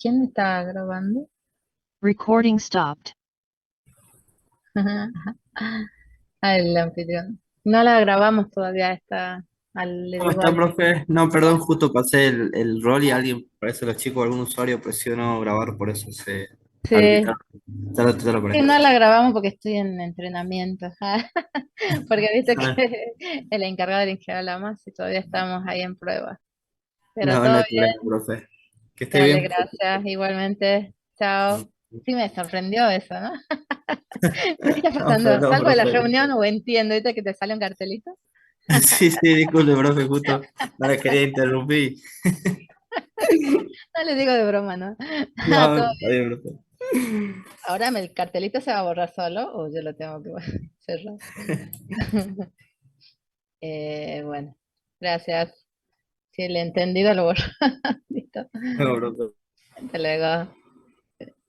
¿Quién está grabando? Recording stopped. Ah, el anfitrión. No la grabamos todavía esta al ¿Cómo está, igual. profe? No, perdón, justo pasé el rol y alguien, parece los chicos, algún usuario presionó grabar, por eso se Sí, habilitaron. Ya lo sí, paré. no la grabamos porque estoy en entrenamiento. Porque viste Ah, que el encargado del ingeniero Lamas y todavía estamos ahí en prueba. Pero no, no todo hay bien, problema, profe. Que esté dale, bien. gracias. Igualmente, chao. Sí me sorprendió eso, ¿no? ¿Qué está No, pasando? perdón, ¿Salgo de la profe. reunión o entiendo ahorita que te sale un cartelito? Sí, sí, disculpe, profe, justo no le quería interrumpir. No le digo de broma, ¿no? No, Todo está bien, profe. ahora el cartelito se va a borrar solo o yo lo tengo que cerrar. Bueno, gracias. Si el entendido lo borro. Listo. No, profe. Hasta luego.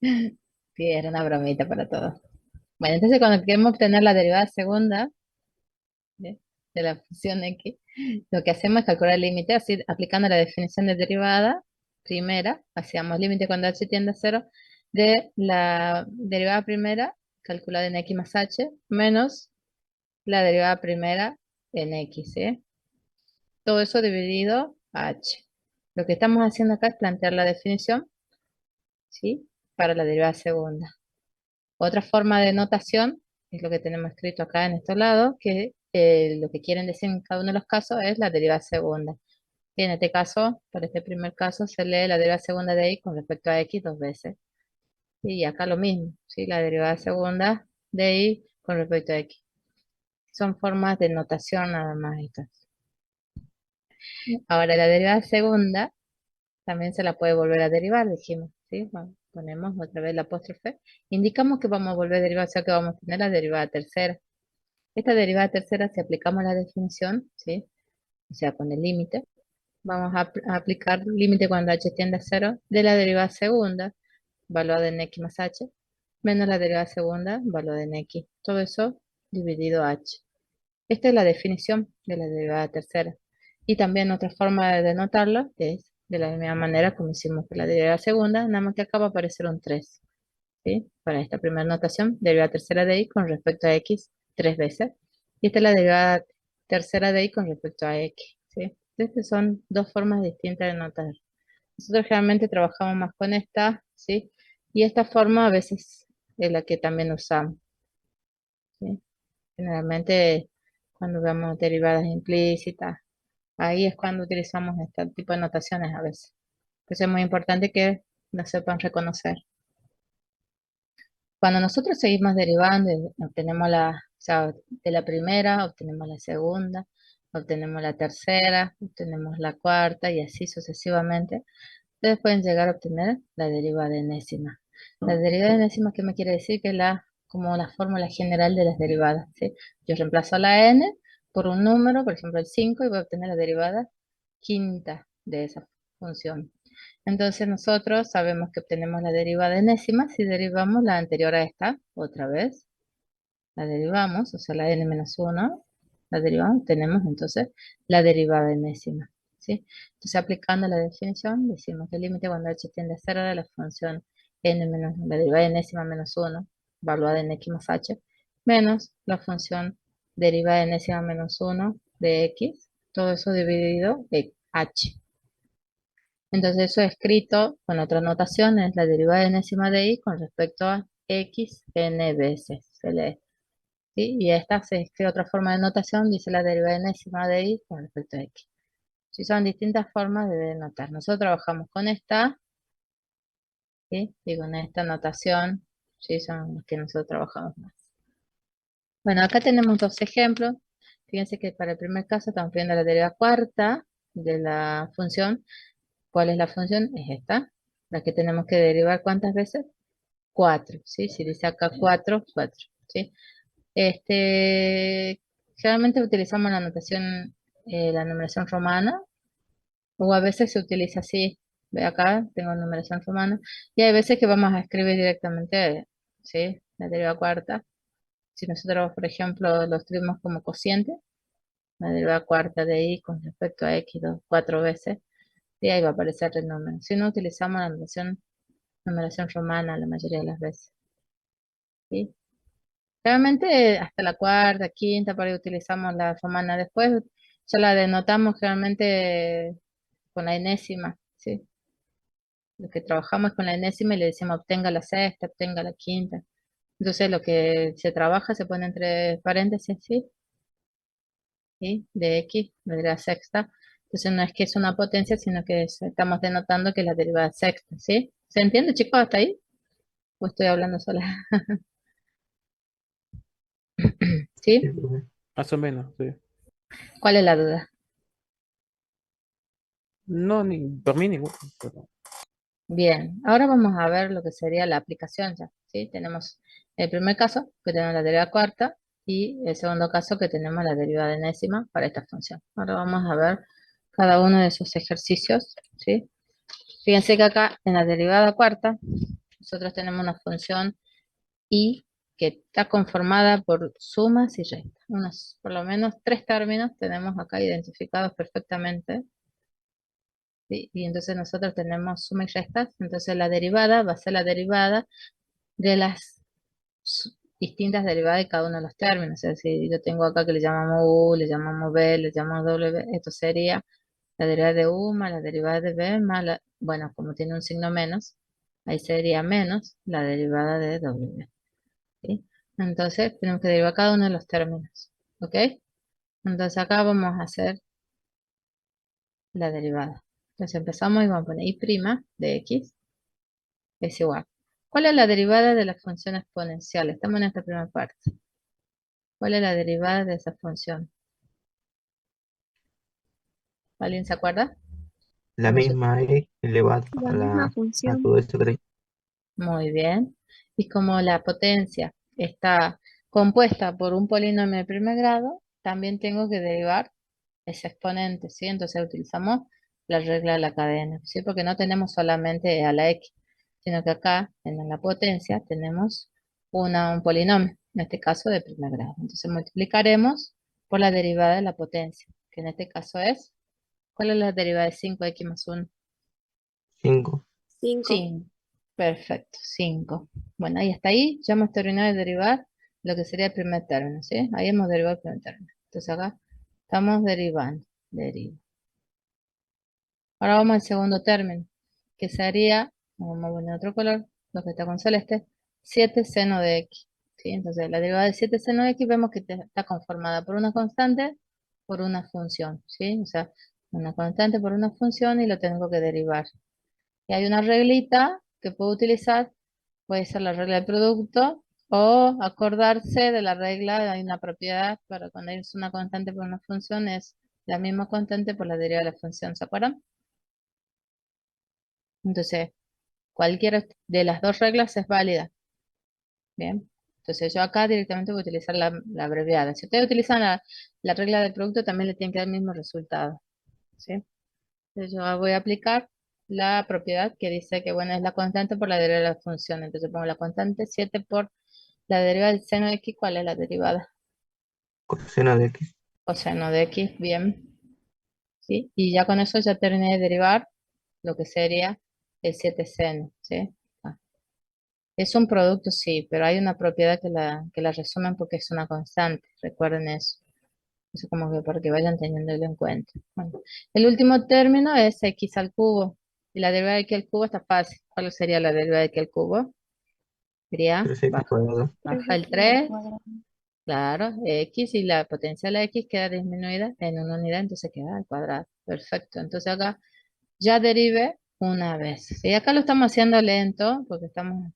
Sí, era una bromita para todos. Bueno, entonces cuando queremos obtener la derivada segunda ¿sí? de la función x, lo que hacemos es calcular el límite, así aplicando la definición de derivada primera, hacíamos límite cuando h tiende a cero, de la derivada primera calculada en x más h, menos la derivada primera en x, ¿sí? Todo eso dividido a h. Lo que estamos haciendo acá es plantear la definición, ¿sí? Para la derivada segunda. Otra forma de notación es lo que tenemos escrito acá en este lado, que lo que quieren decir en cada uno de los casos es la derivada segunda. Y en este caso, para este primer caso, se lee la derivada segunda de y con respecto a x dos veces. Y acá lo mismo, ¿sí? La derivada segunda de y con respecto a x. Son formas de notación nada más estas. Ahora, la derivada segunda también se la puede volver a derivar, dijimos, ¿sí? Bueno, ponemos otra vez la apóstrofe. Indicamos que vamos a volver a derivar, o sea que vamos a tener la derivada tercera. Esta derivada tercera, si aplicamos la definición, ¿sí? O sea, con el límite, vamos a aplicar límite cuando h tiende a cero de la derivada segunda, valuada en x más h, menos la derivada segunda, valuada en x. Todo eso dividido a h. Esta es la definición de la derivada tercera. Y también otra forma de denotarlo es de la misma manera como hicimos con la derivada segunda, nada más que acá va a aparecer un 3. ¿Sí? Para esta primera notación, derivada tercera de y con respecto a x tres veces. Y esta es la derivada tercera de y con respecto a x. ¿Sí? Estas son dos formas distintas de notar. Nosotros generalmente trabajamos más con esta, ¿sí? Y esta forma a veces es la que también usamos. ¿Sí? Generalmente cuando vemos derivadas implícitas, ahí es cuando utilizamos este tipo de notaciones a veces. Entonces es muy importante que lo sepan reconocer. Cuando nosotros seguimos derivando, y obtenemos o sea, de la primera, obtenemos la segunda, obtenemos la tercera, obtenemos la cuarta y así sucesivamente, ustedes pueden llegar a obtener la derivada enésima. La derivada enésima, ¿qué me quiere decir? Que es como la fórmula general de las derivadas, ¿sí? Yo reemplazo la n por un número, por ejemplo el 5, y voy a obtener la derivada quinta de esa función. Entonces nosotros sabemos que obtenemos la derivada enésima si derivamos la anterior a esta otra vez. La derivamos, o sea, la n menos 1, la derivamos, tenemos entonces la derivada enésima. ¿Sí? Entonces aplicando la definición, decimos que el límite cuando h tiende a 0 de la función n menos la derivada enésima menos 1, evaluada en x más h, menos la función derivada enésima menos 1 de x, todo eso dividido en h. Entonces eso escrito con otra notación es la derivada enésima de y con respecto a x n veces, se lee. ¿Sí? Y esta se escribe otra forma de notación, dice la derivada enésima de y con respecto a x. Sí, son distintas formas de denotar. Nosotros trabajamos con esta, ¿sí? Y con esta notación, sí, son las que nosotros trabajamos más. Bueno, acá tenemos dos ejemplos. Fíjense que para el primer caso estamos viendo la derivada cuarta de la función. ¿Cuál es la función? Es esta, la que tenemos que derivar ¿cuántas veces? 4, ¿sí? Si dice acá 4, 4, ¿sí? Generalmente utilizamos la numeración romana, o a veces se utiliza así. Ve acá, tengo numeración romana, y hay veces que vamos a escribir directamente, ¿sí? La derivada cuarta. Si nosotros, por ejemplo, lo escribimos como cociente, la derivada cuarta de y con respecto a x, 4 veces, y ahí va a aparecer el número. Si no utilizamos la notación numeración romana la mayoría de las veces. ¿Sí? Realmente hasta la cuarta, quinta, por ahí utilizamos la romana. Después ya la denotamos generalmente con la enésima, ¿sí? Lo que trabajamos con la enésima y le decimos obtenga la sexta, obtenga la quinta. Entonces lo que se trabaja se pone entre paréntesis, ¿sí? ¿Sí? De X, de la sexta. Entonces no es que es una potencia, sino que estamos denotando que es la derivada sexta, ¿sí? ¿Se entiende, chicos, hasta ahí? ¿O estoy hablando sola? Sí, ¿Sí? profe. Más o menos, sí. ¿Cuál es la duda? No, ni, por mí ninguno. Pero Bien, ahora vamos a ver lo que sería la aplicación ya, ¿sí? Tenemos el primer caso, que tenemos la derivada cuarta, y el segundo caso, que tenemos la derivada enésima para esta función. Ahora vamos a ver cada uno de esos ejercicios, ¿sí? Fíjense que acá en la derivada cuarta, nosotros tenemos una función y que está conformada por sumas y restas. Por lo menos tres términos tenemos acá identificados perfectamente, ¿sí? Y entonces nosotros tenemos suma y restas, entonces la derivada va a ser la derivada de las distintas derivadas de cada uno de los términos. O sea, si yo tengo acá que le llamamos U, le llamamos B, le llamamos W, esto sería la derivada de U más la derivada de B más la, bueno, como tiene un signo menos, ahí sería menos la derivada de W. ¿Sí? Entonces tenemos que derivar cada uno de los términos. ¿Ok? Entonces acá vamos a hacer la derivada. Entonces empezamos y vamos a poner y' de X es igual. ¿Cuál es la derivada de la función exponencial? Estamos en esta primera parte. ¿Cuál es la derivada de esa función? ¿Alguien se acuerda? La Cuando yo- misma X elevada La misma a función. todo esto que te- Muy bien. Y como la potencia está compuesta por un polinomio de primer grado, también tengo que derivar ese exponente, ¿sí? Entonces utilizamos la regla de la cadena, ¿sí? Porque no tenemos solamente a la X, sino que acá en la potencia tenemos un polinomio, en este caso de primer grado. Entonces multiplicaremos por la derivada de la potencia, que en este caso es, ¿cuál es la derivada de 5x más 1? 5. 5. 5. Perfecto, 5. Bueno, ahí está ahí, ya hemos terminado de derivar lo que sería el primer término, ¿sí? Ahí hemos derivado el primer término. Entonces acá estamos derivando, deriva. Ahora vamos al segundo término, que sería, vamos a poner otro color, lo que está con celeste, 7 seno de x. ¿Sí? Entonces la derivada de 7 seno de x vemos que está conformada por una constante, por una función. ¿Sí? O sea, una constante por una función y lo tengo que derivar. Y hay una reglita que puedo utilizar, puede ser la regla del producto o acordarse de la regla, hay una propiedad para cuando es una constante por una función, es la misma constante por la derivada de la función, ¿se acuerdan? Entonces, cualquiera de las dos reglas es válida. Bien. Entonces, yo acá directamente voy a utilizar la abreviada. Si ustedes utilizan la regla del producto, también le tienen que dar el mismo resultado. ¿Sí? Entonces, yo voy a aplicar la propiedad que dice que, bueno, es la constante por la derivada de la función. Entonces, pongo la constante 7 por la derivada del seno de x. ¿Cuál es la derivada? Coseno de X. Coseno de x. Bien. ¿Sí? Y ya con eso ya terminé de derivar lo que sería el 7 seno. ¿Sí? Ah. Es un producto, sí, pero hay una propiedad que la resumen porque es una constante. Recuerden eso. Eso como que para que vayan teniéndolo en cuenta. Bueno, el último término es x al cubo. Y la derivada de x al cubo está fácil. ¿Cuál sería la derivada de x al cubo? Sería 3X cuadrado. baja el 3, claro, x y la potencia de la x queda disminuida en una unidad, entonces queda al cuadrado. Perfecto. Entonces acá ya derive una vez. Y acá lo estamos haciendo lento porque estamos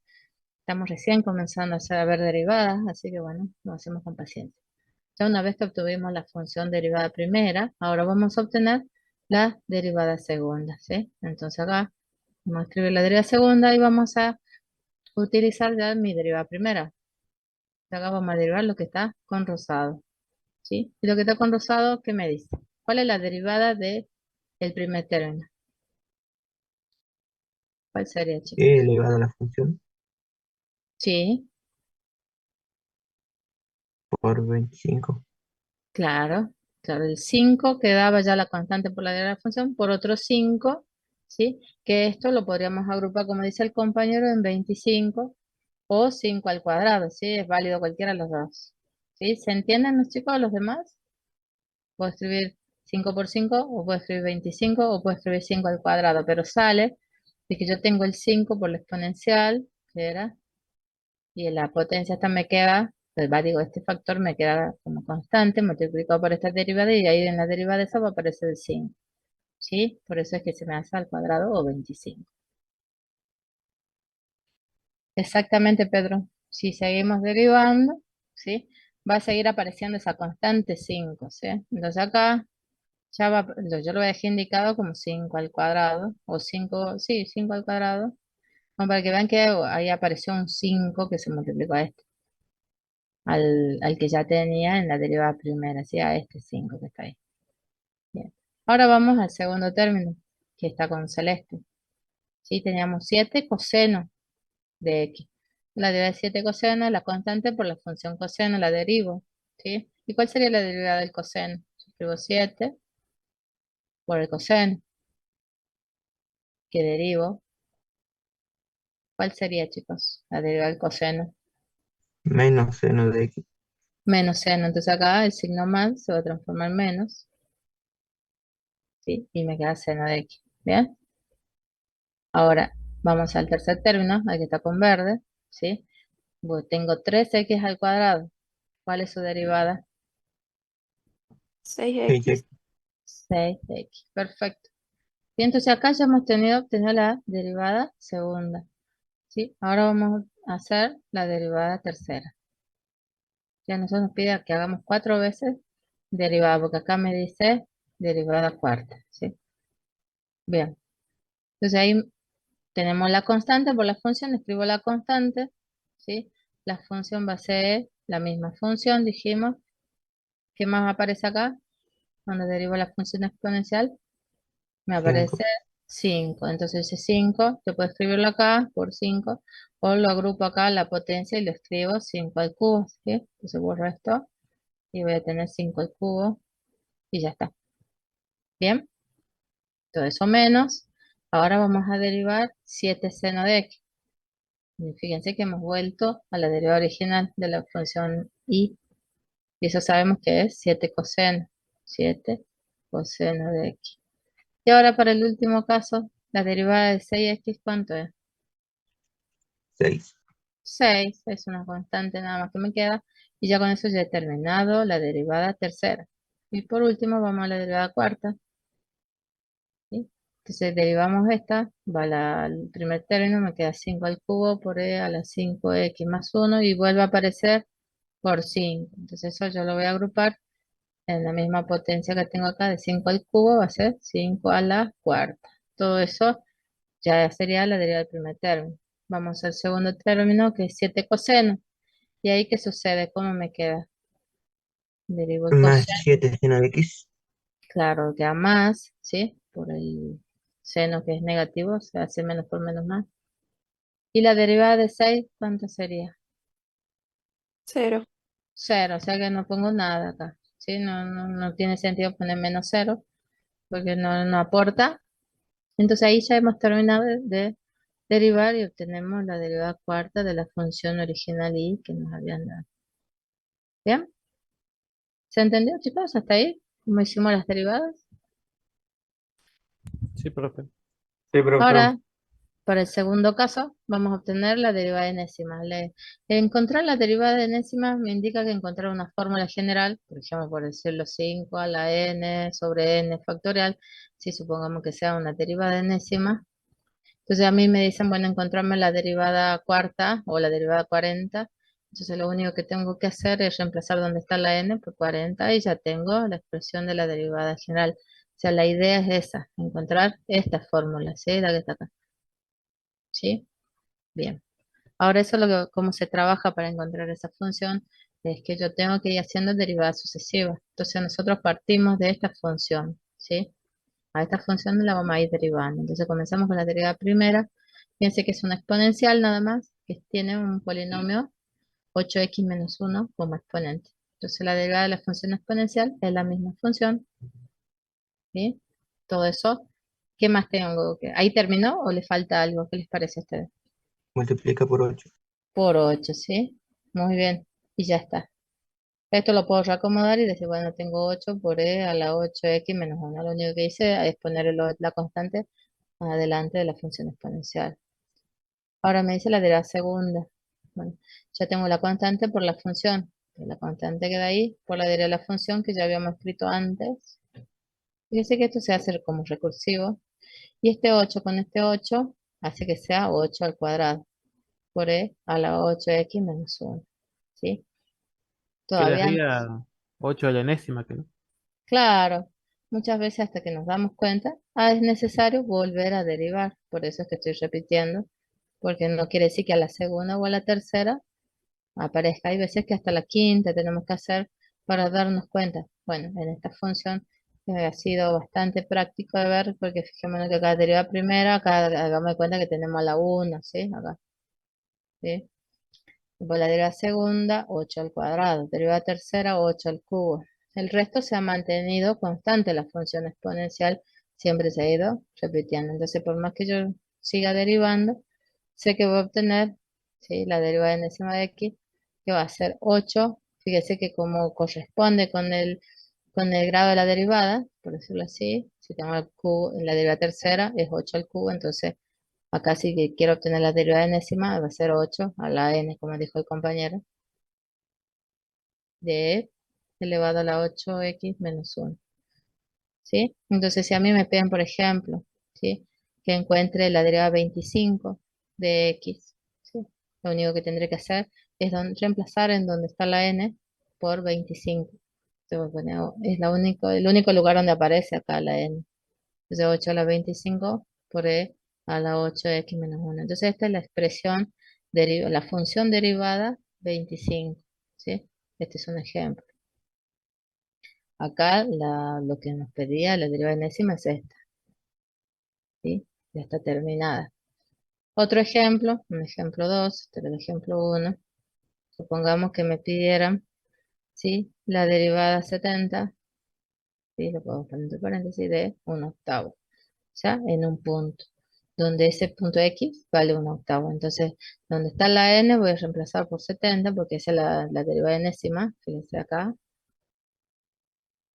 recién comenzando a ver derivadas, así que bueno, lo hacemos con paciencia. Ya una vez que obtuvimos la función derivada primera, ahora vamos a obtener la derivada segunda, ¿sí? Entonces acá vamos a escribir la derivada segunda y vamos a utilizar ya mi derivada primera. Acá vamos a derivar lo que está con rosado, ¿sí? Y lo que está con rosado, ¿qué me dice? ¿Cuál es la derivada de el primer término? ¿Cuál sería, chicos? E elevado a la función Sí, por 25. claro. Claro, el 5 quedaba ya la constante por la derivada de la función por otro 5 ¿sí? Que esto lo podríamos agrupar, como dice el compañero, en 25 o 5 al cuadrado, ¿sí? Es válido cualquiera de los dos, ¿sí? ¿Se entienden los chicos, los demás? Puedo escribir 5 por 5 o puedo escribir 25 o puedo escribir 5 al cuadrado, pero sale de que yo tengo el 5 por la exponencial, que era, y la potencia esta me queda, pues va, digo, este factor me queda como constante, multiplicado por esta derivada, y ahí en la derivada de eso va a aparecer el 5, ¿sí? Por eso es que se me hace al cuadrado o 25. Exactamente, Pedro. Si seguimos derivando, ¿sí? Va a seguir apareciendo esa constante 5, ¿sí? Entonces acá ya va, yo lo voy a dejar indicado como 5 al cuadrado, o 5, sí, 5 al cuadrado, como para que vean que ahí apareció un 5 que se multiplicó a este, al que ya tenía en la derivada primera, ¿sí? A este 5 que está ahí. Bien. Ahora vamos al segundo término, que está con celeste. ¿Sí? Teníamos 7 coseno de x. La derivada de 7 coseno, la constante por la función coseno, la derivo. ¿Sí? ¿Y cuál sería la derivada del coseno? Yo escribo 7 por el coseno, que derivo. ¿Cuál sería, chicos? La derivada del coseno. Menos seno de X. Menos seno. Entonces acá el signo más se va a transformar en menos. ¿Sí? Y me queda seno de x. ¿Bien? Ahora vamos al tercer término, al que está con verde. ¿Sí? Pues tengo 3x al cuadrado. ¿Cuál es su derivada? 6x. 6x. Perfecto. Y entonces acá ya hemos obtenido la derivada segunda. ¿Sí? Ahora vamos a hacer la derivada tercera. Ya nosotros nos pide que hagamos 4 veces derivada, porque acá me dice derivada cuarta. ¿Sí? Bien. Entonces ahí tenemos la constante por la función, escribo la constante. ¿Sí? La función va a ser la misma función, dijimos. ¿Qué más aparece acá? Cuando derivo la función exponencial, me 5. aparece 5. Entonces ese 5, yo puedo escribirlo acá por 5, o lo agrupo acá la potencia y lo escribo 5 al cubo, ¿sí? Entonces borro esto y voy a tener 5 al cubo y ya está. Bien, todo eso menos. Ahora vamos a derivar 7 seno de x. Y fíjense que hemos vuelto a la derivada original de la función y eso sabemos que es 7 coseno. 7 coseno de x. Y ahora para el último caso, la derivada de 6x, ¿cuánto es? 6. 6 es una constante nada más que me queda. Y ya con eso ya he terminado la derivada tercera. Y por último vamos a la derivada cuarta. ¿Sí? Entonces derivamos esta, va al primer término, me queda 5 al cubo por e a la 5x más 1 y vuelve a aparecer por 5. Entonces eso yo lo voy a agrupar en la misma potencia que tengo acá de 5 al cubo, va a ser 5 a la cuarta. Todo eso ya sería la derivada del primer término. Vamos al segundo término, que es 7 coseno. ¿Y ahí qué sucede? ¿Cómo me queda? Derivo el Más coseno, 7 seno de X. claro, queda más, ¿sí? Por el seno que es negativo, se hace menos por menos más. ¿Y la derivada de 6 cuánto sería? 0. 0, o sea que no pongo nada acá, ¿sí? No tiene sentido poner menos 0, porque no aporta. Entonces ahí ya hemos terminado de derivar y obtenemos la derivada cuarta de la función original y que nos habían dado. ¿Bien? ¿Se entendió, chicos? ¿Hasta ahí? ¿Cómo hicimos las derivadas? Sí, profe. Sí, profe. Ahora, para el segundo caso, vamos a obtener la derivada enésima. Encontrar la derivada enésima me indica que encontrar una fórmula general, por ejemplo, por decirlo 5 a la n sobre n factorial, si supongamos que sea una derivada enésima. Entonces a mí me dicen, bueno, encontrarme la derivada cuarta o la derivada 40. Entonces lo único que tengo que hacer es reemplazar donde está la n por 40 y ya tengo la expresión de la derivada general. O sea, la idea es esa, encontrar esta fórmula, ¿sí? La que está acá. ¿Sí? Bien. Ahora eso es cómo se trabaja para encontrar esa función, es que yo tengo que ir haciendo derivadas sucesivas. Entonces nosotros partimos de esta función, ¿sí? A esta función la vamos a ir derivando. Entonces comenzamos con la derivada primera. Fíjense que es una exponencial nada más, que tiene un polinomio 8x menos 1 como exponente. Entonces la derivada de la función exponencial es la misma función, ¿sí? Todo eso ¿Qué más tengo? ¿Ahí terminó o le falta algo? ¿Qué les parece a ustedes? Multiplica por 8. Por 8, ¿sí? Muy bien. Y ya está. Esto lo puedo reacomodar y decir, bueno, tengo 8 por e a la 8x menos 1. Lo único que hice es poner la constante adelante de la función exponencial. Ahora me dice la derivada segunda. Bueno, ya tengo la constante por la función. La constante queda ahí por la derivada de la función que ya habíamos escrito antes. Fíjese que esto se hace como recursivo. Y este 8 con este 8 hace que sea 8 al cuadrado por e a la 8x menos 1. ¿Sí? Todavía, Quedaría 8 a la enésima, que no. claro, muchas veces hasta que nos damos cuenta, es necesario volver a derivar. Por eso es que estoy repitiendo, porque no quiere decir que a la segunda o a la tercera aparezca. Hay veces que hasta la quinta tenemos que hacer para darnos cuenta. Bueno, en esta función ha sido bastante práctico de ver, porque fijémonos que acá deriva primera, acá hagamos de cuenta que tenemos a la 1, ¿sí? Acá, ¿sí? Por la derivada segunda, 8 al cuadrado. Derivada tercera, 8 al cubo. El resto se ha mantenido constante. La función exponencial siempre se ha ido repitiendo. Entonces, por más que yo siga derivando, sé que voy a obtener, ¿sí?, la derivada enésima de x, que va a ser 8. Fíjese que como corresponde con el grado de la derivada, por decirlo así, si tengo el cubo, la derivada tercera es 8 al cubo, entonces acá sí que quiero obtener la derivada enésima, va a ser 8 a la n, como dijo el compañero, de elevado a la 8x menos 1. ¿Sí? Entonces, si a mí me piden, por ejemplo, ¿sí?, que encuentre la derivada 25 de x, ¿sí?, lo único que tendré que hacer es reemplazar en donde está la n por 25. Entonces, voy a poner, es el único lugar donde aparece acá la n. Entonces, 8 a la 25 por e a la 8x menos 1. Entonces, esta es la expresión, la función derivada 25. ¿Sí? Este es un ejemplo. Acá lo que nos pedía la derivada enésima es esta. ¿Sí? Ya está terminada. Otro ejemplo, un ejemplo 2, este era el ejemplo 1. Supongamos que me pidieran, ¿sí?, la derivada 70, ¿sí?, lo puedo poner entre paréntesis, de 1/8. O sea, en un punto, donde ese punto x vale 1/8. Entonces, donde está la n voy a reemplazar por 70, porque esa es la derivada enésima, fíjense acá,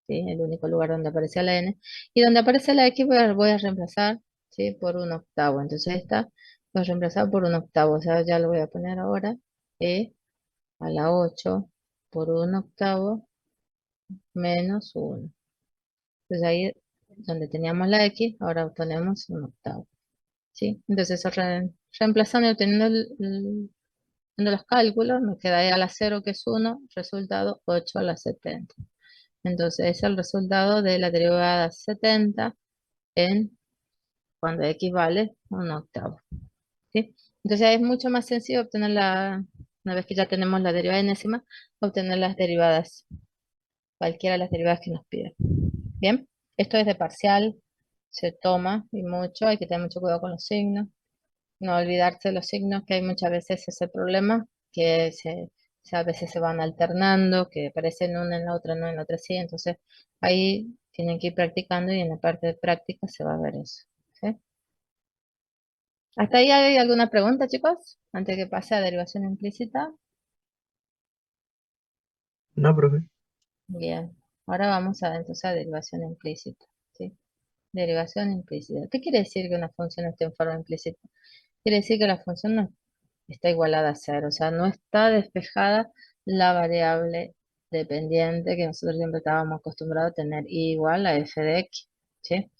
¿sí?, el único lugar donde aparece la n. Y donde aparece la x voy a reemplazar, ¿sí?, por 1/8. Entonces, esta voy a reemplazar por 1/8. O sea, ya lo voy a poner ahora, e a la 8 por 1/8 menos 1. Entonces, ahí donde teníamos la x, ahora ponemos 1/8. ¿Sí? Entonces, reemplazando y obteniendo haciendo los cálculos, nos queda ahí a la 0, que es 1, resultado 8 a la 70. Entonces, es el resultado de la derivada 70 en cuando x vale 1/8. ¿Sí? Entonces, es mucho más sencillo obtener una vez que ya tenemos la derivada enésima, obtener las derivadas, cualquiera de las derivadas que nos piden. Bien, esto es de parcial, se toma y mucho, hay que tener mucho cuidado con los signos. No olvidarse de los signos, que hay muchas veces ese problema, que a veces se van alternando, que aparecen una en la otra, no en la otra sí. Entonces ahí tienen que ir practicando y en la parte de práctica se va a ver eso. ¿Sí? ¿Hasta ahí hay alguna pregunta, chicos? Antes que pase a derivación implícita. No, profe. Bien, ahora vamos entonces a derivación implícita. ¿Sí? Derivación implícita. ¿Qué quiere decir que una función esté en forma implícita? Quiere decir que la función no está igualada a 0, o sea, no está despejada la variable dependiente que nosotros siempre estábamos acostumbrados a tener igual a f de x, ¿sí?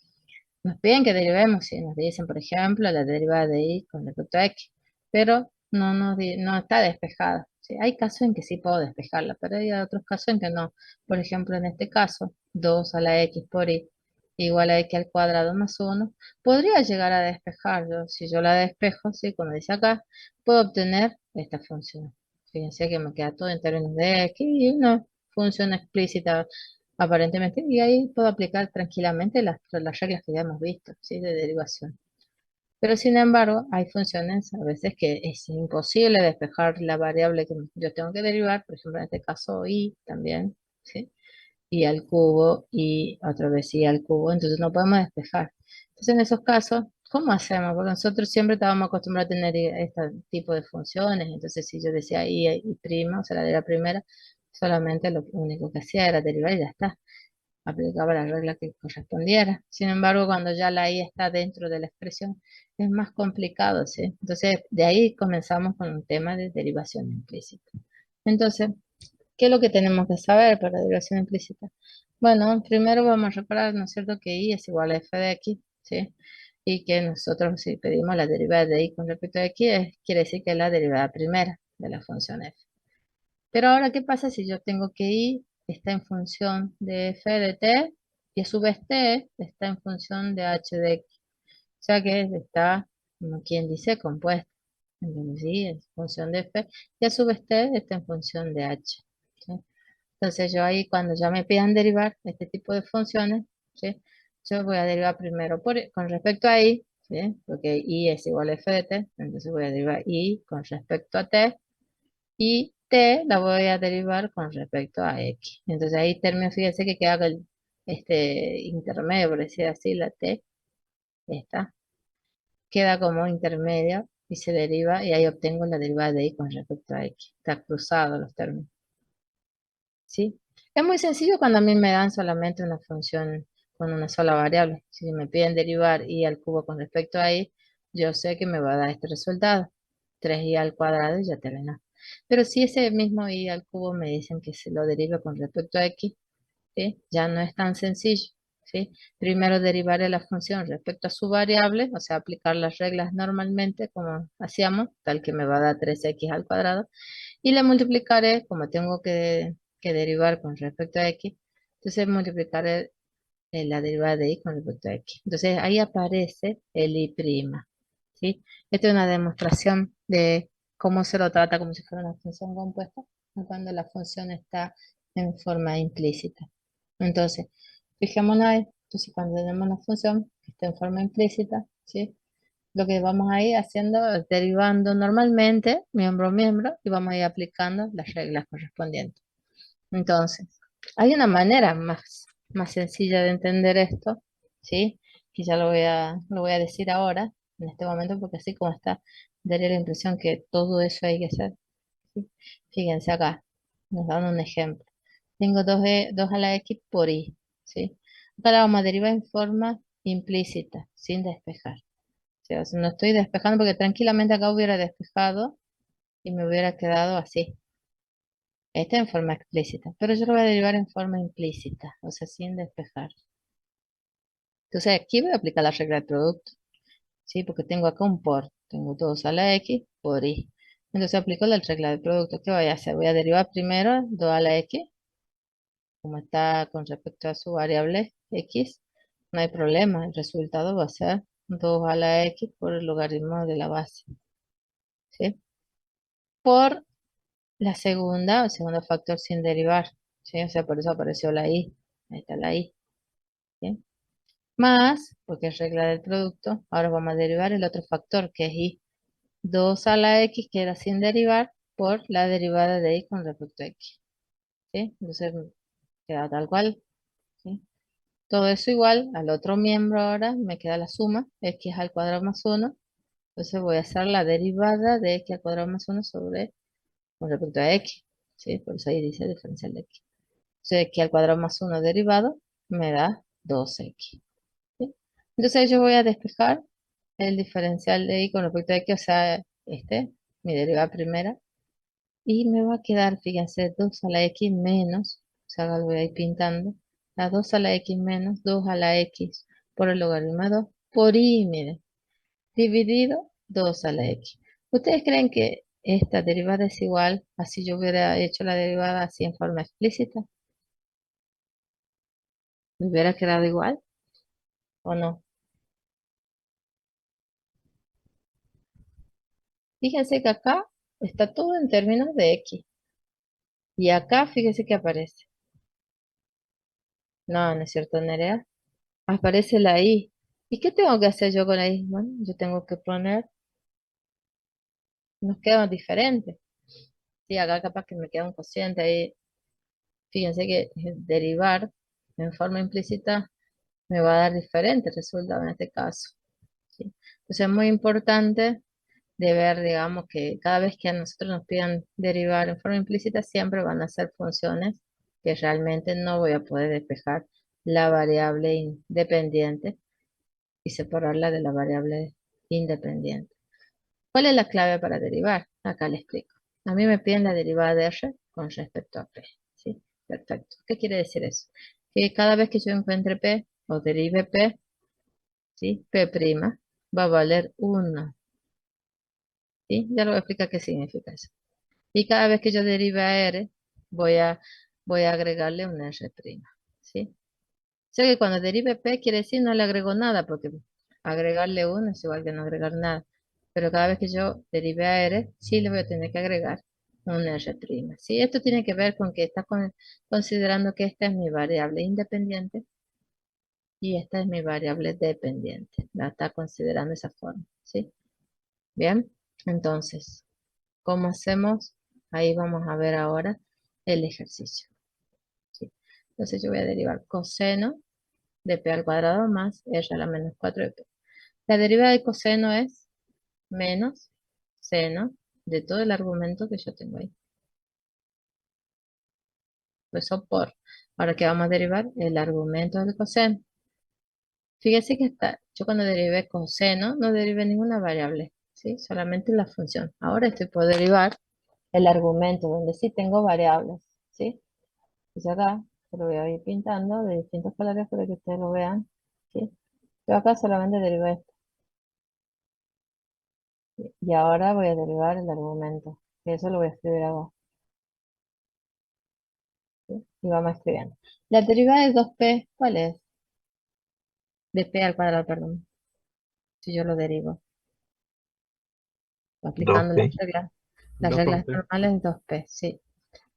Nos piden que derivemos, si nos dicen, por ejemplo, la derivada de y con respecto a x, pero no está despejada, ¿sí? Hay casos en que sí puedo despejarla, pero hay otros casos en que no. Por ejemplo, en este caso, 2 a la x por y igual a x al cuadrado más 1, podría llegar a despejarlo. Si yo la despejo, ¿sí?, como dice acá, puedo obtener esta función. Fíjense que me queda todo en términos de x y una función explícita aparentemente, y ahí puedo aplicar tranquilamente las reglas que ya hemos visto, ¿sí?, de derivación. Pero sin embargo, hay funciones a veces que es imposible despejar la variable que yo tengo que derivar, por ejemplo, en este caso y también, ¿sí?, y al cubo y otra vez y al cubo, entonces no podemos despejar. Entonces, en esos casos, ¿cómo hacemos? Porque nosotros siempre estábamos acostumbrados a tener este tipo de funciones. Entonces, si yo decía y prima, o sea, la de la primera, solamente lo único que hacía era derivar y ya está. Aplicaba la regla que correspondiera. Sin embargo, cuando ya la i está dentro de la expresión, es más complicado, ¿sí? Entonces, de ahí comenzamos con un tema de derivación implícita. Entonces, ¿qué es lo que tenemos que saber para la derivación implícita? Bueno, primero vamos a recordar, ¿no es cierto?, que y es igual a f de x, ¿sí? Y que nosotros si pedimos la derivada de y con respecto a x, quiere decir que es la derivada primera de la función f. Pero ahora, ¿qué pasa si yo tengo que y está en función de f de t y a su vez t está en función de h de x? O sea que está, como quien dice, compuesta. Entonces, sí, es función de f y a su vez t está en función de h, ¿sí? Entonces yo ahí cuando ya me pidan derivar este tipo de funciones, ¿sí? Yo voy a derivar primero con respecto a y, ¿sí? Porque y es igual a f de t, entonces voy a derivar y con respecto a t y t la voy a derivar con respecto a x. Entonces ahí termino, fíjense que queda este intermedio, por decir así, la t, esta, queda como intermedia y se deriva y ahí obtengo la derivada de y con respecto a x. Está cruzado los términos. ¿Sí? Es muy sencillo cuando a mí me dan solamente una función con una sola variable. Si me piden derivar y al cubo con respecto a y, yo sé que me va a dar este resultado. 3y al cuadrado y ya terminó. Pero si ese mismo y al cubo me dicen que se lo derive con respecto a x, ¿sí? Ya no es tan sencillo, ¿sí? Primero derivaré la función respecto a su variable, o sea, aplicar las reglas normalmente como hacíamos, tal que me va a dar 3x al cuadrado y le multiplicaré, como tengo que derivar con respecto a x, entonces multiplicaré la derivada de y con respecto a x. Entonces ahí aparece el y', ¿sí? Esta es una demostración de cómo se lo trata como si fuera una función compuesta, cuando la función está en forma implícita. Entonces, fijémonos ahí, entonces cuando tenemos una función que está en forma implícita, ¿sí? Lo que vamos a ir haciendo es derivando normalmente, miembro a miembro, y vamos a ir aplicando las reglas correspondientes. Entonces, hay una manera más sencilla de entender esto, ¿sí? Que ya lo voy a decir ahora, en este momento, porque así como está, daría la impresión que todo eso hay que hacer, ¿sí? Fíjense acá, nos dan un ejemplo. Tengo 2 a la x por y, ¿sí? Acá la vamos a derivar en forma implícita, sin despejar. O sea, no estoy despejando porque tranquilamente acá hubiera despejado y me hubiera quedado así. Esta en forma explícita, pero yo lo voy a derivar en forma implícita, o sea, sin despejar. Entonces aquí voy a aplicar la regla de producto, ¿sí? Porque tengo acá un por, tengo 2 a la x por y. Entonces aplico la regla de producto. ¿Qué voy a hacer? Voy a derivar primero 2 a la x, como está con respecto a su variable x, no hay problema, el resultado va a ser 2 a la x por el logaritmo de la base, ¿sí? Por la segunda, el segundo factor sin derivar, ¿sí? O sea, por eso apareció la i. Ahí está la i, ¿sí? Más, porque es regla del producto, ahora vamos a derivar el otro factor, que es i. 2 a la x, que era sin derivar, por la derivada de i con respecto a x, ¿sí? Entonces, queda tal cual, ¿sí? Todo eso igual al otro miembro ahora, me queda la suma, x al cuadrado más 1. Entonces voy a hacer la derivada de x al cuadrado más 1 sobre, con respecto a x, ¿sí? Por eso ahí dice diferencial de x. Entonces, x al cuadrado más 1 derivado me da 2x, ¿sí? Entonces yo voy a despejar el diferencial de y con respecto a x, o sea, mi derivada primera, y me va a quedar, fíjense, 2 a la x menos, o sea, lo voy a ir pintando, la 2 a la x menos 2 a la x por el logaritmo de 2 por y, miren, dividido 2 a la x. ¿Ustedes creen que esta derivada es igual a si yo hubiera hecho la derivada así en forma explícita? ¿Me hubiera quedado igual o no? Fíjense que acá está todo en términos de x. Y acá fíjense que aparece. No, no es cierto, Nerea. Aparece la i. ¿Y qué tengo que hacer yo con la i? Bueno, yo tengo que poner, nos queda diferente. Sí, acá capaz que me queda un cociente ahí. Fíjense que derivar en forma implícita me va a dar diferente resultado en este caso, ¿sí? Entonces es muy importante de ver, digamos, que cada vez que a nosotros nos pidan derivar en forma implícita, siempre van a ser funciones que realmente no voy a poder despejar la variable independiente y separarla de la variable independiente. ¿Cuál es la clave para derivar? Acá le explico. A mí me piden la derivada de R con respecto a P, ¿sí? Perfecto. ¿Qué quiere decir eso? Que cada vez que yo encuentre P o derive P, ¿sí? P' va a valer 1, ¿sí? Ya le voy a explicar qué significa eso. Y cada vez que yo derive a R, voy a, voy a agregarle un R', ¿sí? Sé que cuando derive P quiere decir no le agrego nada, porque agregarle 1 es igual que no agregar nada. Pero cada vez que yo derive a R, sí le voy a tener que agregar un R', ¿sí? Esto tiene que ver con que está considerando que esta es mi variable independiente y esta es mi variable dependiente. La está considerando de esa forma, ¿sí? Bien, entonces, ¿cómo hacemos? Ahí vamos a ver ahora el ejercicio, ¿sí? Entonces yo voy a derivar coseno de p al cuadrado más r a la menos 4 de p. La derivada de coseno es menos seno de todo el argumento que yo tengo ahí. Eso por. Ahora que vamos a derivar el argumento del coseno. Fíjese que yo cuando derivé coseno no derivé ninguna variable, ¿sí? Solamente la función. Ahora estoy por derivar el argumento donde sí tengo variables, ¿sí? Entonces acá se lo voy a ir pintando de distintos colores para que ustedes lo vean, ¿sí? Yo acá solamente derivé esto. Y ahora voy a derivar el argumento, que eso lo voy a escribir abajo, ¿sí? Y vamos escribiendo. La derivada de 2p, ¿cuál es? De p al cuadrado, perdón. Si yo lo derivo, aplicando 2p. las 2 con reglas P. normales de 2p, sí.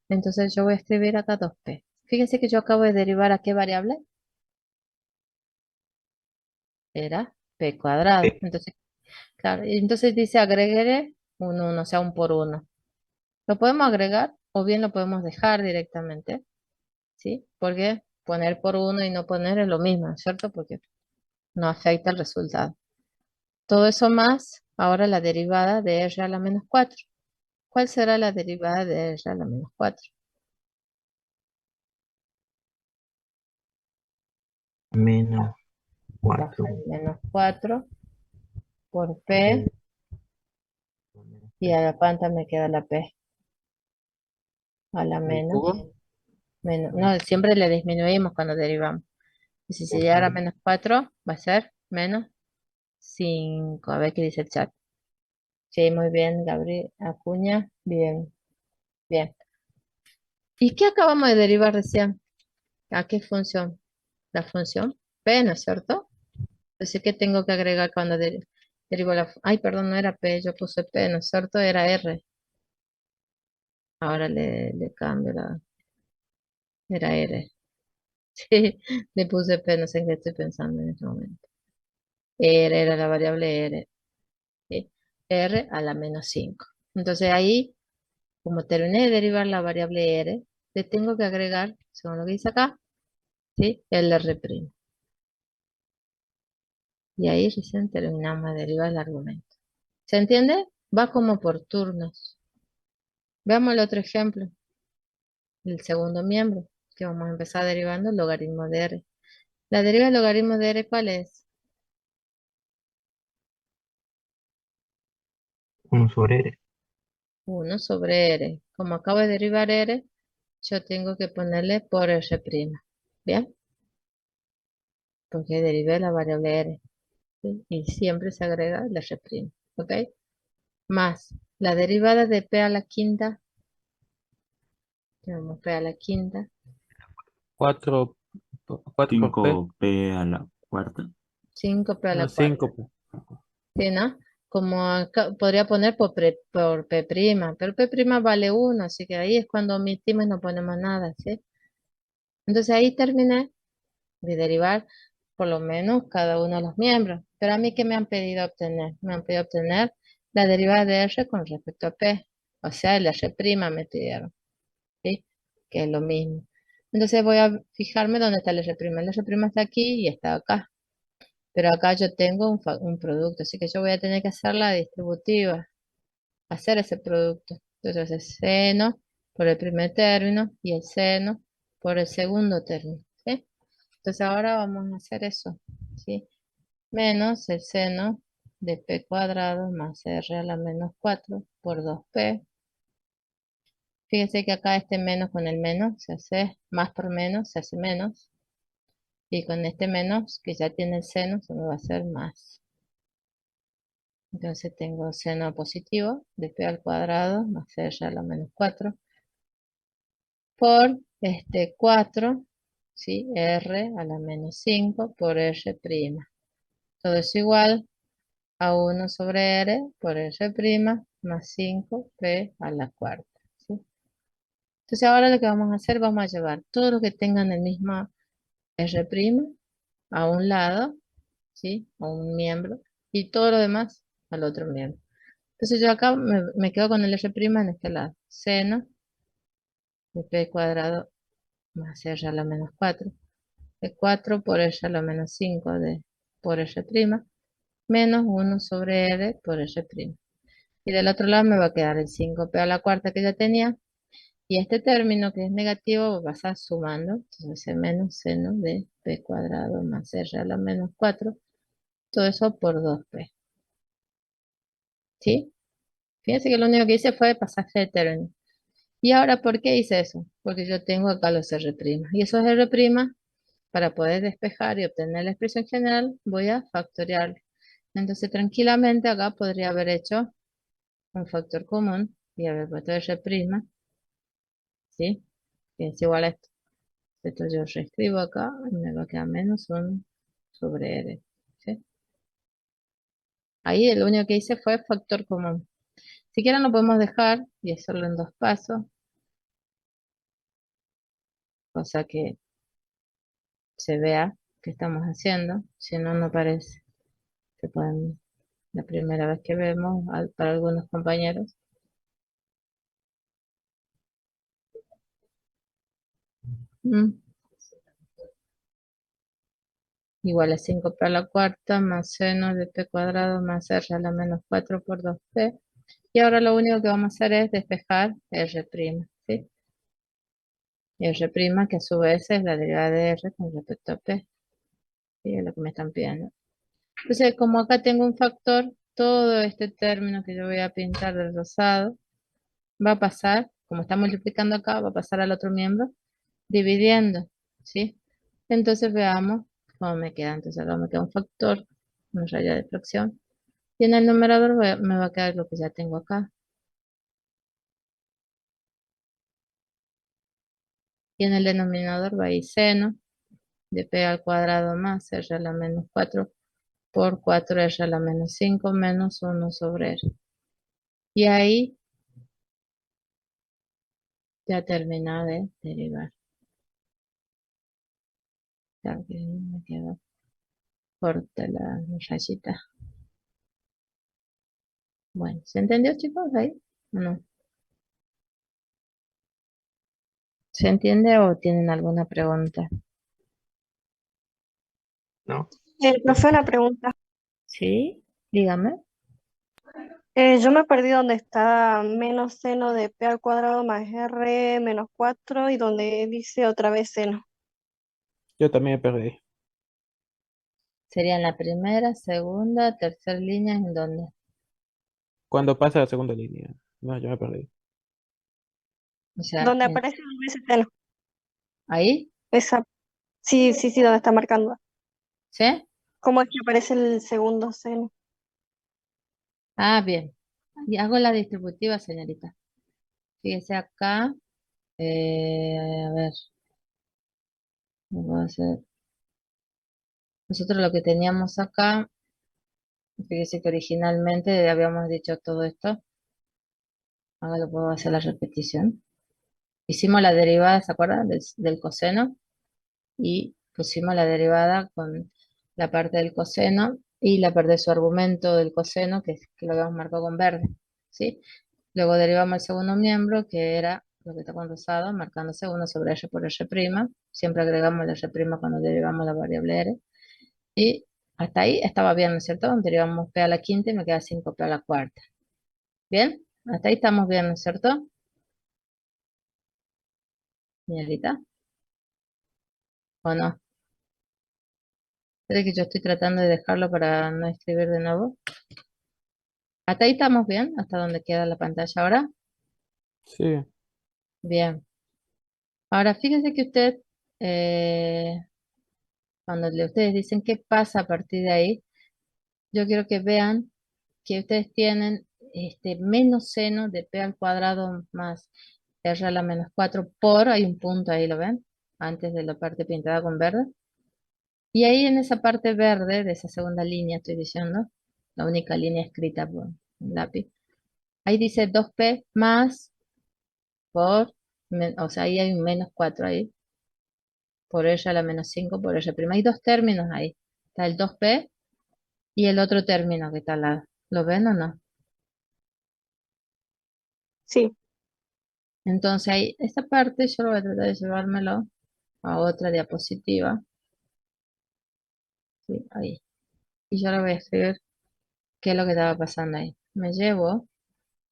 Entonces yo voy a escribir acá 2p. Fíjense que yo acabo de derivar a qué variable. Era p cuadrado. P. Entonces, claro, y entonces dice agregué un 1, o sea, un por 1. Lo podemos agregar o bien lo podemos dejar directamente, ¿sí? Porque poner por 1 y no poner es lo mismo, ¿cierto? Porque no afecta el resultado. Todo eso más, ahora la derivada de r a la menos 4. ¿Cuál será la derivada de r a la menos 4? Menos Baja 4. el menos 4 por p y a la panta me queda la p a la ¿El cubo? no, siempre le disminuimos cuando derivamos. Y si llegara a menos 4 va a ser menos 5. A ver qué dice el chat. Sí, muy bien, Gabriel Acuña. Bien, bien. ¿Y qué acabamos de derivar recién? ¿A qué función? La función p, ¿no es cierto? Entonces, ¿qué tengo que agregar cuando derivo Ay, perdón, no era p, yo puse p, ¿no es cierto? Era r. Ahora le cambio Era r. Sí, le puse p, no sé en qué estoy pensando en este momento. R era la variable r. ¿Sí? R a la menos 5. Entonces ahí, como terminé de derivar la variable r, le tengo que agregar, según lo que dice acá, ¿sí? El r'. Y ahí recién terminamos de derivar el argumento. ¿Se entiende? Va como por turnos. Veamos el otro ejemplo, el segundo miembro, que vamos a empezar derivando el logaritmo de r. La deriva del logaritmo de r, ¿cuál es? 1 sobre R. 1 sobre r. Como acabo de derivar r, yo tengo que ponerle por r'. ¿Bien? Porque derivé la variable r. ¿Sí? Y siempre se agrega el r'. ¿Ok? Más la derivada de p a la quinta. Tenemos p a la quinta. 4, 4 por P. 5p a la cuarta. 5p a la No, cuarta. 5 P. ¿Sí, no? Como acá podría poner por P', pero P' vale 1, así que ahí es cuando omitimos y no ponemos nada, ¿sí? Entonces ahí terminé de derivar por lo menos cada uno de los miembros. Pero a mí, ¿qué me han pedido obtener? Me han pedido obtener la derivada de R con respecto a P. O sea, el R' me pidieron, ¿sí? Que es lo mismo. Entonces voy a fijarme dónde está el R'. El R' está aquí y está acá. Pero acá yo tengo un producto, así que yo voy a tener que hacer la distributiva, hacer ese producto. Entonces es seno por el primer término y el seno por el segundo término, ¿sí? Entonces ahora vamos a hacer eso, ¿sí? Menos el seno de p cuadrado más r a la menos 4 por 2p. Fíjense que acá este menos con el menos se hace más por menos, se hace menos. Y con este menos, que ya tiene el seno, se me va a hacer más. Entonces tengo seno positivo de p al cuadrado más r a la menos 4 por este 4, ¿sí? R a la menos 5 por R'. Todo es igual a 1 sobre R por R' más 5p a la cuarta, ¿sí? Entonces ahora lo que vamos a hacer, vamos a llevar todo lo que tengan el mismo R' a un lado, ¿sí? A un miembro, y todo lo demás al otro miembro. Entonces yo acá me quedo con el R' en este lado. Seno de p cuadrado más r a la menos 4 de 4 por r a la menos 5 por R' menos 1 sobre R por R'. Y del otro lado me va a quedar el 5p a la cuarta que ya tenía. Y este término que es negativo va a estar sumando. Entonces el menos seno de p cuadrado más r a la menos 4. Todo eso por 2p. ¿Sí? Fíjense que lo único que hice fue pasar este término. Y ahora, ¿por qué hice eso? Porque yo tengo acá los R'. Y esos R', para poder despejar y obtener la expresión general, voy a factoriarlo. Entonces, tranquilamente acá podría haber hecho un factor común y haber puesto R', ¿sí? Que es igual a esto. Esto yo reescribo acá y me va a quedar menos 1 sobre R, ¿sí? Ahí lo único que hice fue factor común. Si quieren lo podemos dejar y hacerlo en 2 pasos, cosa que se vea que estamos haciendo, si no, no parece. Se pueden, la primera vez que vemos para algunos compañeros. Mm, Igual a 5p a la cuarta más seno de p cuadrado más r a la menos 4 por 2p. Y ahora lo único que vamos a hacer es despejar R', ¿sí? Y R', que a su vez es la derivada de R con respecto a P, ¿sí? Es lo que me están pidiendo. Entonces, como acá tengo un factor, todo este término que yo voy a pintar del rosado va a pasar, como está multiplicando acá, va a pasar al otro miembro, dividiendo, ¿sí? Entonces veamos cómo me queda. Entonces acá me queda un factor, una raya de fracción. Y en el numerador me va a quedar lo que ya tengo acá. Y en el denominador va a ir seno de p al cuadrado más r a la menos 4 por 4r a la menos 5 menos 1 sobre r. Y ahí ya termina de derivar. Ya que me quedó corta la rayita. Bueno, ¿se entendió, chicos? Ahí, ¿o no? ¿Se entiende o tienen alguna pregunta? ¿No? Profe, una pregunta. ¿Sí? Dígame. Yo me perdí donde está menos seno de p al cuadrado más r menos 4 y donde dice otra vez seno. Yo también me perdí. Sería en la primera, segunda, tercera línea, ¿en dónde? Cuando pasa a la segunda línea. No, yo me perdí. O sea, Donde aparece dos veces seno. ahí, Esa, sí, sí, sí, donde está marcando. ¿sí? ¿Cómo es que aparece el segundo seno? Ah, bien. Y hago la distributiva, señorita. Fíjese acá. A ver, voy a hacer. Nosotros lo que teníamos acá, fíjese que originalmente habíamos dicho todo esto. Ahora lo puedo hacer la repetición. Hicimos la derivada, ¿se acuerdan? Del coseno. Y pusimos la derivada con la parte del coseno y la parte de su argumento del coseno, que lo habíamos marcado con verde, ¿sí? Luego derivamos el segundo miembro, que era lo que está con rosado, marcándose 1 sobre R por R'. Siempre agregamos el R' cuando derivamos la variable R. Y hasta ahí estaba bien, ¿no es cierto? Derivamos P a la quinta y me queda 5P a la cuarta. ¿Bien? Hasta ahí estamos bien, ¿no es cierto? Señorita. ¿O no? ¿Cree que yo estoy tratando de dejarlo para no escribir de nuevo? ¿Hasta ahí estamos bien? ¿Hasta donde queda la pantalla ahora? Sí. Bien. Ahora fíjense que usted, eh, cuando ustedes dicen qué pasa a partir de ahí, yo quiero que vean que ustedes tienen este menos seno de P al cuadrado más R a la menos 4 por, hay un punto ahí, ¿lo ven? Antes de la parte pintada con verde. Y ahí en esa parte verde de esa segunda línea, estoy diciendo, la única línea escrita por un lápiz, ahí dice 2P más por, o sea, ahí hay un menos 4 ahí, por R a la menos 5 por R'. Hay dos términos ahí. Está el 2P y el otro término que está al lado. ¿Lo ven o no? Sí, Entonces ahí, esta parte yo lo voy a tratar de llevármelo a otra diapositiva. Sí, ahí. Y yo le voy a escribir qué es lo que estaba pasando ahí. Me llevo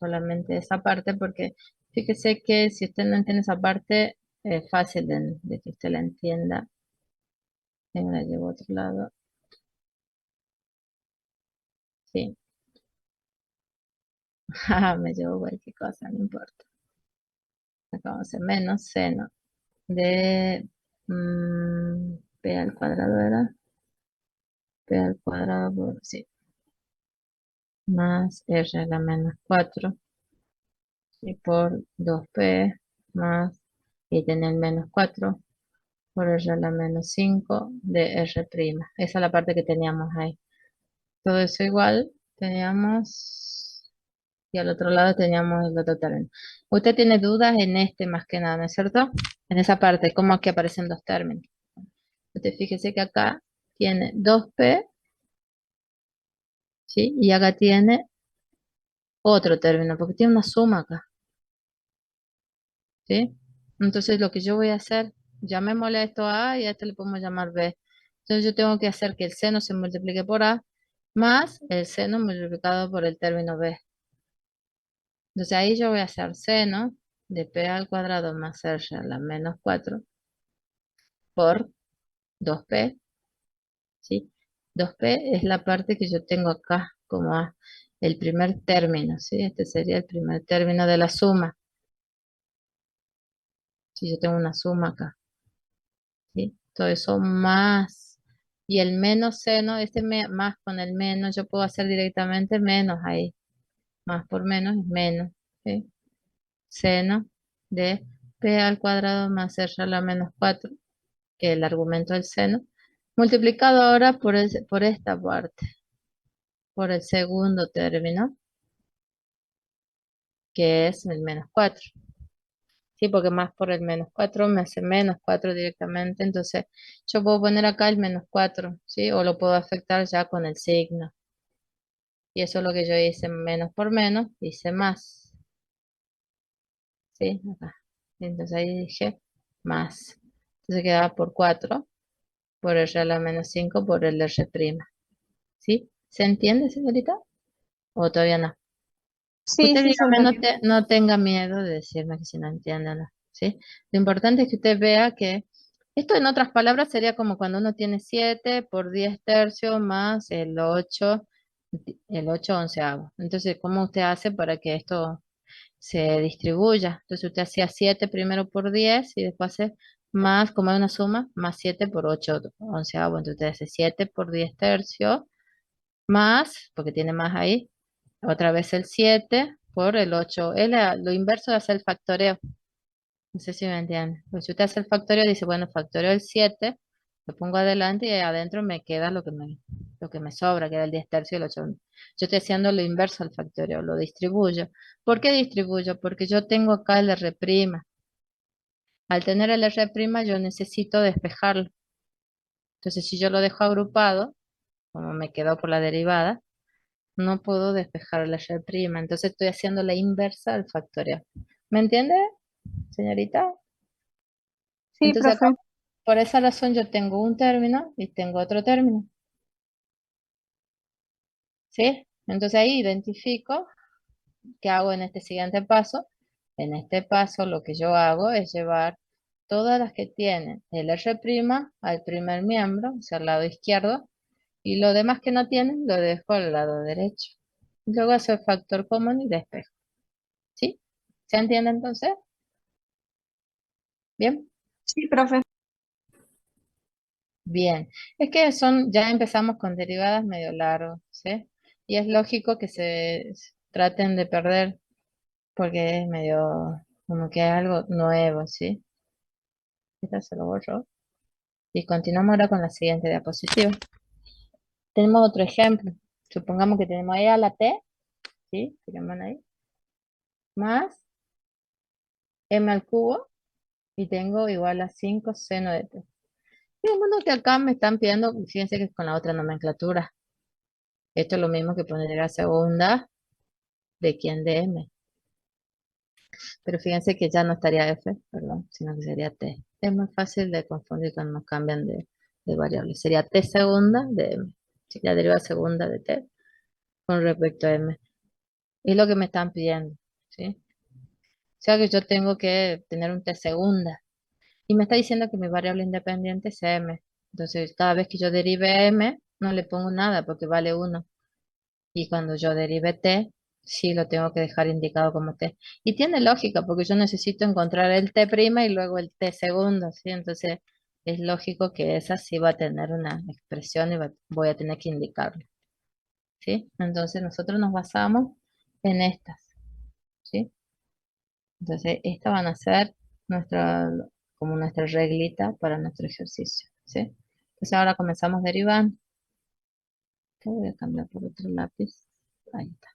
solamente esa parte porque fíjese que si usted no entiende esa parte, es fácil de que usted la entienda. Me la llevo a otro lado. Sí. Me llevo cualquier cosa, no importa. Acá vamos a hacer menos seno de P al cuadrado, ¿verdad? P al cuadrado por, sí, más R a la menos 4 y por 2P más, y tener menos 4 por R a la menos 5 de R'. Esa es la parte que teníamos ahí. Todo eso igual, teníamos, y al otro lado teníamos el otro término. Usted tiene dudas en este más que nada, ¿no es cierto? En esa parte, cómo aquí aparecen dos términos. Usted fíjese que acá tiene 2P, ¿sí? Y acá tiene otro término, porque tiene una suma acá, ¿sí? Entonces lo que yo voy a hacer, llamémosle a esto A y a este le podemos llamar B. Entonces yo tengo que hacer que el seno se multiplique por A más el seno multiplicado por el término B. Entonces ahí yo voy a hacer seno de P al cuadrado más R a la menos 4 por 2P, ¿sí? 2P es la parte que yo tengo acá como el primer término, ¿sí? Este sería el primer término de la suma. Si yo tengo una suma acá, ¿sí? Todo eso más. Y el menos seno, más con el menos, yo puedo hacer directamente menos ahí. Más por menos es menos, ¿sí? Seno de P al cuadrado más R a la menos 4, que es el argumento del seno, multiplicado ahora por esta parte, por el segundo término, que es el menos 4. Sí, porque más por el menos 4 me hace menos 4 directamente, entonces yo puedo poner acá el menos 4, ¿sí? O lo puedo afectar ya con el signo. Y eso es lo que yo hice, menos por menos, hice más, ¿sí? Acá. Entonces ahí dije más. Entonces quedaba por 4, por R a la menos 5, por el R'. ¿Sí? ¿Se entiende, señorita? ¿O todavía no? sí, Usted sí se dígame, entendió. no tenga miedo de decirme que si no entiende o no, ¿sí? Lo importante es que usted vea que esto en otras palabras sería como cuando uno tiene 7 por 10 tercios más el 8 onceavo. Entonces, ¿cómo usted hace para que esto se distribuya? Entonces, usted hacía 7 primero por 10 y después hace más, como es una suma, más 7 por 8 onceavo. Entonces, usted hace 7 por 10 tercios más, porque tiene más ahí, otra vez el 7 por el 8. Es lo inverso de hacer el factoreo. No sé si me entienden. Pues si usted hace el factoreo, dice, bueno, factoreo el 7, lo pongo adelante y ahí adentro me queda lo que me sobra, que era el 10 tercios y el 8. Yo estoy haciendo lo inverso al factoreo, lo distribuyo. ¿Por qué distribuyo? Porque yo tengo acá el R'. Al tener el R', yo necesito despejarlo. Entonces, si yo lo dejo agrupado, como me quedó por la derivada, no puedo despejar la Y', entonces estoy haciendo la inversa al factorial. ¿Me entiende? señorita. Sí, Entonces acá, profe. por esa razón yo tengo un término y tengo otro término, ¿sí? Entonces ahí identifico qué hago en este siguiente paso. En este paso lo que yo hago es llevar todas las que tienen el R' al primer miembro, o sea, al lado izquierdo, y lo demás que no tienen lo dejo al lado derecho. Luego hacer factor común y despejo, ¿sí? ¿Se entiende entonces? Bien. Sí, profe. Bien, es que ya empezamos con derivadas medio largos, ¿sí? Y es lógico que traten de perder porque es medio como que algo nuevo, ¿sí? Esta se lo borro. Y continuamos ahora con la siguiente diapositiva. Tenemos otro ejemplo. Supongamos que tenemos E a la T, ¿sí? Tenemos ahí. Más M al cubo y tengo igual a 5 seno de T. Y bueno, que acá me están pidiendo, fíjense que es con la otra nomenclatura. Esto es lo mismo que poner la segunda de quién de M. Pero fíjense que ya no estaría F, perdón, sino que sería T. Es más fácil de confundir cuando nos cambian de variable. Sería T segunda de M. Sí, la derivada segunda de T con respecto a M. Es lo que me están pidiendo, ¿sí? O sea que yo tengo que tener un T segunda. Y me está diciendo que mi variable independiente es M. Entonces, cada vez que yo derive M, no le pongo nada porque vale 1. Y cuando yo derive t, sí lo tengo que dejar indicado como t. Y tiene lógica, porque yo necesito encontrar el t' y luego el t segundo, ¿sí? Entonces es lógico que esa sí va a tener una expresión y voy a tener que indicarlo, ¿sí? Entonces nosotros nos basamos en estas, ¿sí? Entonces estas van a ser como nuestra reglita para nuestro ejercicio, ¿sí? Entonces ahora comenzamos derivando. Voy a cambiar por otro lápiz. Ahí está.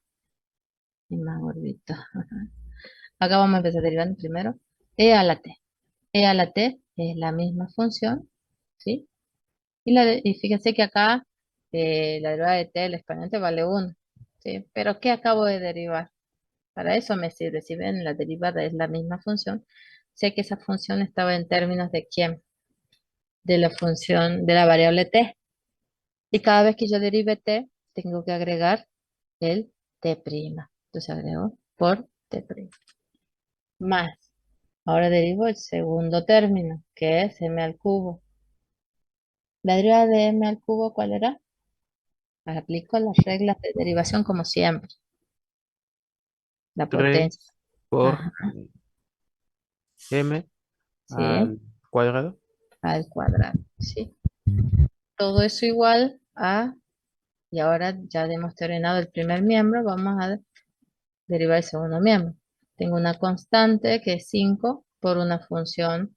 Y más gordito. Acá vamos a empezar derivando primero e a la t. E a la t es la misma función, ¿sí? Y fíjense que acá la derivada de t, el exponente, vale 1, ¿sí? Pero ¿qué acabo de derivar? Para eso me sirve. Si ven, la derivada es la misma función. Sé que esa función estaba en términos de quién, de la función, de la variable t. Y cada vez que yo derive t, tengo que agregar el t'. Entonces agrego por t'. Más. Ahora derivo el segundo término, que es m al cubo. La derivada de m al cubo, ¿cuál era? Aplico las reglas de derivación como siempre. La 3 potencia. por Ajá, m sí, al cuadrado. al cuadrado, sí. Todo eso igual a, y ahora ya hemos terminado el primer miembro, vamos a derivar el segundo miembro. Tengo una constante que es 5 por una función,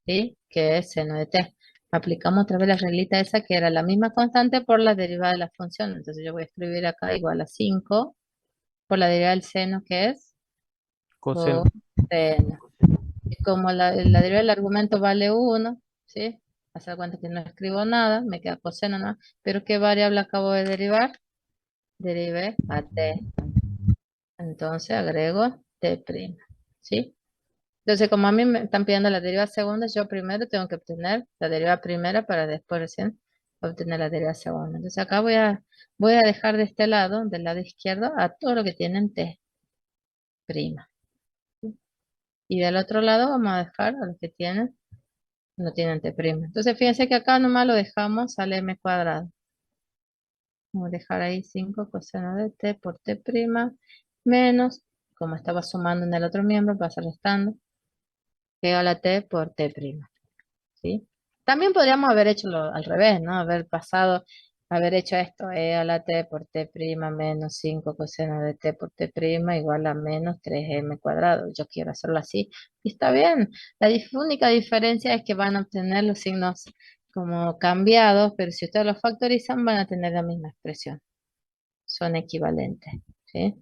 ¿sí? Que es seno de t. Aplicamos otra vez la reglita esa que era la misma constante por la derivada de la función. Entonces yo voy a escribir acá igual a 5 por la derivada del seno que es Coseno. coseno. Y como la derivada del argumento vale 1, ¿sí? Hacer cuenta que no escribo nada, me queda coseno nada. Pero ¿qué variable acabo de derivar? Derivé a t. Entonces agrego t', ¿sí? Entonces, como a mí me están pidiendo la deriva segunda, yo primero tengo que obtener la deriva primera para después recién obtener la deriva segunda. Entonces acá voy a dejar de este lado, del lado izquierdo, a todo lo que tienen t'. Y del otro lado vamos a dejar a los que no tienen t'. Entonces fíjense que acá nomás lo dejamos, sale m cuadrado. Vamos a dejar ahí 5 coseno de t por t' menos, como estaba sumando en el otro miembro, pasa restando, pega la t por t'. ¿Sí? También podríamos haber hecho al revés, ¿no? Haber hecho esto, e a la t por t' menos 5 coseno de t por t' igual a menos 3m cuadrado. Yo quiero hacerlo así. Y está bien. La única diferencia es que van a obtener los signos como cambiados, pero si ustedes los factorizan van a tener la misma expresión. Son equivalentes, ¿sí?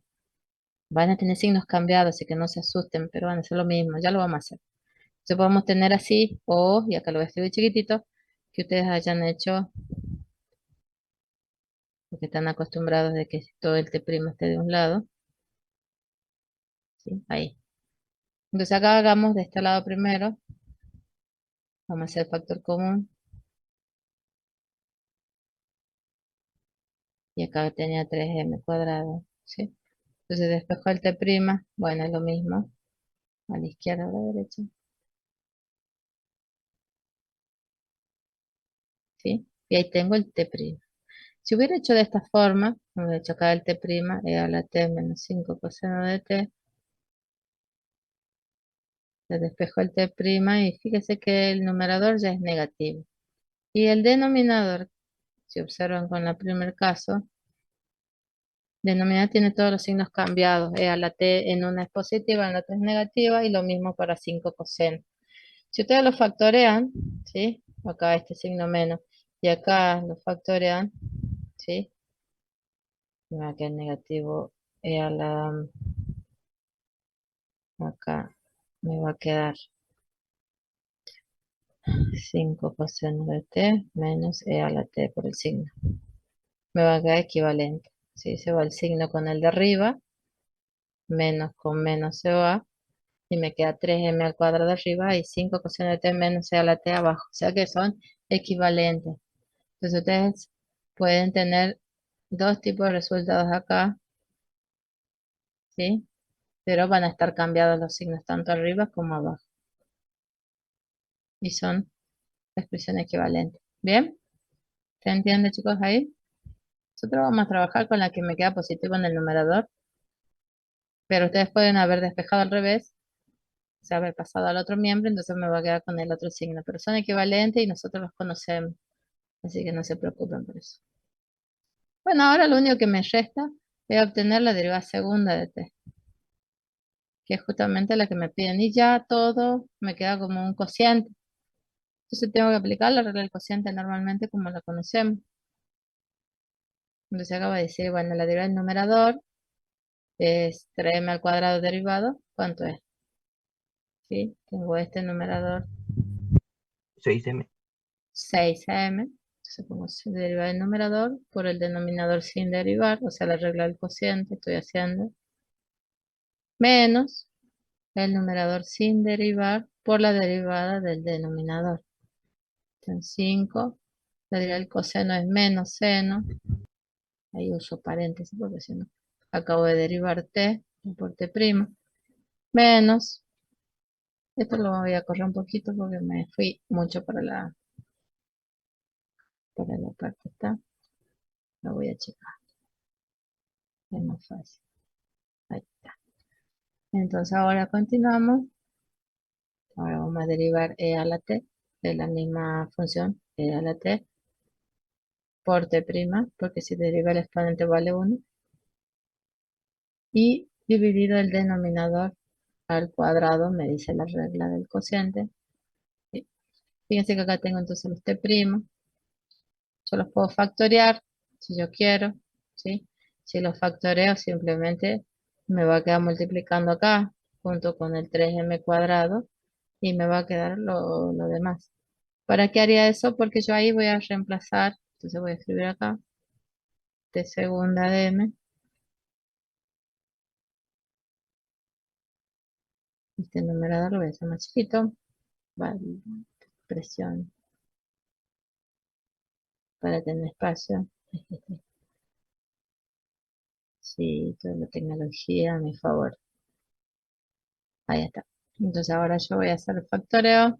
Van a tener signos cambiados, así que no se asusten, pero van a ser lo mismo. Ya lo vamos a hacer. Entonces podemos tener así, o, y acá lo voy a escribir chiquitito, que ustedes hayan hecho, porque están acostumbrados de que todo el t' esté de un lado. ¿Sí? Ahí. Entonces acá hagamos de este lado primero. Vamos a hacer factor común. Y acá tenía 3m cuadrado, ¿sí? Entonces despejo el t', bueno, es lo mismo. A la izquierda o a la derecha, ¿sí? Y ahí tengo el t'. Si hubiera hecho de esta forma, hubiera hecho acá el t' es a la t menos 5 coseno de t. Le despejo el t' y fíjese que el numerador ya es negativo. Y el denominador, si observan con el primer caso, denominador tiene todos los signos cambiados. A la t en una es positiva, en la otra es negativa, y lo mismo para 5 coseno. Si ustedes lo factorean, ¿sí? Acá este signo menos, y acá lo factorean, ¿sí? Me va a quedar negativo a la... Acá me va a quedar 5 coseno de t menos a la t por el signo. Me va a quedar equivalente. ¿Sí? Se va el signo con el de arriba, menos con menos se va, y me queda 3m al cuadrado arriba y 5 coseno de t menos a la t abajo. O sea que son equivalentes. Entonces ustedes pueden tener dos tipos de resultados acá, ¿sí? Pero van a estar cambiados los signos tanto arriba como abajo. Y son expresiones equivalentes. ¿Bien? ¿Se entiende, chicos, ahí? Nosotros vamos a trabajar con la que me queda positivo en el numerador, pero ustedes pueden haber despejado al revés, o sea, haber pasado al otro miembro, entonces me va a quedar con el otro signo. Pero son equivalentes y nosotros los conocemos, así que no se preocupen por eso. Bueno, ahora lo único que me resta es obtener la derivada segunda de t, que es justamente la que me piden. Y ya todo me queda como un cociente. Entonces tengo que aplicar la regla del cociente normalmente como la conocemos. Entonces acabo de decir, bueno, la derivada del numerador es 3m al cuadrado derivado. ¿Cuánto es? ¿Sí? Tengo este numerador 6m. 6m. Entonces pongo derivada del numerador por el denominador sin derivar, o sea, la regla del cociente estoy haciendo, menos el numerador sin derivar por la derivada del denominador. Entonces 5, la derivada del coseno es menos seno, ahí uso paréntesis porque si no, acabo de derivar t por t', menos, esto lo voy a correr un poquito porque me fui mucho para la parte esta, lo voy a checar, es más fácil, ahí está. Entonces ahora continuamos, ahora vamos a derivar e a la t, de la misma función, e a la t, por t', porque si deriva el exponente vale 1, y dividido el denominador al cuadrado, me dice la regla del cociente. Y fíjense que acá tengo entonces los t', yo los puedo factorear si yo quiero, ¿sí? Si los factoreo simplemente me va a quedar multiplicando acá junto con el 3m cuadrado y me va a quedar lo demás. ¿Para qué haría eso? Porque yo ahí voy a reemplazar, entonces voy a escribir acá t segunda de m. Este numerador lo voy a hacer más chiquito, vale, presión para tener espacio. Sí, toda la tecnología a mi favor. Ahí está. Entonces ahora yo voy a hacer el factoreo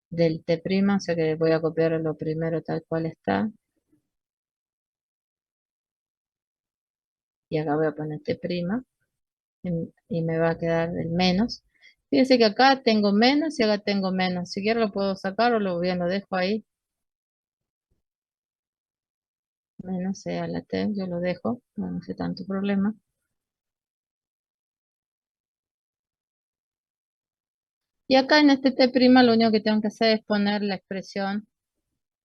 del t', o sea que voy a copiar lo primero tal cual está. Y acá voy a poner t', y me va a quedar el menos. Fíjense que acá tengo menos y acá tengo menos. Si quiero lo puedo sacar o lo bien lo dejo ahí. Menos a la t, yo lo dejo, no hace tanto problema. Y acá en este t', lo único que tengo que hacer es poner la expresión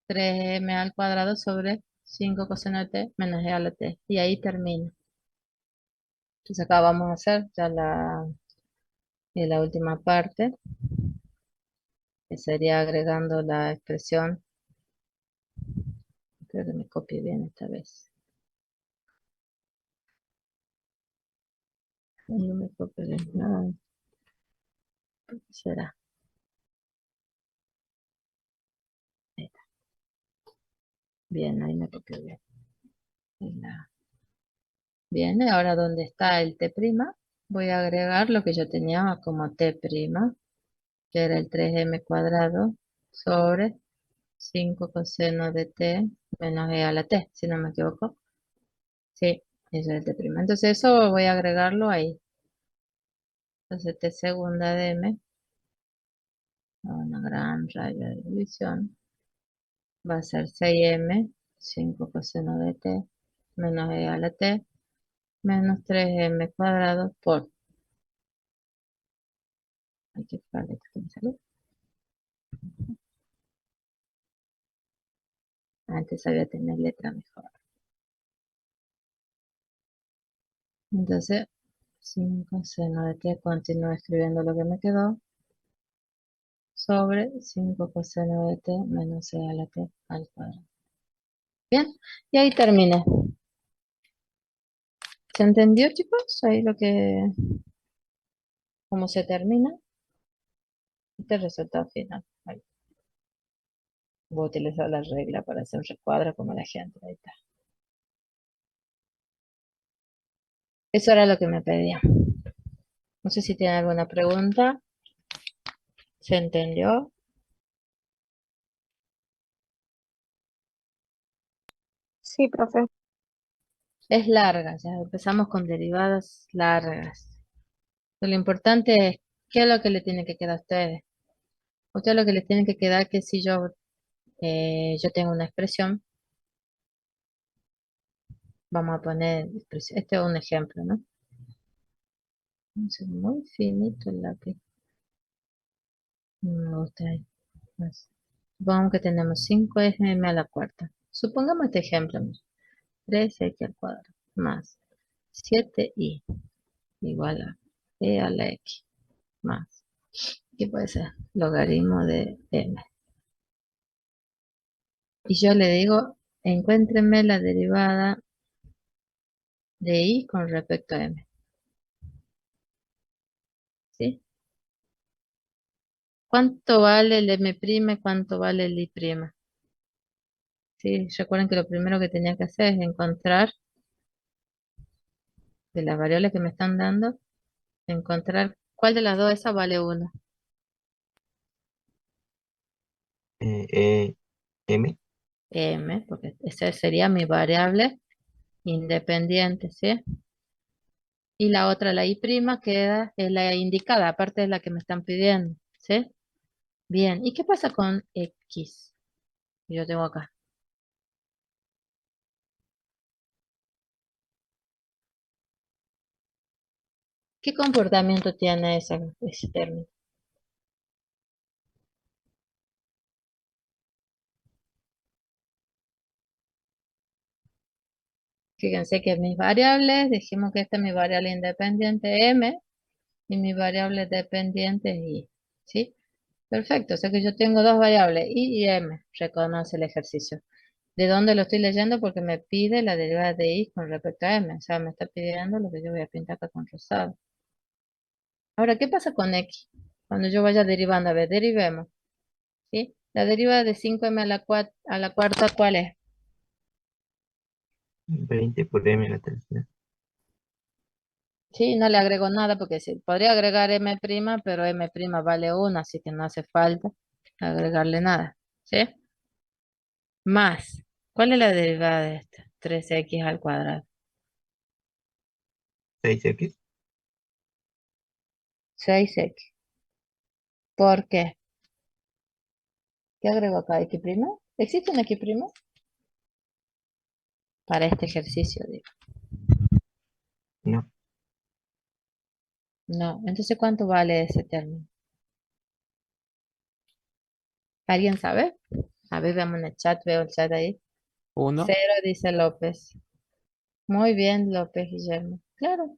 3m al cuadrado sobre 5 coseno de t menos e a la t. Y ahí termino. Entonces acá vamos a hacer ya la última parte, que sería agregando la expresión. Creo que me copie bien esta vez. No me copio bien. No, ¿por qué será? Ahí está. Bien, ahí me copió bien. Bien, y ahora donde está el T', voy a agregar lo que yo tenía como T', que era el 3m cuadrado sobre 5 coseno de T menos E a la T, si no me equivoco. Sí, eso es el T'. Entonces eso voy a agregarlo ahí. Entonces T segunda de M, una gran raya de división, va a ser 6m, 5 coseno de T menos E a la T, menos 3m cuadrado por... Hay que fijarle esto que me salió. Antes sabía tener letra mejor. Entonces, 5 seno de t, continúo escribiendo lo que me quedó, sobre 5 coseno de t menos c a la t al cuadrado. Bien, y ahí terminé. ¿Se entendió, chicos? Ahí cómo se termina. Este es el resultado final. Ahí. Voy a utilizar la regla para hacer un recuadro como la gente. Ahí está. Eso era lo que me pedían. No sé si tienen alguna pregunta. ¿Se entendió? Sí, profe. Es larga, ya empezamos con derivadas largas. Lo importante es qué es lo que le tiene que quedar a ustedes. Ustedes lo que les tiene que quedar que si yo tengo una expresión, vamos a poner, este es un ejemplo, ¿no? Es muy finito el lápiz. No me gusta más. Supongamos que tenemos 5m a la cuarta. Supongamos este ejemplo, mira, 3x al cuadrado más 7y igual a e a la x más, ¿qué puede ser? Logaritmo de m. Y yo le digo, encuéntrenme la derivada de y con respecto a m. ¿Sí? ¿Cuánto vale el m'? ¿Cuánto vale el i'? ¿Sí? Recuerden que lo primero que tenía que hacer es encontrar de las variables que me están dando, encontrar cuál de las dos esas vale 1. M. M, porque esa sería mi variable independiente, ¿sí? Y la otra, la i', es la indicada, aparte de la que me están pidiendo, ¿sí? Bien, ¿y qué pasa con x? Yo tengo acá. ¿Qué comportamiento tiene ese término? Fíjense que mis variables, dijimos que esta es mi variable independiente m y mi variable dependiente es y, ¿sí? Perfecto, o sea que yo tengo dos variables, y m, reconoce el ejercicio. ¿De dónde lo estoy leyendo? Porque me pide la derivada de y con respecto a m, o sea, me está pidiendo lo que yo voy a pintar acá con rosado. Ahora, ¿qué pasa con x? Cuando yo vaya derivando, a ver, derivemos, ¿sí? La derivada de 5m a la cuarta, ¿cuál es? 20 por M a la tercera. Sí, no le agrego nada porque sí, podría agregar m', pero m' vale 1, así que no hace falta agregarle nada, ¿sí? Más, ¿cuál es la derivada de esta? 3x al cuadrado. 6X. 6x. ¿Por qué? ¿Qué agrego acá? ¿X'? ¿Existe un X'? Para este ejercicio, digo. No. No, entonces ¿cuánto vale ese término? ¿Alguien sabe? A ver, veamos en el chat, veo el chat ahí. 1. 0, dice López. Muy bien, López Guillermo. Claro,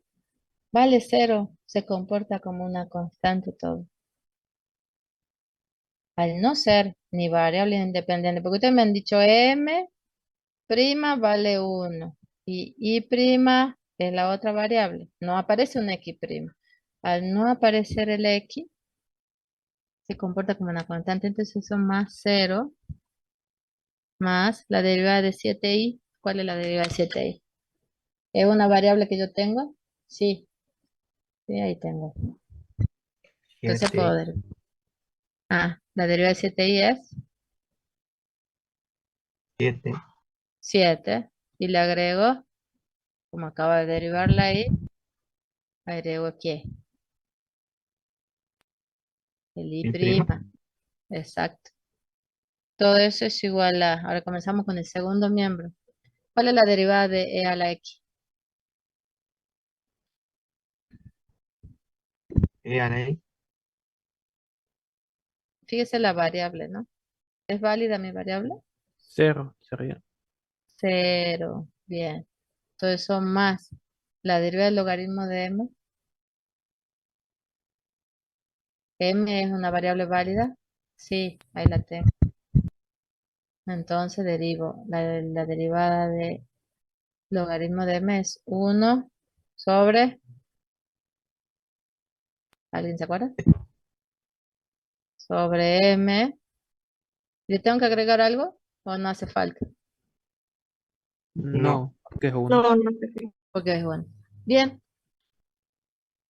vale 0. Se comporta como una constante todo. Al no ser ni variable independiente, porque ustedes me han dicho m' vale 1 y i' es la otra variable. No aparece un x'. Al no aparecer el x, se comporta como una constante, entonces son más 0 más la derivada de 7i. ¿Cuál es la derivada de 7i? ¿Es una variable que yo tengo? Sí, sí, ahí tengo. Entonces puedo 7, derivar. Ah, la derivada de 7i es 7, 7 y le agrego, como acaba de derivarla ahí, agrego aquí el y prima, i'. Exacto. Todo eso es igual a, ahora comenzamos con el segundo miembro. ¿Cuál es la derivada de e a la x? e a la x, Fíjese la variable, ¿no? ¿Es válida mi variable? 0 sería. 0. Bien. Entonces son más la derivada del logaritmo de m. M es una variable válida. Sí, ahí la tengo. Entonces derivo. La derivada de logaritmo de m es 1 sobre, ¿alguien se acuerda? Sobre m. ¿Le tengo que agregar algo o no hace falta? no, No, porque es 1. No, no sé qué. Porque es 1. Bien.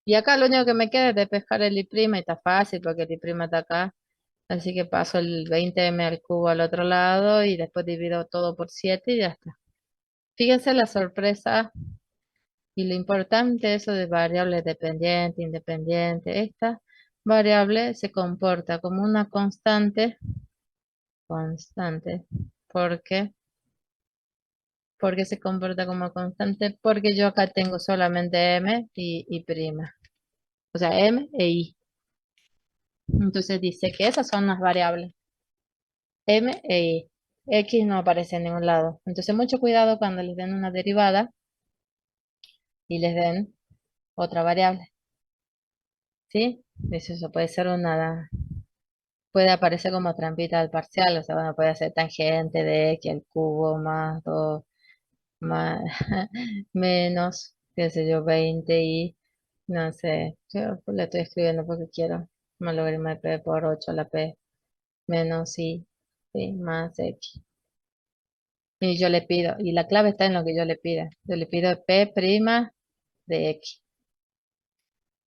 Y acá lo único que me queda es de pescar el i' y está fácil porque el i' está acá. Así que paso el 20m al cubo al otro lado y después divido todo por 7 y ya está. Fíjense la sorpresa y lo importante eso de variable dependiente, independiente. Esta variable se comporta como una constante, constante. ¿Por qué? Porque se comporta como constante porque yo acá tengo solamente m y prima. O sea, m e i. Entonces dice que esas son las variables. M e I. X no aparece en ningún lado. Entonces, mucho cuidado cuando les den una derivada y les den otra variable. ¿Sí? Eso puede ser puede aparecer como trampita al parcial. O sea, bueno, puede ser tangente de X al cubo más 2 más menos, qué sé yo, 20 y no sé. Yo le estoy escribiendo porque quiero. Más logaritmo de P por 8 a la P menos I, sí, más X. Y yo le pido, y la clave está en lo que yo le pida. Yo le pido P' de X.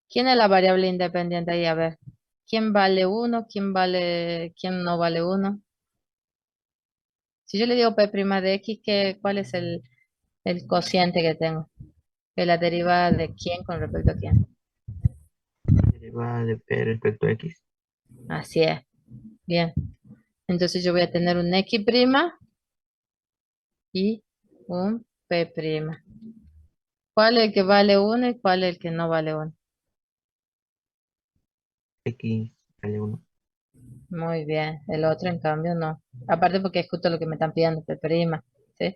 ¿Quién es la variable independiente ahí? A ver, ¿quién vale uno? ¿Quién no vale uno? Si yo le digo P' de X, ¿cuál es el cociente que tengo? ¿Es la derivada de quién con respecto a quién? derivada de p respecto a x, Así es. Bien. Entonces yo voy a tener un X' y un P'. ¿Cuál es el que vale uno y cuál es el que no vale uno? x vale 1, Muy bien, el otro en cambio no. Aparte porque es justo lo que me están pidiendo, prima, ¿sí?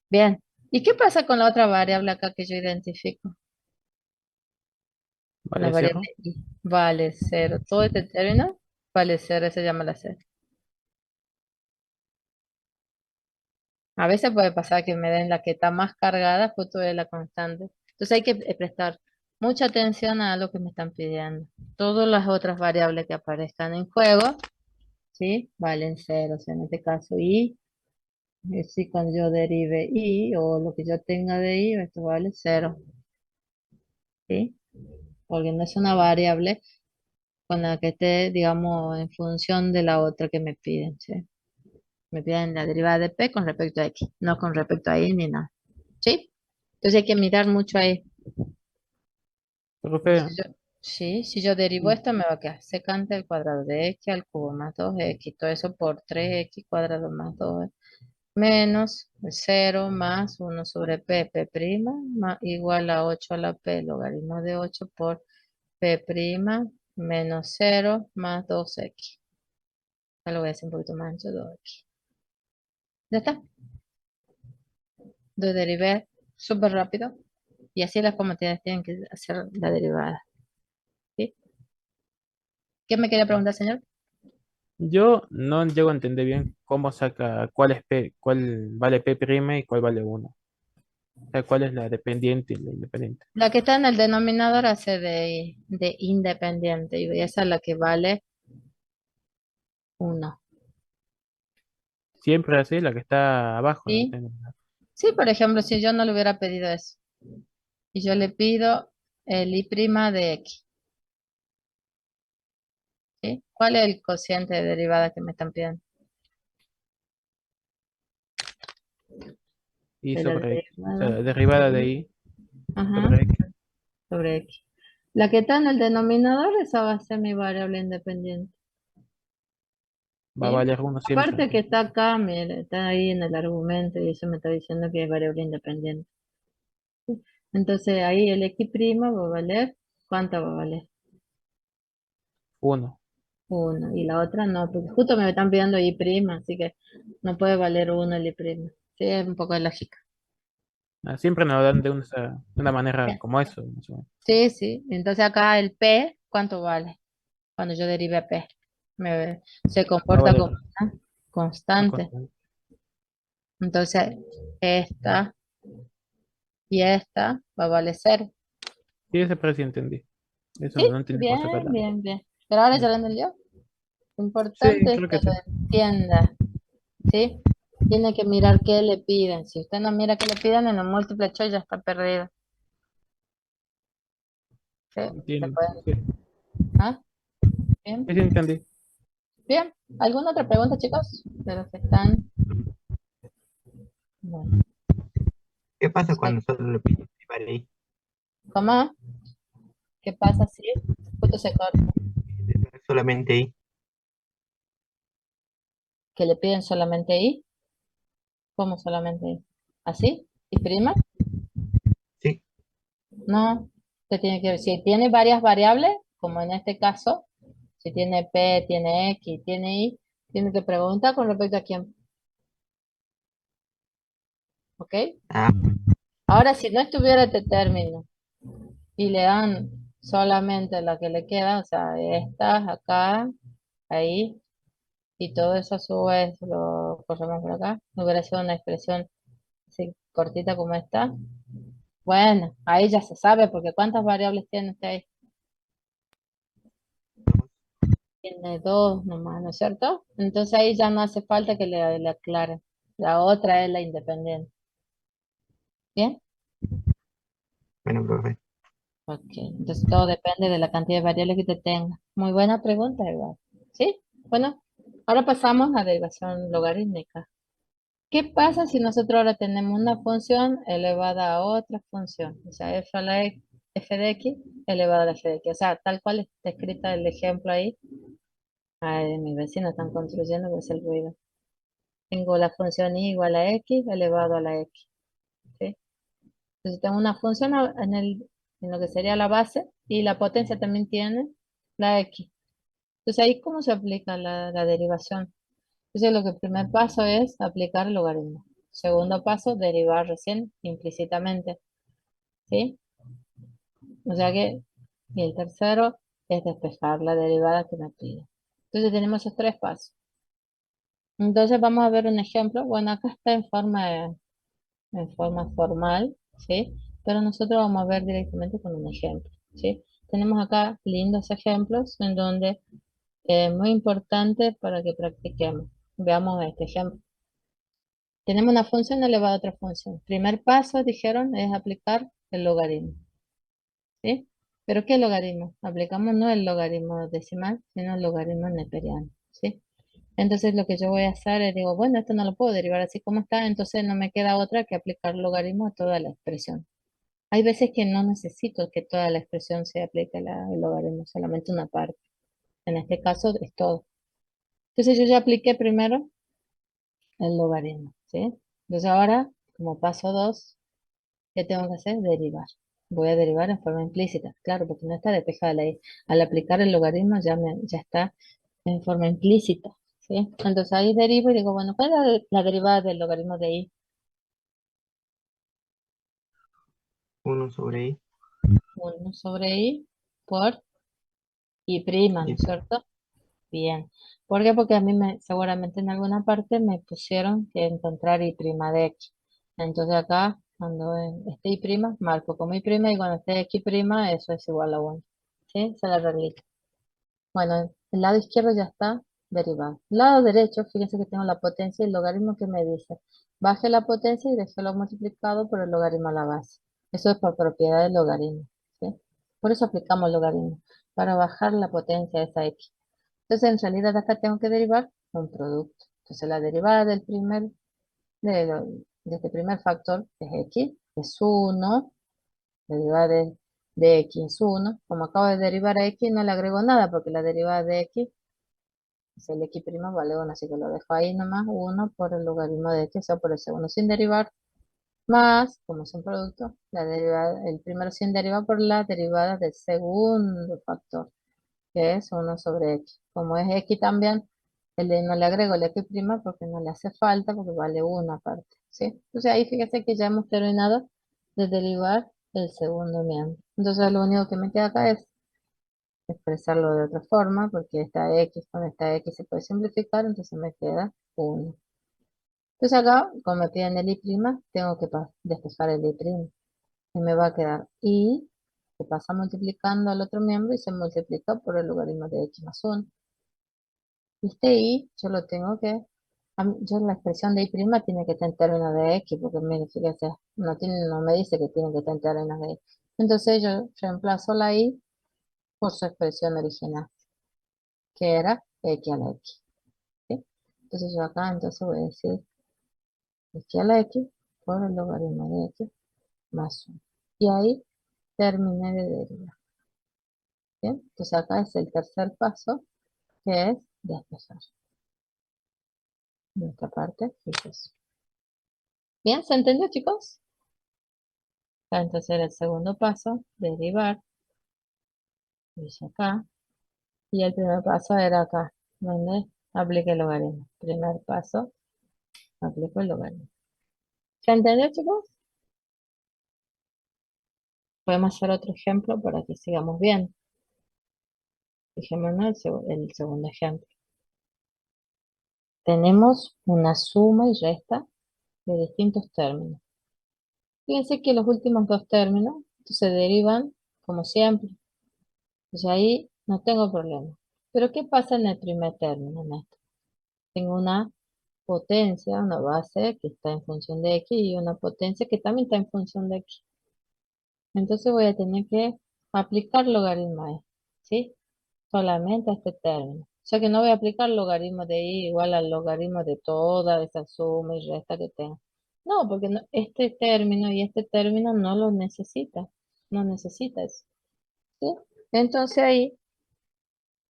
Bien. ¿Y qué pasa con la otra variable acá que yo identifico? La ¿Vale variable 0? i. Vale cero. Todo este término vale cero, se llama la cero. A veces puede pasar que me den la que está más cargada justo de la constante. Entonces hay que prestar mucha atención a lo que me están pidiendo. Todas las otras variables que aparezcan en juego, ¿sí? Valen cero. O sea, en este caso i. Si cuando yo derive i o lo que yo tenga de i, esto vale cero, ¿sí? Porque no es una variable con la que esté, digamos, en función de la otra que me piden, ¿sí? Me piden la derivada de p con respecto a x, no con respecto a y ni nada, ¿sí? Entonces hay que mirar mucho ahí. Profe, Sí, si yo derivo esto me va a quedar secante al cuadrado de x al cubo más 2x, todo eso por 3x cuadrado más 2 menos 0 más 1 sobre p' igual a 8 a la p, logaritmo de 8 por p' menos 0 más 2x. Ya lo voy a hacer un poquito más ancho, 2x. Ya está. Lo derivé súper rápido y así las comunidades tienen que hacer la derivada. ¿Sí? ¿Qué me quería preguntar, señor? yo no llego a entender bien cómo saca cuál es P, cuál vale P' y cuál vale 1. O sea, ¿cuál es la dependiente y la independiente? La que está en el denominador hace de independiente y esa es la que vale 1. Siempre así, la que está abajo. ¿Sí? Sí, por ejemplo, si yo no le hubiera pedido eso y yo le pido el I' de X, ¿sí? ¿Cuál es el cociente de derivada que me están pidiendo? Y De la sobre X. O sea, derivada derivada de de Y ajá, sobre X. sobre X. La que está en el denominador, esa va a ser mi variable independiente. Va a ¿Sí? valer 1 siempre. Aparte que está acá, mire, está ahí en el argumento y eso me está diciendo que es variable independiente. ¿Sí? Entonces ahí el X' va a valer, ¿cuánto va a valer? 1. 1. Y la otra no, porque justo me están pidiendo Y', así que no puede valer 1 el Y'. Sí, es un poco de lógica. Siempre nos lo dan de una manera Bien. como eso, más o menos. Sí, sí. Entonces acá el P, ¿cuánto vale? Cuando yo derive P. Se Va a comporta valer como una una constante. constante. Entonces esta y esta va a valer 0. Sí, ese precio entendí. Eso Sí, no entendí cómo bien, sacarla. bien, bien. Pero ahora ya lo entendí yo. Lo Sí, importante es creo que que sí. lo entienda, ¿sí? Tiene que mirar qué le piden. Si usted no mira qué le piden en el múltiple choice ya está perdido. ¿Sí? Se Entiendo. puede- Sí, ¿Ah? Bien. sí, sí, entendí. Bien. ¿Alguna otra pregunta, chicos? De los que están. Bueno. ¿Qué pasa Sí. cuando solo le pides derivar ahí? ¿Cómo? ¿Qué pasa si justo se corta? Derivar solamente ahí. ¿Que le piden solamente I? ¿Cómo solamente I? ¿Así? ¿Y prima? Sí. No. Usted tiene que ver. Si tiene varias variables, como en este caso, si tiene P, tiene X, tiene Y, tiene que preguntar con respecto a quién. ¿Ok? Ah, Ahora, si no estuviera este término y le dan solamente la que le queda, o sea, estas acá, ahí, y todo eso a su vez lo corremos por acá, hubiera sido una expresión así cortita como esta. Bueno, ahí ya se sabe, porque ¿cuántas variables tiene usted ahí? Tiene 2 nomás, ¿no es cierto? Entonces ahí ya no hace falta que le aclare. La otra es la independiente. ¿Bien? bueno, profe. Ok, entonces todo depende de la cantidad de variables que te tenga. Muy buena pregunta, igual. ¿Sí? Bueno, ahora pasamos a derivación logarítmica. ¿Qué pasa si nosotros ahora tenemos una función elevada a otra función? O sea, f de x elevada a la f de x. O sea, tal cual está escrita el ejemplo ahí. Ay, mis vecinos están construyendo, pues el ruido. Tengo la función y igual a x elevado a la x. ¿Sí? Entonces tengo una función en lo que sería la base y la potencia también tiene la x. Entonces ahí cómo se aplica la derivación. Entonces lo que el primer paso es aplicar el logaritmo. Segundo paso, derivar recién implícitamente. ¿Sí? O sea que, y el tercero es despejar la derivada que me pide. Entonces tenemos esos 3 pasos. Entonces vamos a ver un ejemplo. Bueno, acá está en forma formal, ¿sí? Pero nosotros vamos a ver directamente con un ejemplo, ¿sí? Tenemos acá lindos ejemplos en donde es muy importante para que practiquemos. Veamos este ejemplo. Tenemos una función elevada a otra función. Primer paso, dijeron, es aplicar el logaritmo, ¿sí? ¿Pero qué logaritmo? Aplicamos no el logaritmo decimal, sino el logaritmo neperiano, ¿sí? Entonces lo que yo voy a hacer es, digo, bueno, esto no lo puedo derivar así como está, entonces no me queda otra que aplicar logaritmo a toda la expresión. Hay veces que no necesito que toda la expresión se aplique el logaritmo, solamente una parte. En este caso es todo. Entonces yo ya apliqué primero el logaritmo, ¿sí? Entonces ahora, como paso 2, ¿qué tengo que hacer? Derivar. Voy a derivar en forma implícita, claro, porque no está despejada la i. Al aplicar el logaritmo ya está en forma implícita, ¿sí? Entonces ahí derivo y digo, bueno, ¿cuál es la derivada del logaritmo de i? 1 sobre i. 1 sobre i por i prima, ¿no Y es cierto? Bien. ¿Por qué? Porque a mí seguramente en alguna parte me pusieron que encontrar i prima de x. Entonces acá Cuando esté y prima, marco como y prima y cuando esté x prima, eso es igual a 1. ¿Sí? Esa es la reglita. Bueno, el lado izquierdo ya está derivado. El lado derecho, fíjense que tengo la potencia y el logaritmo que me dice. Baje la potencia y déjelo multiplicado por el logaritmo a la base. Eso es por propiedad del logaritmo. ¿Sí? Por eso aplicamos logaritmo, para bajar la potencia de esa x. Entonces, en realidad acá tengo que derivar un producto. Entonces, la derivada de este primer factor es x, es 1. Derivada de x es 1. Como acabo de derivar a x, no le agrego nada porque la derivada de x es el x' vale 1, así que lo dejo ahí nomás, 1 por el logaritmo de x, o sea, por el segundo sin derivar, más, como es un producto, la derivada, el primero sin derivar por la derivada del segundo factor, que es 1 sobre x. Como es x también, no le agrego el x' porque no le hace falta, porque vale 1 aparte, ¿sí? Entonces ahí fíjese que ya hemos terminado de derivar el segundo miembro. Entonces lo único que me queda acá es expresarlo de otra forma, porque esta x con esta x se puede simplificar, entonces me queda 1. Entonces acá, como me piden el y', tengo que despejar el y'. Y me va a quedar y, que pasa multiplicando al otro miembro y se multiplica por el logaritmo de x más 1. Este y, yo lo tengo que, yo la expresión de y' tiene que estar en términos de x, porque mire, fíjese, no me dice que tiene que estar en términos de x. Entonces yo reemplazo la y por su expresión original, que era x a la x. ¿Sí? Entonces yo acá entonces voy a decir x a la x por el logaritmo de x más 1. Y ahí terminé de derivar. ¿Bien? Entonces acá es el tercer paso, que es despejar. En esta parte es eso. ¿Bien? ¿Se entendió, chicos? Entonces era el segundo paso, derivar. Dice acá. Y el primer paso era acá, donde aplique el logaritmo. Primer paso, aplico el logaritmo. ¿Se entendió, chicos? Podemos hacer otro ejemplo para que sigamos bien. Fijémonos el segundo ejemplo. Tenemos una suma y resta de distintos términos. Fíjense que los últimos dos términos se derivan como siempre. Entonces ahí no tengo problema. Pero ¿qué pasa en el primer término, en esto? Tengo una potencia, una base que está en función de x y una potencia que también está en función de x. Entonces voy a tener que aplicar logaritmo a esto, ¿sí? Solamente a este término. O sea que no voy a aplicar logaritmo de y igual al logaritmo de toda esa suma y resta que tengo. No, porque este término y este término no lo necesita. No necesita eso. ¿Sí? Entonces ahí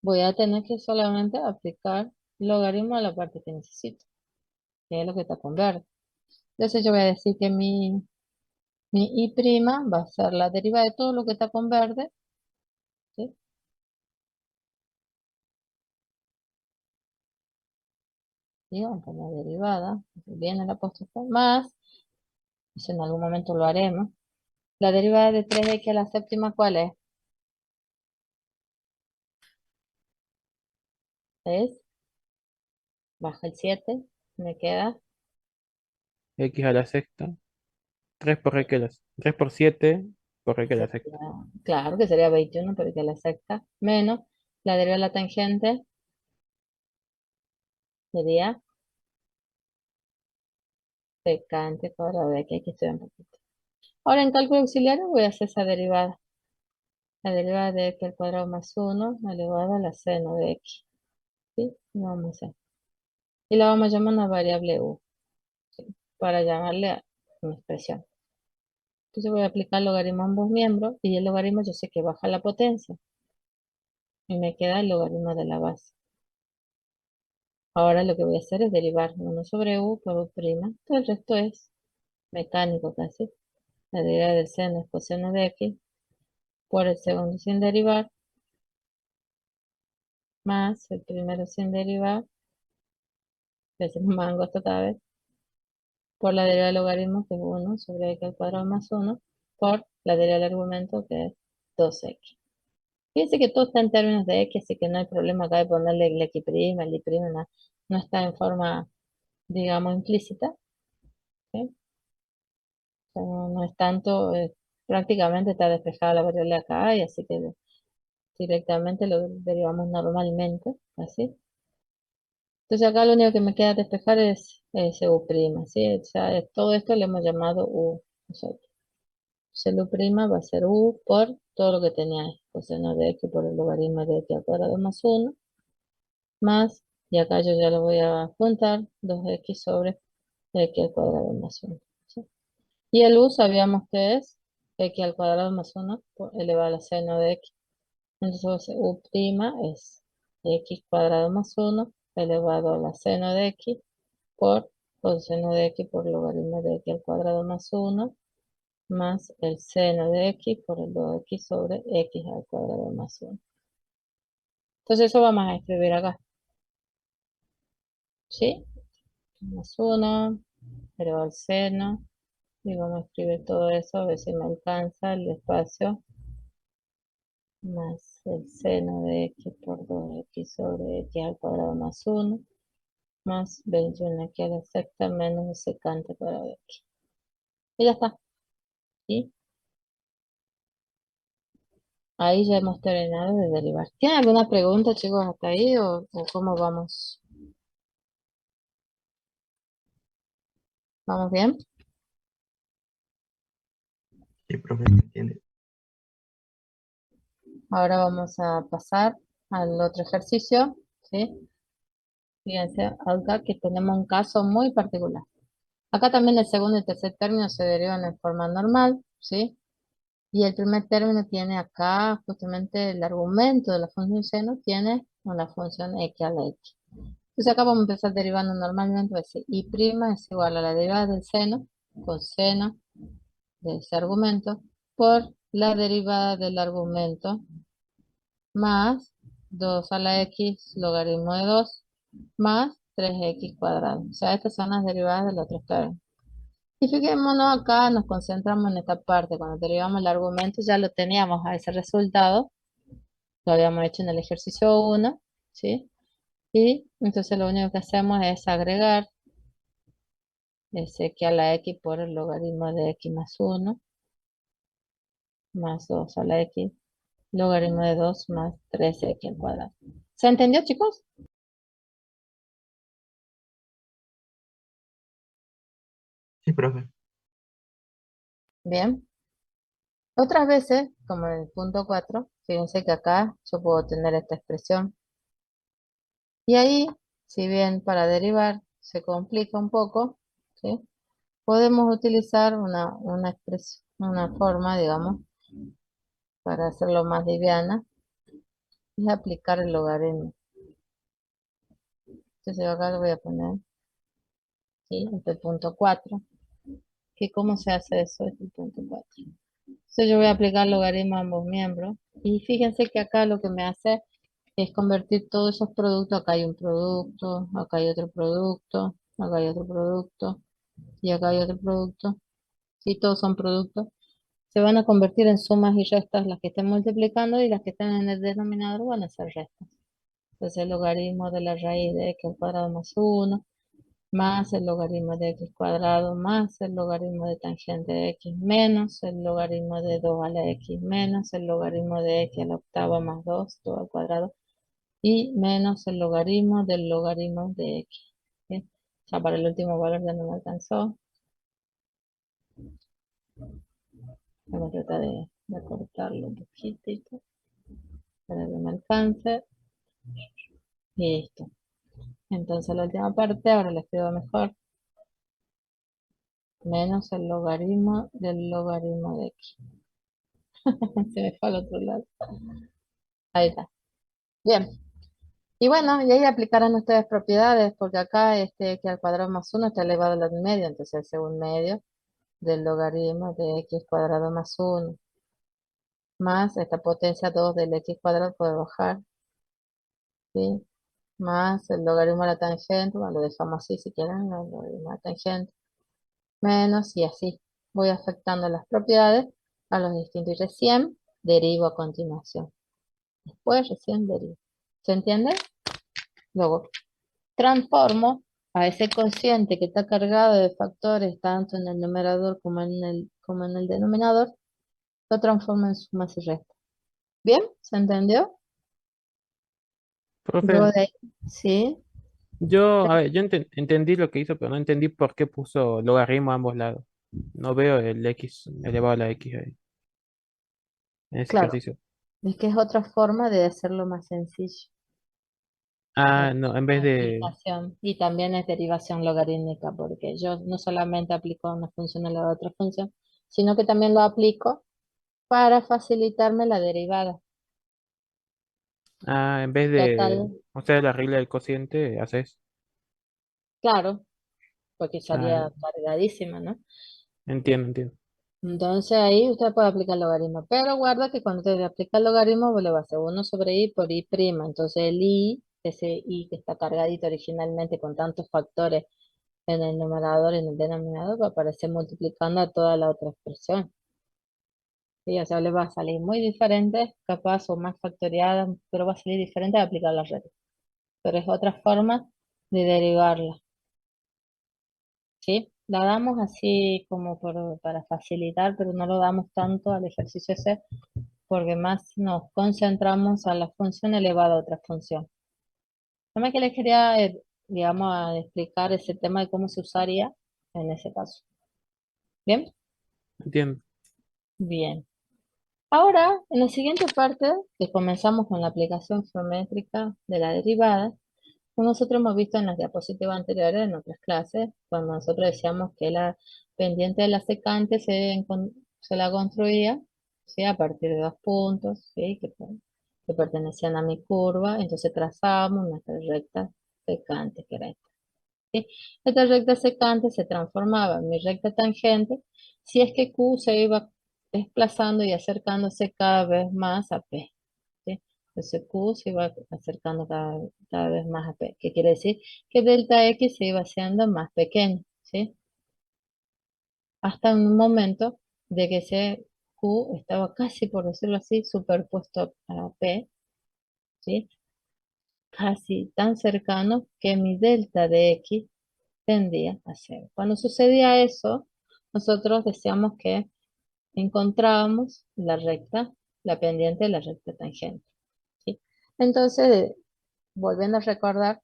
voy a tener que solamente aplicar logaritmo a la parte que necesito, que es lo que está con verde. Entonces yo voy a decir que mi y' va a ser la derivada de todo lo que está con verde, ¿sí? Digamos, con la derivada, viene la apóstrofe más, eso en algún momento lo haremos. La derivada de 3x a la séptima, ¿cuál es? Es, baja el 7, me queda, X a la sexta. 3 por X a la 3 por 7 por X a la sexta. claro que sería 21, pero que a la sexta, menos la derivada de la tangente sería secante cuadrado de x, aquí estoy un poquito. Ahora en cálculo auxiliar voy a hacer esa derivada. La derivada de x al cuadrado más 1 elevado a la seno de x. ¿Sí? Y vamos a hacer. Y la vamos a llamar una variable u, ¿sí? Para llamarle a una expresión. Entonces voy a aplicar logaritmo a ambos miembros y el logaritmo yo sé que baja la potencia. Y me queda el logaritmo de la base. Ahora lo que voy a hacer es derivar 1 sobre u por u'. Todo el resto es mecánico casi. La derivada del seno es coseno de x por el segundo sin derivar más el primero sin derivar, que es más angosto esta vez, por la derivada del logaritmo que es 1 sobre x al cuadrado más 1 por la derivada del argumento que es 2x. Fíjense que todo está en términos de x, así que no hay problema acá de ponerle el x', el y', no está en forma, digamos, implícita. ¿Sí? sea, no es tanto, prácticamente está despejada la variable acá y así que directamente lo derivamos normalmente, así. Entonces acá lo único que me queda despejar es ese U', ¿sí? O sea, todo esto le hemos llamado U nosotros. Entonces el U' va a ser U por todo lo que tenía ahí, coseno de x por el logaritmo de x al cuadrado más 1, más, y acá yo ya lo voy a juntar, 2x sobre x al cuadrado más 1. ¿Sí? Y el U sabíamos que es x al cuadrado más 1 elevado a la seno de x. Entonces U' es x cuadrado más 1 elevado a la seno de x por coseno de x por logaritmo de x al cuadrado más 1 más el seno de x por el 2x sobre x al cuadrado más 1. Entonces eso vamos a escribir acá. ¿Sí? Más 1 elevado al seno. Y vamos a escribir todo eso, a ver si me alcanza el espacio. Más el seno de x por 2x sobre x al cuadrado más 1. Más 21 aquí a la sexta menos el secante cuadrado de x. Y ya está. ¿Sí? Ahí ya hemos terminado de derivar. ¿Tienen alguna pregunta, chicos, hasta ahí o cómo vamos? ¿Vamos bien? Sí, profe, ¿me entiende? Ahora vamos a pasar al otro ejercicio, ¿sí? Fíjense, acá que tenemos un caso muy particular. Acá también el segundo y tercer término se derivan en forma normal, ¿sí? Y el primer término tiene acá justamente el argumento de la función seno, tiene una función x a la x. Entonces acá vamos a empezar derivando normalmente, va a decir y' es igual a la derivada del seno, coseno de ese argumento, por la derivada del argumento, más 2 a la x logaritmo de 2, más 3x cuadrado. O sea, estas son las derivadas del otro término. Y fijémonos acá, nos concentramos en esta parte. Cuando derivamos el argumento ya lo teníamos a ese resultado. Lo habíamos hecho en el ejercicio 1, ¿sí? Y entonces lo único que hacemos es agregar ese x a la x por el logaritmo de x más 1, más 2 a la x, logaritmo de 2 más 3x al cuadrado. ¿Se entendió, chicos? Sí, profe. Bien. Otras veces, como en el punto 4, fíjense que acá yo puedo tener esta expresión. Y ahí, si bien para derivar se complica un poco, ¿sí? Podemos utilizar una forma, digamos, para hacerlo más liviana, es aplicar el logaritmo. Entonces yo acá lo voy a poner, ¿sí? Este punto 4. ¿Cómo se hace eso? Este punto 4. Entonces yo voy a aplicar logaritmo a ambos miembros. Y fíjense que acá lo que me hace es convertir todos esos productos. Acá hay un producto, acá hay otro producto, acá hay otro producto y acá hay otro producto. Sí, todos son productos. Se van a convertir en sumas y restas las que estén multiplicando y las que estén en el denominador van a ser restas. Entonces el logaritmo de la raíz de x al cuadrado más 1 más el logaritmo de x cuadrado más el logaritmo de tangente de x menos el logaritmo de 2 a la x menos el logaritmo de x a la octava más 2, todo al cuadrado, y menos el logaritmo del logaritmo de x. ¿Sí? Ya para el último valor ya no me alcanzó. Voy a tratar de acortarlo un poquitito para que me alcance. Listo. Entonces la última parte, ahora la escribo mejor. Menos el logaritmo del logaritmo de x. Se me fue al otro lado. Ahí está. Bien. Y bueno, y ahí aplicarán ustedes propiedades, porque acá este x al cuadrado más 1 está elevado a la medio, entonces es un medio del logaritmo de x cuadrado más 1. Más esta potencia 2 del x cuadrado puede bajar. ¿Sí? Más el logaritmo de la tangente, bueno, lo dejamos así si quieren, el logaritmo de la tangente. Menos y así. Voy afectando las propiedades a los distintos y recién derivo a continuación. Después recién derivo. ¿Se entiende? Luego transformo a ese cociente que está cargado de factores tanto en el numerador como en el denominador, lo transforma en sumas y restas. ¿Bien? ¿Se entendió? Luego Profe, de ahí, sí, a ver, yo entendí lo que hizo, pero no entendí por qué puso logaritmo a ambos lados. No veo el x elevado a la x ahí, en ese claro, ejercicio. es que es otra forma de hacerlo más sencillo. Ah, La no, en vez de... aplicación y también es derivación logarítmica, porque yo no solamente aplico una función a la otra función, sino que también lo aplico para facilitarme la derivada. Ah, en vez de... Total, O sea, la regla del cociente, haces... claro, porque Ah, salía cargadísima, ¿no? entiendo, entiendo. Entonces ahí usted puede aplicar logaritmo, pero guarda que cuando usted aplica el logaritmo, pues le va a hacer 1 sobre i por i prima. Entonces el i, ese i que está cargadito originalmente con tantos factores en el numerador y en el denominador, va a aparecer multiplicando a toda la otra expresión. Sí, o sea, le va a salir muy diferente, capaz o más factoriada, pero va a salir diferente de aplicar la red. Pero es otra forma de derivarla. ¿Sí? La damos así como para facilitar, pero no lo damos tanto al ejercicio C porque más nos concentramos a la función elevada a otra función. También que les quería, digamos, explicar ese tema de cómo se usaría en ese caso. ¿Bien? Entiendo. Bien. Ahora, en la siguiente parte, que comenzamos con la aplicación geométrica de la derivada, como nosotros hemos visto en las diapositivas anteriores en otras clases, cuando nosotros decíamos que la pendiente de la secante se la construía, ¿sí? A partir de dos puntos, ¿sí? Que pertenecían a mi curva, entonces trazábamos nuestra recta secante, que era esta, ¿sí? Esta recta secante se transformaba en mi recta tangente si es que Q se iba desplazando y acercándose cada vez más a P. ¿Sí? Entonces Q se iba acercando cada vez más a P. ¿Qué quiere decir? Que delta X se iba haciendo más pequeño, ¿sí? Hasta un momento de que ese Q estaba casi, por decirlo así, superpuesto a P, ¿sí? Casi tan cercano que mi delta de X tendía a cero. Cuando sucedía eso, nosotros decíamos que encontrábamos la recta, la pendiente de la recta tangente, ¿sí? Entonces, volviendo a recordar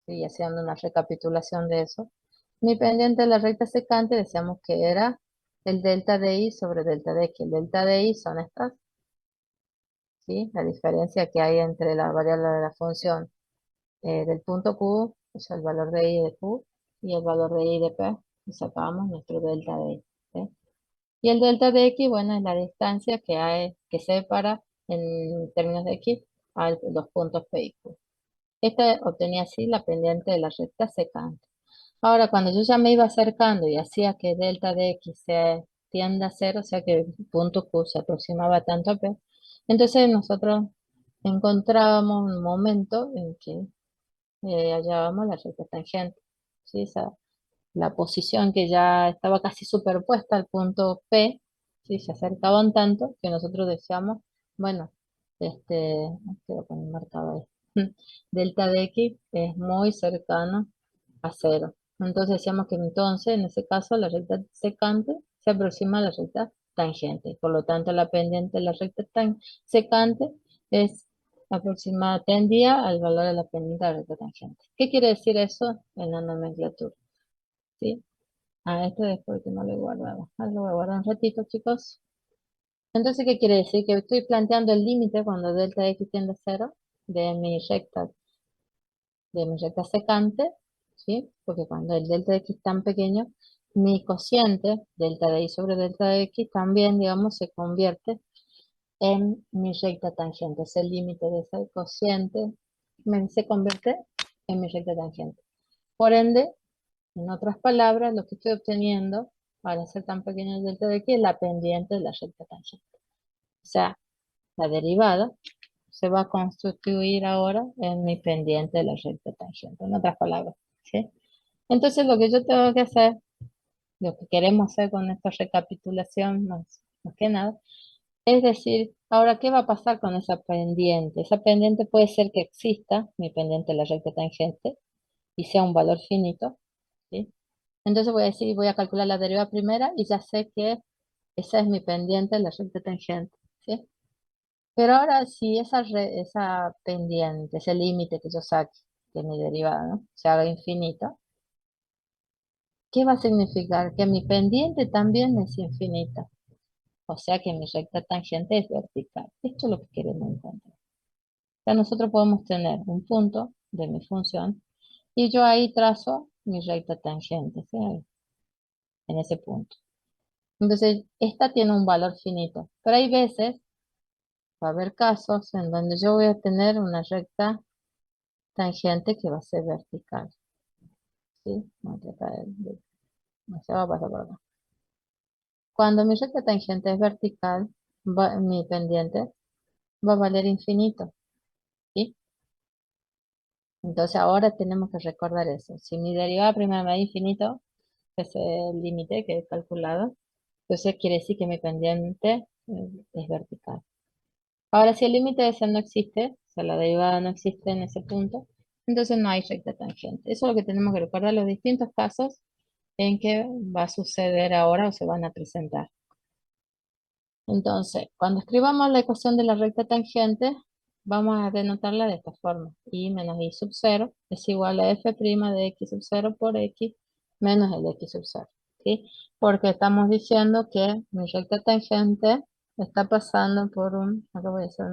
y haciendo una recapitulación de eso, mi pendiente de la recta secante decíamos que era el delta de i sobre delta de x. El delta de i son estas, ¿sí? La diferencia que hay entre la variable de la función del punto q, o sea, el valor de i de q, y el valor de i de p, y sacamos nuestro delta de i, ¿sí? Y el delta de x, bueno, es la distancia que hay, que separa en términos de x a los puntos p y q. Esta obtenía así la pendiente de la recta secante. Ahora, cuando yo ya me iba acercando y hacía que delta de x se tienda a cero, o sea que el punto Q se aproximaba tanto a P, entonces nosotros encontrábamos un momento en que hallábamos la recta tangente. ¿Sí? La posición que ya estaba casi superpuesta al punto P, ¿sí? Se acercaban tanto que nosotros decíamos, bueno, quedo con el marcador ahí. Delta de X es muy cercano a cero. Entonces decíamos que entonces, en ese caso, la recta secante se aproxima a la recta tangente. Por lo tanto, la pendiente de la recta secante es aproximada, tendía al valor de la pendiente de la recta tangente. ¿Qué quiere decir eso en la nomenclatura? ¿Sí? A esto después que no lo he guardado. Lo voy a guardar un ratito, chicos. Entonces, ¿qué quiere decir? Que estoy planteando el límite cuando delta x tiende a cero de mi recta secante, ¿sí? Porque cuando el delta de x es tan pequeño, mi cociente, delta de y sobre delta de x, también, digamos, se convierte en mi recta tangente. Es el límite de ese cociente, se convierte en mi recta tangente. Por ende, en otras palabras, lo que estoy obteniendo al hacer tan pequeño el delta de x es la pendiente de la recta tangente. O sea, la derivada se va a constituir ahora en mi pendiente de la recta tangente, en otras palabras, ¿sí? Entonces lo que yo tengo que hacer, lo que queremos hacer con esta recapitulación, más que nada, es decir, ahora, ¿qué va a pasar con esa pendiente? Esa pendiente puede ser que exista, mi pendiente de la recta tangente, y sea un valor finito, ¿sí? Entonces voy a decir, voy a calcular la derivada primera y ya sé que esa es mi pendiente, la recta tangente, ¿sí? Pero ahora si esa pendiente, ese límite que yo saque de mi derivada, ¿no?, se haga infinito, ¿qué va a significar? Que mi pendiente también es infinita. O sea que mi recta tangente es vertical. Esto es lo que queremos encontrar. O sea, nosotros podemos tener un punto de mi función y yo ahí trazo mi recta tangente, ¿sí? Ahí, en ese punto. Entonces, esta tiene un valor finito. Pero hay veces, va a haber casos en donde yo voy a tener una recta tangente que va a ser vertical, ¿sí? Vamos a tratar no se va a pasar por acá. Cuando mi recta tangente es vertical, mi pendiente va a valer infinito, ¿sí? Entonces ahora tenemos que recordar eso. Si mi derivada primera me da infinito, que es el límite que he calculado, entonces quiere decir que mi pendiente es vertical. Ahora, si el límite de ese no existe, o sea, la derivada no existe en ese punto, entonces no hay recta tangente. Eso es lo que tenemos que recordar, los distintos casos en que va a suceder ahora o se van a presentar. Entonces, cuando escribamos la ecuación de la recta tangente, vamos a denotarla de esta forma. Y menos y sub 0 es igual a f' de x sub 0 por x menos el x sub 0. ¿Sí? Porque estamos diciendo que mi recta tangente está pasando por acá voy a hacer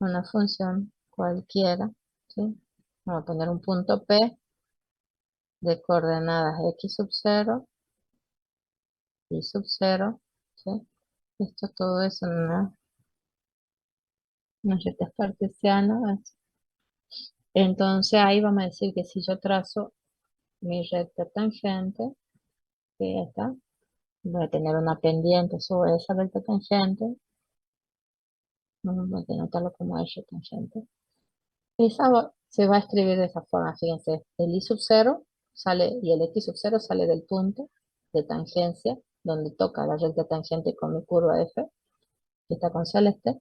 una función cualquiera. ¿Sí? Vamos a poner un punto P de coordenadas x sub 0, y sub 0. ¿Sí? Esto todo es una recta cartesiana. Entonces ahí vamos a decir que si yo trazo mi recta tangente, que esta, voy a tener una pendiente sobre esa recta tangente, vamos a denotarlo como eje tangente. Se va a escribir de esa forma, fíjense, el y sub 0 sale y el x sub 0 sale del punto de tangencia, donde toca la recta tangente con mi curva f, que está con celeste.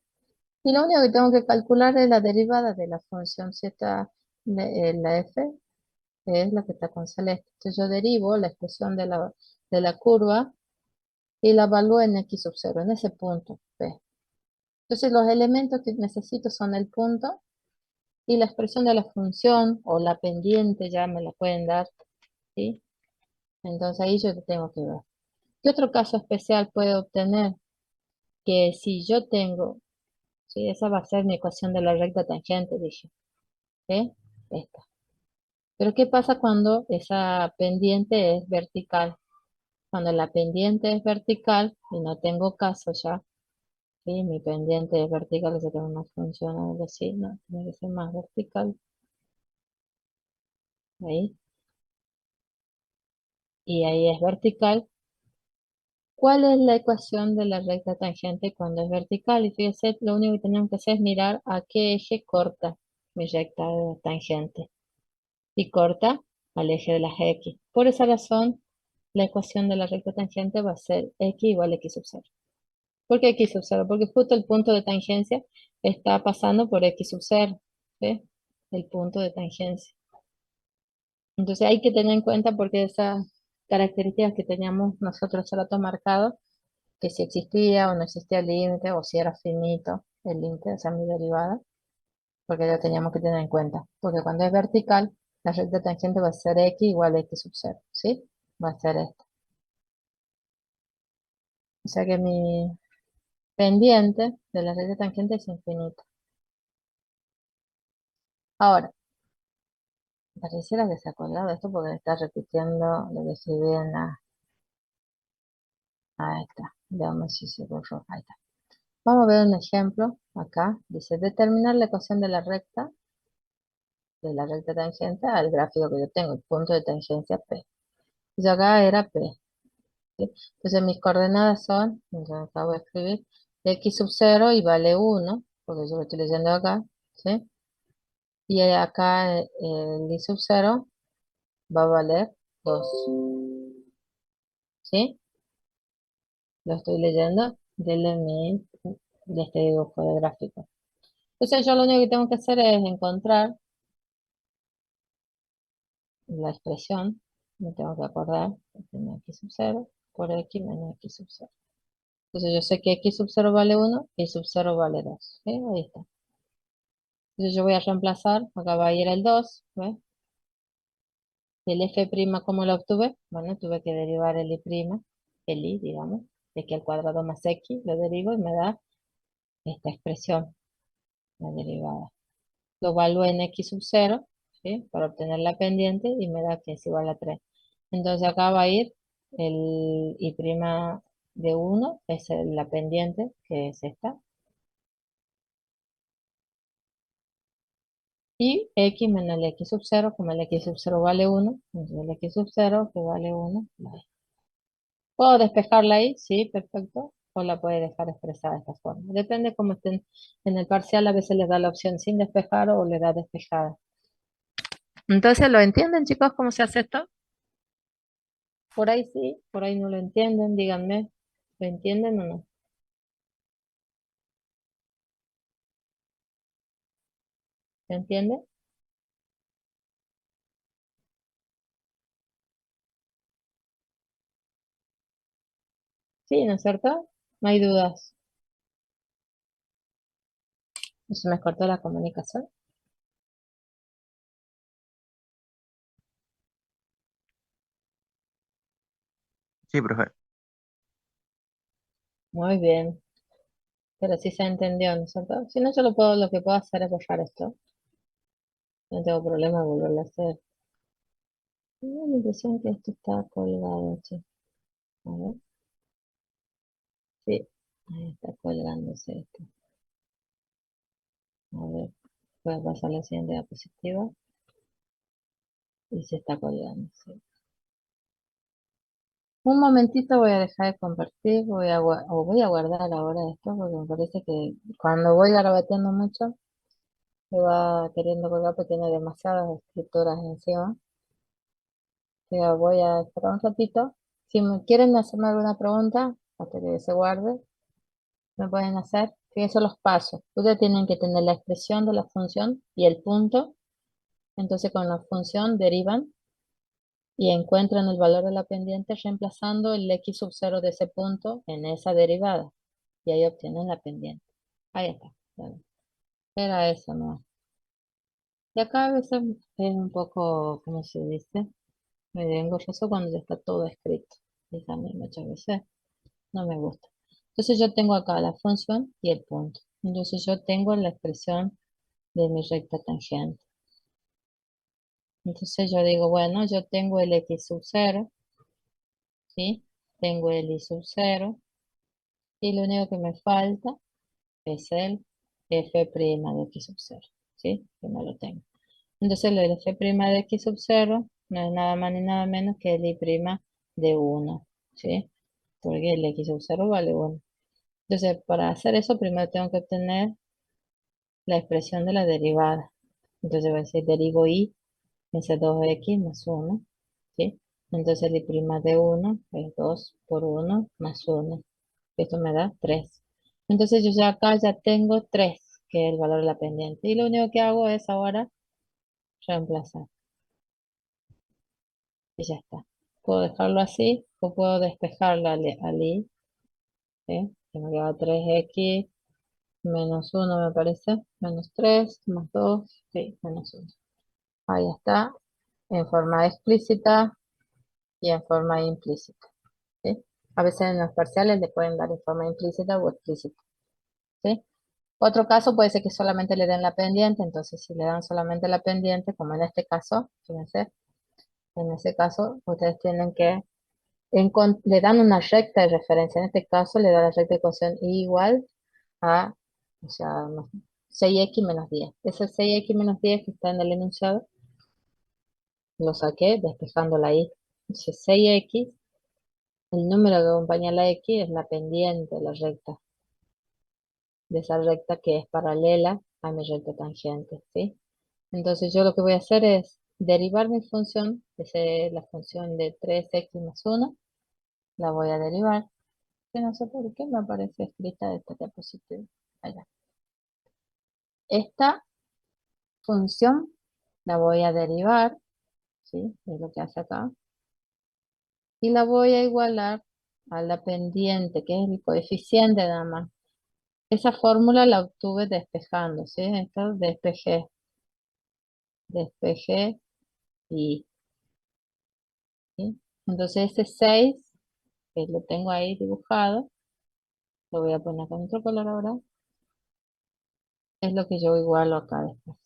Y lo único que tengo que calcular es la derivada de la función z, la f, es la que está con celeste. Entonces yo derivo la expresión de la curva y la evalúo en x sub 0, en ese punto P. Entonces los elementos que necesito son el punto y la expresión de la función o la pendiente, ya me la pueden dar, ¿sí? Entonces ahí yo tengo que ver. ¿Qué otro caso especial puedo obtener? Que si yo tengo, ¿sí?, esa va a ser mi ecuación de la recta tangente, dije, ¿sí? Esta. Pero ¿qué pasa cuando esa pendiente es vertical? Cuando la pendiente es vertical y no tengo caso ya, ¿sí? Mi pendiente es vertical, o sea que no funciona algo así, no, tiene que ser más vertical. Ahí. Y ahí es vertical. ¿Cuál es la ecuación de la recta tangente cuando es vertical? Y fíjense, lo único que tenemos que hacer es mirar a qué eje corta mi recta tangente. Y corta al eje de las X. Por esa razón, la ecuación de la recta tangente va a ser X igual a X sub 0. ¿Por qué X sub 0? Porque justo el punto de tangencia está pasando por X sub 0. ¿Sí? El punto de tangencia. Entonces hay que tener en cuenta porque esas características que teníamos nosotros hace rato marcado, que si existía o no existía el límite, o si era finito el límite, o sea, mi derivada, porque lo teníamos que tener en cuenta. Porque cuando es vertical, la recta tangente va a ser x igual a x sub 0, ¿sí? Va a ser esto. O sea que mi pendiente de la recta tangente es infinita. Ahora, pareciera que se ha acordado esto porque está repitiendo lo que escribí en la... Ahí está. Veamos si se borró. Ahí está. Vamos a ver un ejemplo acá. Dice, determinar la ecuación de la recta tangente al gráfico que yo tengo, el punto de tangencia P. Y acá era P. ¿Sí? Entonces mis coordenadas son, entonces acá voy a escribir, x sub 0 y vale 1, porque yo lo estoy leyendo acá, ¿sí? Y acá el y sub 0 va a valer 2, ¿sí? Lo estoy leyendo de este dibujo de gráfico. Entonces yo lo único que tengo que hacer es encontrar la expresión, me tengo que acordar, tiene x sub 0 por x menos x sub 0. Entonces yo sé que x sub 0 vale 1 y sub 0 vale 2. ¿Sí? Ahí está. Entonces yo voy a reemplazar, acá va a ir el 2, ¿ves? El f', ¿cómo lo obtuve? Bueno, tuve que derivar el i, digamos, de que al cuadrado más x, lo derivo y me da esta expresión, la derivada. Lo evalúo en x sub 0, ¿sí? Para obtener la pendiente y me da que es igual a 3. Entonces acá va a ir el i' de 1, es la pendiente, que es esta. Y x menos el x sub 0, como el x sub 0 vale 1, entonces el x sub 0 que vale 1, vale. ¿Puedo despejarla ahí? Sí, perfecto. O la puede dejar expresada de esta forma. Depende cómo estén en el parcial, a veces les da la opción sin despejar o le da despejada. Entonces, ¿lo entienden, chicos, cómo se hace esto? Por ahí sí, por ahí no lo entienden, díganme. ¿Lo entienden o no? ¿Se entiende? Sí, ¿no es cierto? No hay dudas. Se me cortó la comunicación. Sí, profe. Muy bien. Pero sí se entendió, ¿no es cierto? Si no, yo lo que puedo hacer es borrar esto. No tengo problema en volverlo a hacer. Tengo la impresión que esto está colgado, che. A ver. Sí, ahí está colgándose esto. A ver, voy a pasar la siguiente diapositiva y se está colgando. Sí. Un momentito voy a dejar de compartir, voy a guardar ahora esto porque me parece que cuando voy garabateando mucho me va queriendo colgar porque tiene demasiadas escrituras encima. Pero voy a esperar un ratito. Si me quieren hacerme alguna pregunta, hasta que se guarde, me pueden hacer. Fíjense los pasos. Ustedes tienen que tener la expresión de la función y el punto. Entonces con la función derivan y encuentran el valor de la pendiente reemplazando el x sub 0 de ese punto en esa derivada. Y ahí obtienen la pendiente. Ahí está. Bueno, era eso, ¿no? Y acá a veces es un poco, ¿cómo se dice? Medio engorroso cuando ya está todo escrito. Y también muchas veces no me gusta. Entonces yo tengo acá la función y el punto. Entonces yo tengo la expresión de mi recta tangente. Entonces yo digo, bueno, yo tengo el x sub 0, ¿sí? Tengo el y sub 0 y lo único que me falta es el f' de x sub 0, ¿sí? Que no lo tengo. Entonces lo del f' de x sub 0 no es nada más ni nada menos que el y' de 1, ¿sí? Porque el x sub 0 vale 1. Entonces, para hacer eso, primero tengo que obtener la expresión de la derivada. Entonces voy a decir derivo y es 2x más 1, ¿sí? Entonces el y' de 1 es 2 por 1 más 1. Esto me da 3. Entonces yo ya acá ya tengo 3, que es el valor de la pendiente. Y lo único que hago es ahora reemplazar. Y ya está. Puedo dejarlo así o puedo despejarlo al i, ¿sí? Que me queda 3x menos 1 me parece. Menos 3 más 2, sí, menos 1. Ahí está, en forma explícita y en forma implícita, ¿sí? A veces en los parciales le pueden dar en forma implícita o explícita, ¿sí? Otro caso puede ser que solamente le den la pendiente, entonces si le dan solamente la pendiente, como en este caso, fíjense, en ese caso ustedes tienen que, le dan una recta de referencia, en este caso le da la recta de ecuación y igual a, o sea, 6x menos 10. Ese 6x menos 10 que está en el enunciado, lo saqué despejando la i. Entonces 6x, el número que acompaña a la x es la pendiente de la recta, de esa recta que es paralela a mi recta tangente, ¿sí? Entonces yo lo que voy a hacer es derivar mi función, que es la función de 3x más 1, la voy a derivar, que no sé por qué me aparece escrita esta diapositiva. Allá. Esta función la voy a derivar, ¿sí? Es lo que hace acá. Y la voy a igualar a la pendiente, que es el coeficiente nada más. Esa fórmula la obtuve despejando, ¿sí? Esto despejé y, ¿sí? Entonces ese 6 que lo tengo ahí dibujado, lo voy a poner con otro color ahora, es lo que yo igualo acá después.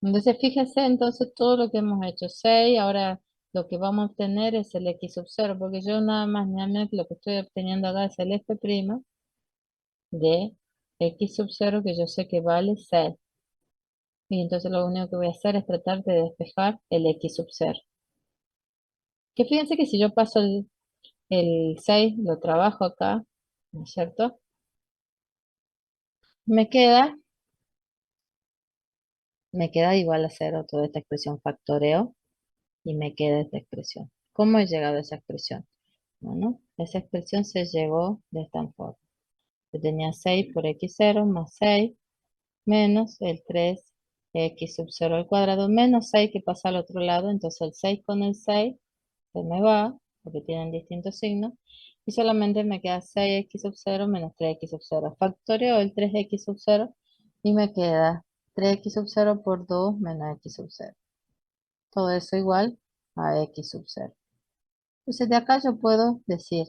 Entonces fíjese entonces todo lo que hemos hecho, 6 ahora lo que vamos a obtener es el x sub 0, porque yo nada más lo que estoy obteniendo acá es el f' de x sub 0 que yo sé que vale 6. Y entonces lo único que voy a hacer es tratar de despejar el x sub 0. Que fíjense que si yo paso el 6, lo trabajo acá, ¿no es cierto? Me queda, me queda igual a 0 toda esta expresión factoreo y me queda esta expresión. ¿Cómo he llegado a esa expresión? Bueno, esa expresión se llegó de esta forma. Yo tenía 6 por x0 más 6 menos el 3x sub 0 al cuadrado menos 6 que pasa al otro lado. Entonces el 6 con el 6 se me va porque tienen distintos signos. Y solamente me queda 6x sub 0 menos 3x sub 0. Factoreo el 3x sub 0 y me queda 3x sub 0 por 2 menos x sub 0. Todo eso igual a x sub 0. Entonces de acá yo puedo decir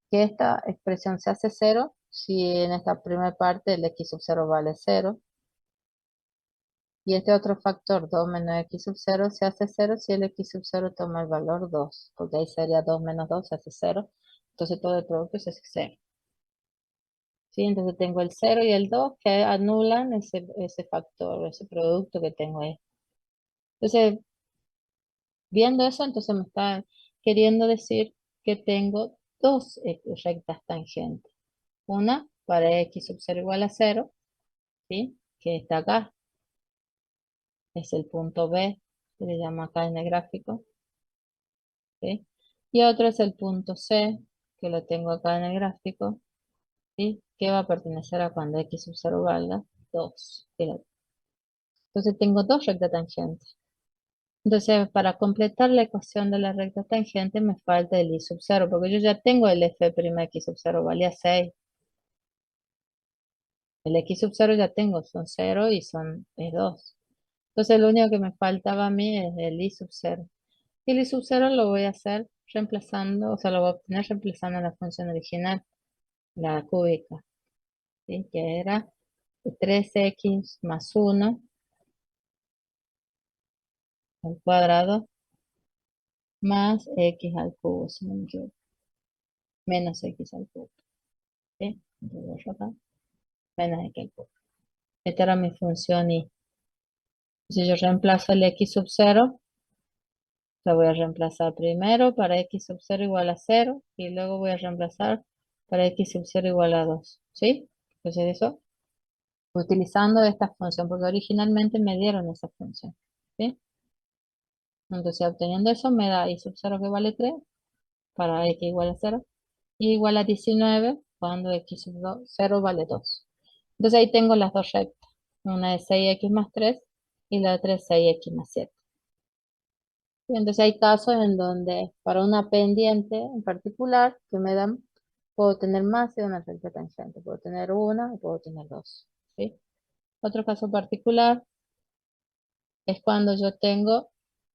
que esta expresión se hace 0 si en esta primera parte el x sub 0 vale 0. Y este otro factor 2 menos x sub 0 se hace 0 si el x sub 0 toma el valor 2. Porque ahí sería 2 menos 2 se hace 0. Entonces todo el producto se hace 0. ¿Sí? Entonces tengo el 0 y el 2 que anulan ese factor, ese producto que tengo ahí. Entonces, viendo eso, entonces me está queriendo decir que tengo dos rectas tangentes. Una para x sub 0 igual a 0, ¿sí? Que está acá. Es el punto B, se le llama acá en el gráfico. ¿Sí? Y otro es el punto C, que lo tengo acá en el gráfico. ¿Sí? Que va a pertenecer a cuando x sub 0 valga 2. Entonces tengo dos rectas tangentes. Entonces, para completar la ecuación de la recta tangente me falta el y sub 0, porque yo ya tengo el f' x sub 0, valía 6. El x sub 0 ya tengo, son 0 y es 2. Entonces, lo único que me faltaba a mí es el y sub 0. Y el y sub 0 lo voy a hacer reemplazando, o sea, lo voy a obtener reemplazando la función original, la cúbica, ¿sí? Que era 3x más 1 al cuadrado más x al cubo, si no me equivoco, menos x al cubo. ¿Sí? Entonces, acá, menos x al cubo. Esta era mi función y si yo reemplazo el x sub 0, la voy a reemplazar primero para x sub 0 igual a 0 y luego voy a reemplazar para x sub 0 igual a 2. ¿Sí? Entonces eso, utilizando esta función, porque originalmente me dieron esa función. ¿Sí? Entonces obteniendo eso me da y sub 0 que vale 3 para x igual a 0 y igual a 19 cuando x sub 0 vale 2. Entonces ahí tengo las dos rectas. Una es 6x más 3 y la otra es 6x más 7. Y entonces hay casos en donde para una pendiente en particular que me dan, puedo tener más de una recta tangente. Puedo tener una o puedo tener dos. ¿Sí? Otro caso particular es cuando yo tengo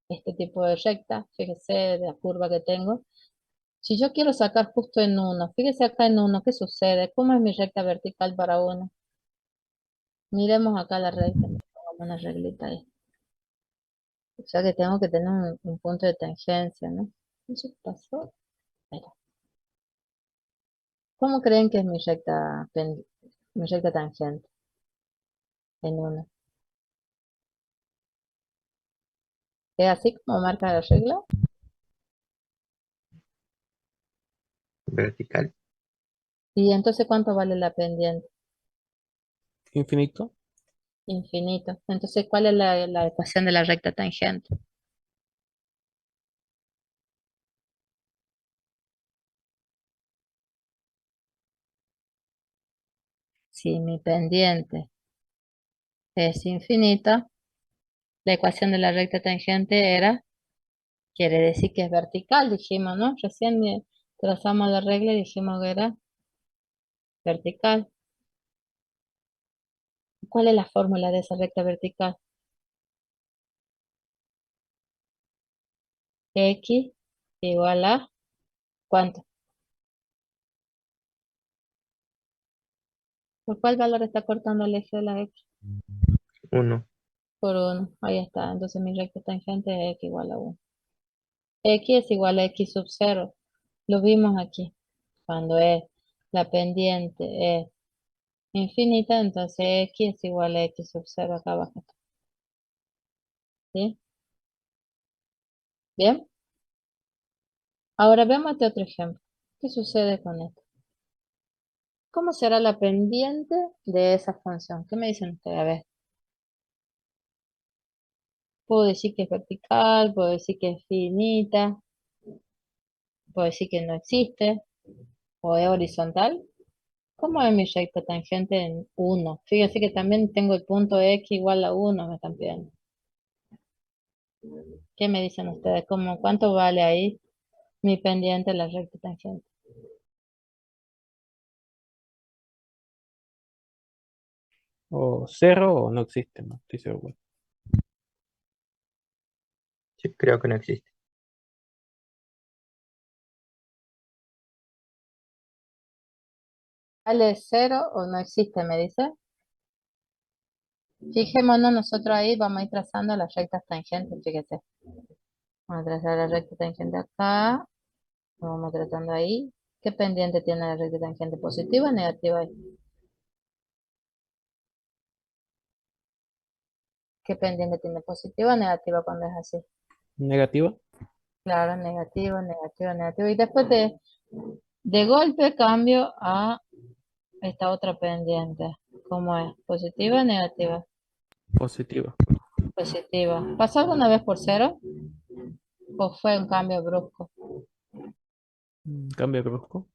este tipo de recta. Fíjese de la curva que tengo. Si yo quiero sacar justo en uno, fíjese acá en uno, ¿qué sucede? ¿Cómo es mi recta vertical para uno? Miremos acá la recta, pongamos una reglita ahí. O sea que tengo que tener un punto de tangencia, ¿no? Eso pasó. Mira. ¿Cómo creen que es mi recta tangente en uno? ¿Es así como marca la regla? Vertical. Y entonces, ¿cuánto vale la pendiente? Infinito. Infinito. Entonces, ¿cuál es la ecuación de la recta tangente? Si mi pendiente es infinita, La ecuación de la recta tangente era, quiere decir que es vertical, dijimos, ¿no? Recién trazamos la regla y dijimos que era vertical. ¿Cuál es la fórmula de esa recta vertical? X igual a ¿cuánto? ¿Por cuál valor está cortando el eje de la X? 1. Por 1. Ahí está. Entonces mi recta tangente es X igual a 1. X es igual a X sub 0. Lo vimos aquí. Cuando es la pendiente es infinita, entonces X es igual a X sub 0 acá abajo. ¿Sí? Bien. Ahora veamos este otro ejemplo. ¿Qué sucede con esto? ¿Cómo será la pendiente de esa función? ¿Qué me dicen ustedes? A ver. Puedo decir que es vertical, puedo decir que es finita, puedo decir que no existe, o es horizontal. ¿Cómo es mi recta tangente en 1? Fíjense que también tengo el punto X igual a 1, me están pidiendo. ¿Qué me dicen ustedes? ¿Cuánto vale ahí mi pendiente de la recta tangente? O cero o no existe, no estoy seguro. Yo creo que no existe. ¿Vale 0 o no existe? Me dice. Fijémonos nosotros ahí, vamos a ir trazando las rectas tangentes, fíjese. Vamos a trazar la recta tangente acá, lo vamos trazando ahí. ¿Qué pendiente tiene la recta tangente? ¿Positiva o negativa ahí? ¿Qué pendiente tiene? ¿Positiva o negativa cuando es así? ¿Negativa? Claro, negativo, negativo, negativo. Y después de golpe cambio a esta otra pendiente. ¿Cómo es? ¿Positiva o negativa? Positiva. Positiva. ¿Pasó alguna vez por cero? ¿O fue un cambio brusco? Cambio brusco.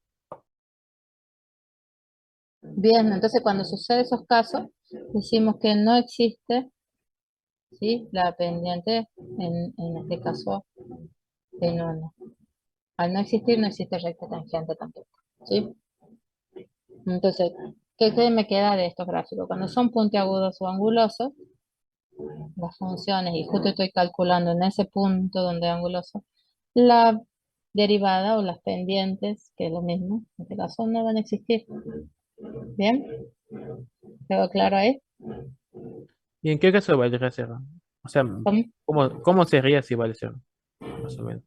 Bien, entonces cuando sucede esos casos, decimos que no existe, ¿sí? La pendiente, en este caso, en 1. Al no existir, no existe recta tangente tampoco, ¿sí? Entonces, ¿qué me queda de estos gráficos? Cuando son puntiagudos o angulosos, las funciones, y justo estoy calculando en ese punto donde es anguloso, la derivada o las pendientes, que es lo mismo, en este caso no van a existir. ¿Bien? ¿Quedó claro ahí? ¿Y en qué caso valdría cero? O sea, ¿Cómo? ¿cómo sería si vale cero? Más o menos.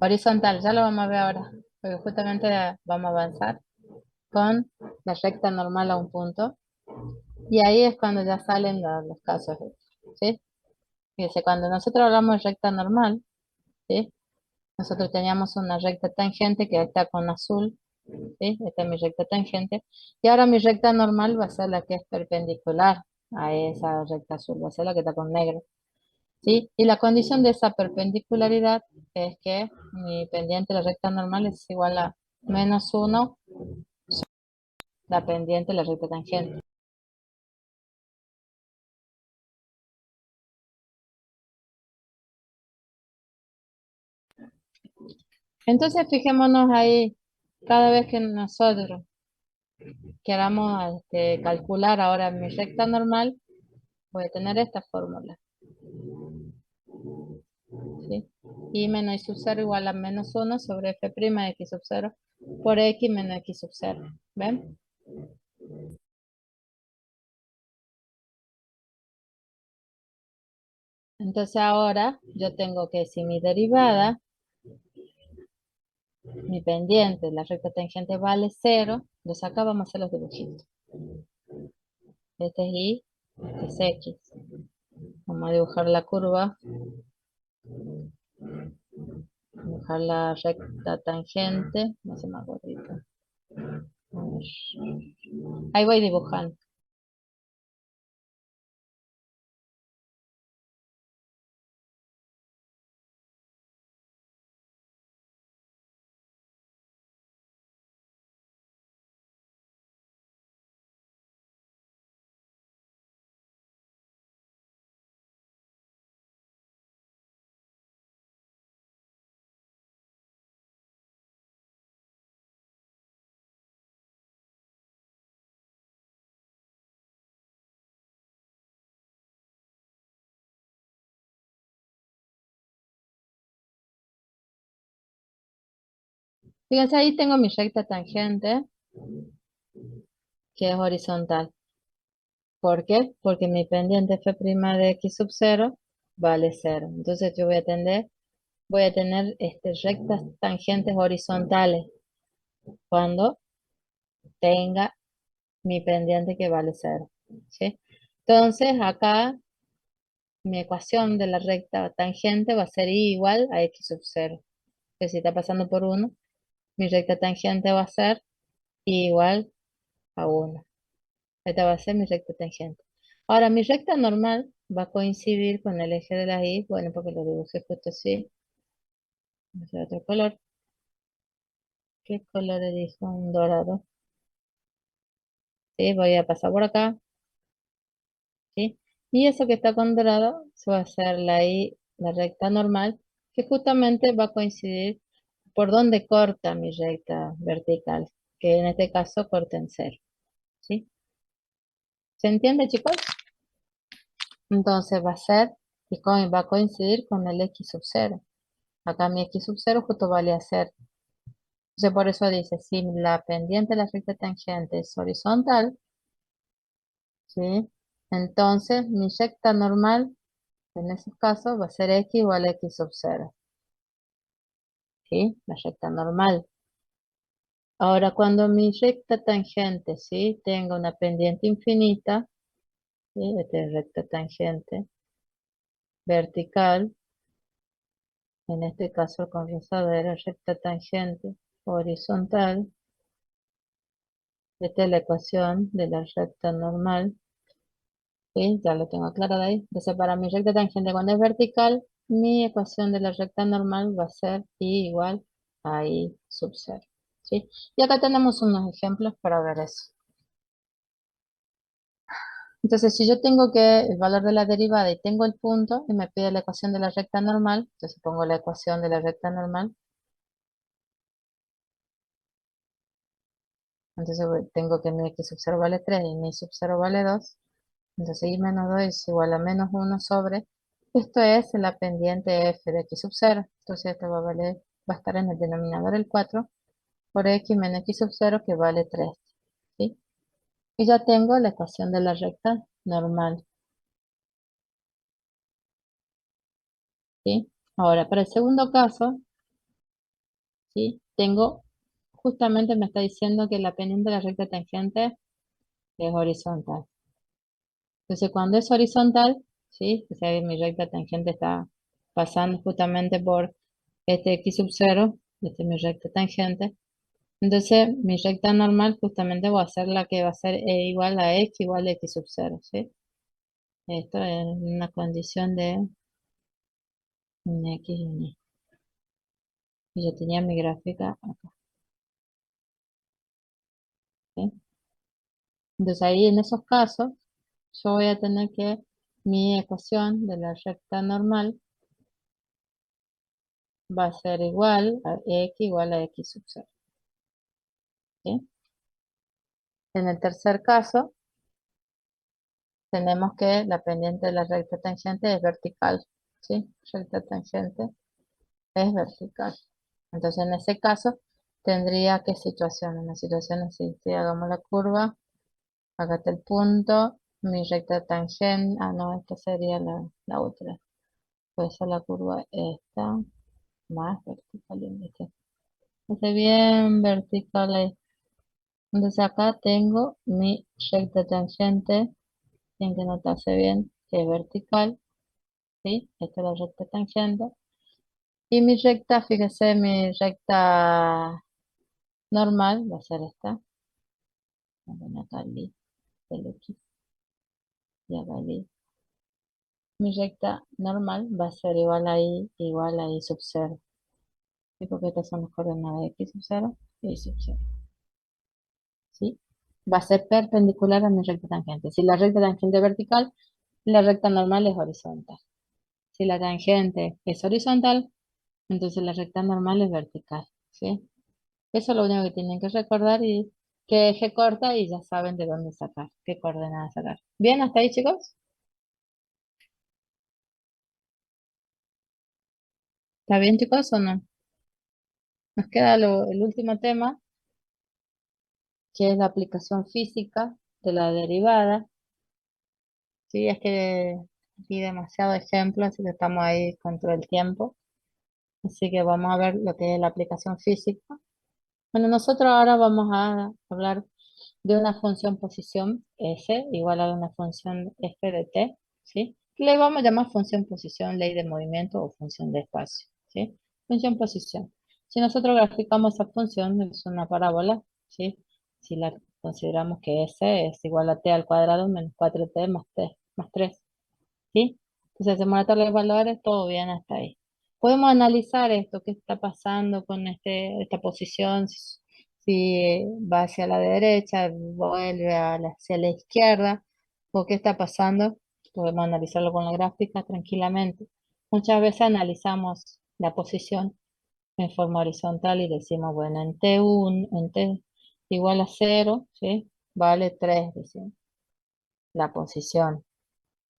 Horizontal, ya lo vamos a ver ahora, porque justamente vamos a avanzar con la recta normal a un punto, y ahí es cuando ya salen los casos, ¿sí? Fíjense, cuando nosotros hablamos de recta normal, ¿sí? Nosotros teníamos una recta tangente que está con azul, ¿sí? Esta es mi recta tangente, y ahora mi recta normal va a ser la que es perpendicular a esa recta azul, va a ser la que está con negro, ¿sí? Y la condición de esa perpendicularidad es que mi pendiente de la recta normal es igual a -1, la pendiente de la recta tangente. Entonces fijémonos ahí, cada vez que nosotros queramos calcular ahora mi recta normal, voy a tener esta fórmula, ¿sí? Y menos y sub 0 igual a -1 sobre f' de x sub 0 por x menos x sub 0. ¿Ven? Entonces ahora yo tengo que si mi derivada, mi pendiente, la recta tangente vale 0, entonces acá vamos a hacer los dibujitos. Este es y, este es x. Vamos a dibujar la curva, dibujar la recta tangente, no se más gordito. Ahí voy dibujando. Fíjense, ahí tengo mi recta tangente, que es horizontal. ¿Por qué? Porque mi pendiente f' de x sub 0 vale 0. Entonces yo voy a tener rectas tangentes horizontales cuando tenga mi pendiente que vale 0. ¿Sí? Entonces acá mi ecuación de la recta tangente va a ser y igual a x sub 0. Que si está pasando por 1, mi recta tangente va a ser y igual a 1. Esta va a ser mi recta tangente. Ahora, mi recta normal va a coincidir con el eje de la y, bueno, porque lo dibujé justo así. Voy a hacer otro color. ¿Qué color elijo? Un dorado. ¿Sí? Voy a pasar por acá. ¿Sí? Y eso que está con dorado se va a hacer la y, la recta normal, que justamente va a coincidir por donde corta mi recta vertical, que en este caso corta en 0. ¿Sí? ¿Se entiende, chicos? Entonces va a ser, y va a coincidir con el x sub 0. Acá mi x sub 0 justo vale a 0. Entonces por eso dice, si la pendiente de la recta tangente es horizontal, ¿sí? Entonces mi recta normal, en esos casos, va a ser x igual a x sub 0. ¿Sí? La recta normal. Ahora, cuando mi recta tangente, ¿sí? Tenga una pendiente infinita, ¿sí? Esta es recta tangente vertical, en este caso con resadera, recta tangente horizontal. Esta es la ecuación de la recta normal. ¿Sí? Ya lo tengo aclarado ahí. Entonces, para mi recta tangente cuando es vertical, mi ecuación de la recta normal va a ser y igual a y sub 0. ¿Sí? Y acá tenemos unos ejemplos para ver eso. Entonces, si yo tengo que el valor de la derivada y tengo el punto y me pide la ecuación de la recta normal, entonces pongo la ecuación de la recta normal. Entonces tengo que mi x sub 0 vale 3 y mi sub 0 vale 2. Entonces y menos 2 es igual a menos 1 sobre, esto es la pendiente f de x sub 0. Entonces esto va a estar en el denominador el 4 por x menos x sub 0 que vale 3. ¿Sí? Y ya tengo la ecuación de la recta normal. ¿Sí? Ahora, para el segundo caso, ¿sí? Tengo, justamente me está diciendo que la pendiente de la recta tangente es horizontal. Entonces, cuando es horizontal, ¿sí? O sea, mi recta tangente está pasando justamente por este x sub 0, este es mi recta tangente. Entonces, mi recta normal justamente va a ser la que va a ser e igual a x igual a x sub 0, ¿sí? Esto es una condición de un x y un y. Y yo tenía mi gráfica acá, ¿sí? Entonces, ahí en esos casos, yo voy a tener que mi ecuación de la recta normal va a ser igual a x igual a x sub 0. ¿Sí? En el tercer caso, tenemos que la pendiente de la recta tangente es vertical. ¿Sí? Recta tangente es vertical. Entonces, en ese caso, tendría que situación. En la situación así, si hagamos la curva, acá está el punto, mi recta tangente, no, esta sería la otra. Puede ser la curva esta, más vertical. Este bien vertical ahí. Entonces acá tengo mi recta tangente, tienen que notarse bien que es vertical, ¿sí? Esta es la recta tangente. Y mi recta, fíjese, mi recta normal va a ser esta. Bueno, acá el X y acá el Y. Mi recta normal va a ser igual a Y sub 0. ¿Sí? Porque estas son las coordenadas de X sub 0 y Y sub 0. ¿Sí? Va a ser perpendicular a mi recta tangente. Si la recta tangente es vertical, la recta normal es horizontal. Si la tangente es horizontal, entonces la recta normal es vertical. ¿Sí? Eso es lo único que tienen que recordar y que eje corta y ya saben de dónde sacar, qué coordenadas sacar. ¿Bien hasta ahí, chicos? ¿Está bien, chicos, o no? Nos queda el último tema, que es la aplicación física de la derivada. Sí, es que di demasiado ejemplo, así que estamos ahí contra el tiempo. Así que vamos a ver lo que es la aplicación física. Bueno, nosotros ahora vamos a hablar de una función posición S igual a una función f de t, ¿sí? Le vamos a llamar función posición, ley de movimiento o función de espacio, ¿sí? Función posición. Si nosotros graficamos esa función, es una parábola, ¿sí? Si la consideramos que S es igual a t al cuadrado menos 4t más t más 3, ¿sí? Entonces hacemos la tabla de valores, todo bien hasta ahí. Podemos analizar esto, qué está pasando con esta posición, si va hacia la derecha, vuelve hacia la izquierda, o qué está pasando. Podemos analizarlo con la gráfica tranquilamente. Muchas veces analizamos la posición en forma horizontal y decimos, bueno, en T igual a 0, ¿sí? Vale 3, decimos, la posición.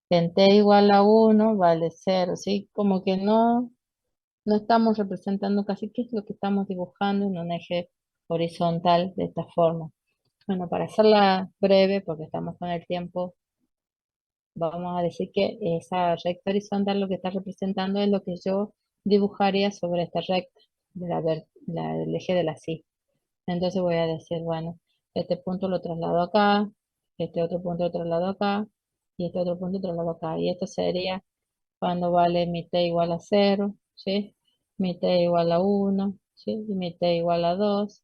En t igual a 1 vale 0, ¿sí? Como que no estamos representando casi qué es lo que estamos dibujando en un eje horizontal de esta forma. Bueno, para hacerla breve, porque estamos con el tiempo, vamos a decir que esa recta horizontal lo que está representando es lo que yo dibujaría sobre esta recta del eje de la sí. Entonces voy a decir, bueno, este punto lo traslado acá, este otro punto lo traslado acá, y este otro punto lo traslado acá. Y esto sería cuando vale mi t igual a 0, ¿sí? Mi t igual a 1, ¿sí? Y mi t igual a 2,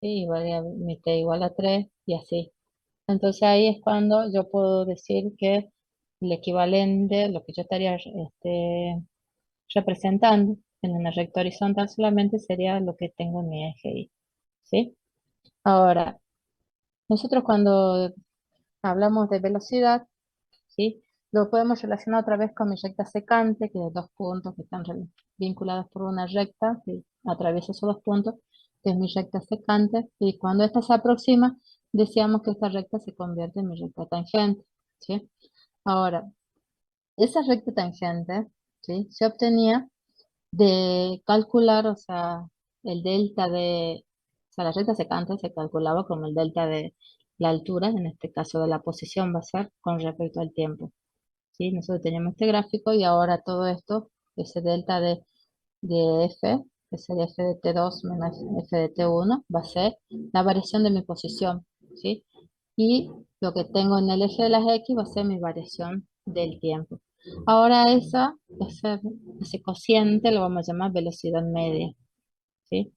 ¿sí? Y vale mi t igual a 3, y así. Entonces ahí es cuando yo puedo decir que el equivalente, lo que yo estaría representando en una recta horizontal solamente sería lo que tengo en mi eje Y, ¿sí? Ahora, nosotros cuando hablamos de velocidad, ¿sí? Lo podemos relacionar otra vez con mi recta secante, que es dos puntos que están vinculados por una recta, que atraviesa esos dos puntos, que es mi recta secante, y cuando esta se aproxima, decíamos que esta recta se convierte en mi recta tangente, ¿sí? Ahora, esa recta tangente, ¿sí? Se obtenía de calcular, o sea, el delta o sea, la recta secante se calculaba como el delta de la altura, en este caso de la posición va a ser con respecto al tiempo. ¿Sí? Nosotros teníamos este gráfico y ahora todo esto, ese delta de f, que sería f de t2 menos f de t1, va a ser la variación de mi posición, ¿sí? Y lo que tengo en el eje de las x va a ser mi variación del tiempo. Ahora ese cociente lo vamos a llamar velocidad media, ¿sí?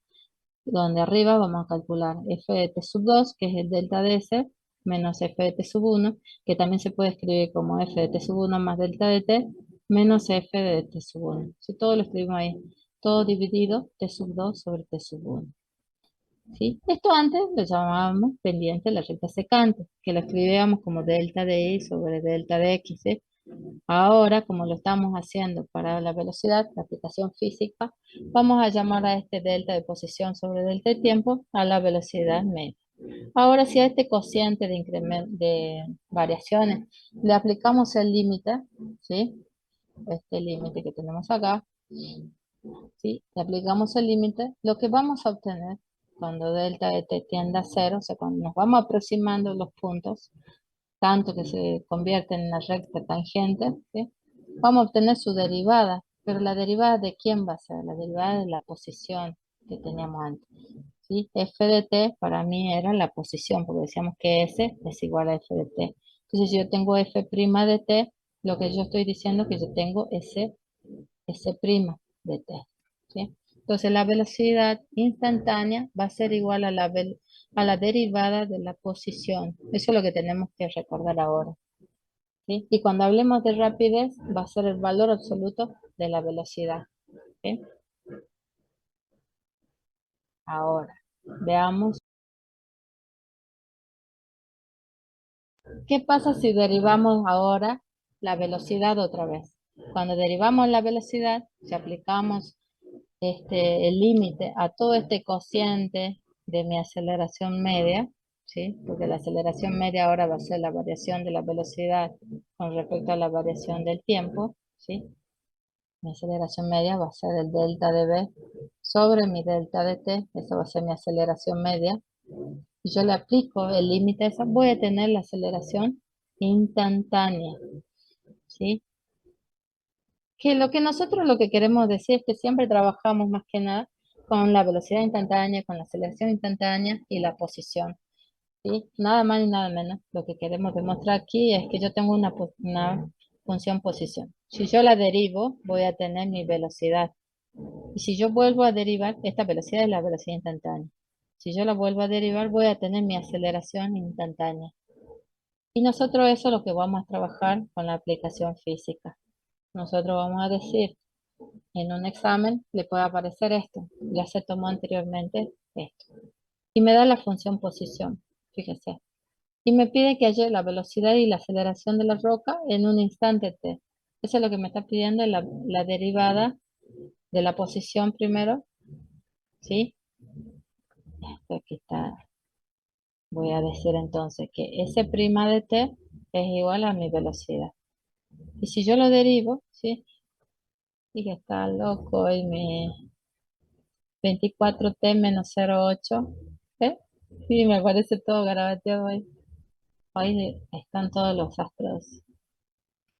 Donde arriba vamos a calcular f de t sub 2, que es el delta de s, menos f de t sub 1, que también se puede escribir como f de t sub 1 más delta de t, menos f de t sub 1. Si todo lo escribimos ahí, todo dividido, t sub 2 sobre t sub 1. ¿Sí? Esto antes lo llamábamos pendiente de la recta secante, que lo escribíamos como delta de y sobre delta de x, ¿sí? Ahora, como lo estamos haciendo para la velocidad, la aplicación física, vamos a llamar a este delta de posición sobre delta de tiempo a la velocidad media. Ahora, si a este cociente de variaciones le aplicamos el límite, ¿sí? Este límite que tenemos acá, ¿sí? Le aplicamos el límite, lo que vamos a obtener cuando delta de t tiende a 0, o sea, cuando nos vamos aproximando los puntos, tanto que se convierte en la recta tangente, ¿sí? Vamos a obtener su derivada, pero la derivada de quién va a ser, la derivada de la posición que teníamos antes, ¿sí? F de t para mí era la posición, porque decíamos que S es igual a F de t. Entonces, si yo tengo F' de t, lo que yo estoy diciendo es que yo tengo S' de t, ¿sí? Entonces, la velocidad instantánea va a ser igual a a la derivada de la posición. Eso es lo que tenemos que recordar ahora, ¿sí? Y cuando hablemos de rapidez, va a ser el valor absoluto de la velocidad, ¿sí? Ahora, veamos. ¿Qué pasa si derivamos ahora la velocidad otra vez? Cuando derivamos la velocidad, si aplicamos el límite a todo este cociente de mi aceleración media, ¿sí? Porque la aceleración media ahora va a ser la variación de la velocidad con respecto a la variación del tiempo, ¿sí? Mi aceleración media va a ser el delta de v sobre mi delta de t. Esa va a ser mi aceleración media. Y yo le aplico el límite a esa, voy a tener la aceleración instantánea. ¿Sí? Que lo que nosotros lo que queremos decir es que siempre trabajamos más que nada con la velocidad instantánea, con la aceleración instantánea y la posición. ¿Sí? Nada más y nada menos. Lo que queremos demostrar aquí es que yo tengo una función posición. Si yo la derivo, voy a tener mi velocidad. Y si yo vuelvo a derivar, esta velocidad es la velocidad instantánea. Si yo la vuelvo a derivar, voy a tener mi aceleración instantánea. Y nosotros eso es lo que vamos a trabajar con la aplicación física. Nosotros vamos a decir, en un examen le puede aparecer esto, ya se tomó anteriormente esto. Y me da la función posición, fíjese. Y me pide que halle la velocidad y la aceleración de la roca en un instante t. Eso es lo que me está pidiendo la derivada de la posición primero, ¿sí? Aquí está. Voy a decir entonces que S' de t es igual a mi velocidad. Y si yo lo derivo, ¿sí? Y que está loco y mi 24t menos 0,8. ¿Eh? Sí, me parece todo garabateado hoy. Hoy están todos los astros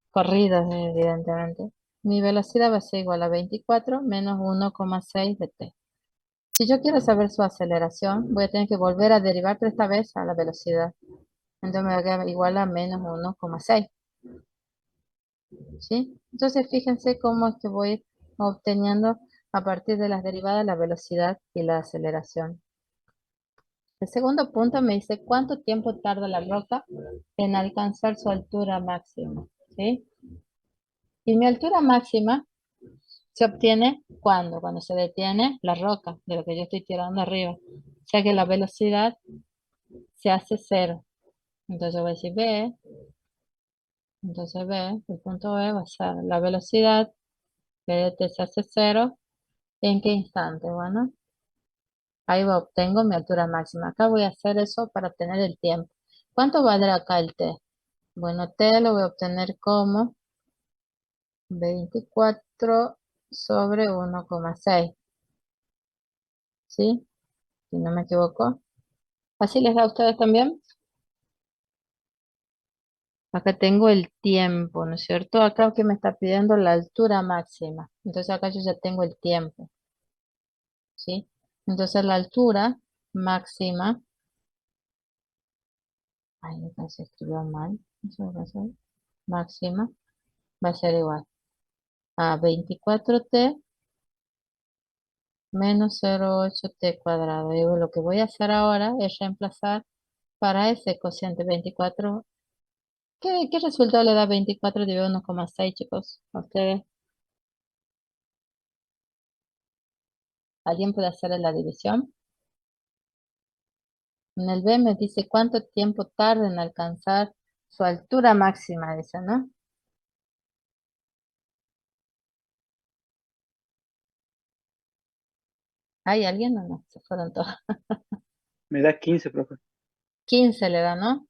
corridos, evidentemente. Mi velocidad va a ser igual a 24 menos 1,6 de t. Si yo quiero saber su aceleración, voy a tener que volver a derivar, pero esta vez a la velocidad. Entonces me va a quedar igual a menos 1,6. ¿Sí? Entonces fíjense cómo es que voy obteniendo a partir de las derivadas la velocidad y la aceleración. El segundo punto me dice cuánto tiempo tarda la roca en alcanzar su altura máxima. ¿Sí? Y mi altura máxima se obtiene cuando se detiene la roca de lo que yo estoy tirando arriba. O sea que la velocidad se hace cero. Entonces voy a decir B, entonces B, el punto B va a ser la velocidad, B de t se hace cero. ¿En qué instante? Bueno, ahí obtengo mi altura máxima. Acá voy a hacer eso para obtener el tiempo. ¿Cuánto valdrá acá el t? Bueno, t lo voy a obtener como 24 sobre 1,6. ¿Sí? Si no me equivoco. ¿Así les da a ustedes también? Acá tengo el tiempo, ¿no es cierto? Acá que me está pidiendo la altura máxima. Entonces acá yo ya tengo el tiempo. ¿Sí? Entonces la altura máxima. Ay, acá se escribió mal. Eso va a ser máxima. Va a ser igual a 24t menos 0,8t cuadrado. Y lo que voy a hacer ahora es reemplazar para ese cociente 24. ¿Qué resultado le da 24 dividido 1,6, chicos? ¿A ustedes? ¿Alguien puede hacer la división? En el B me dice cuánto tiempo tarda en alcanzar su altura máxima, dice, ¿no? ¿Hay alguien o no? Se fueron todos. Me da 15, profe. 15 le da, ¿no?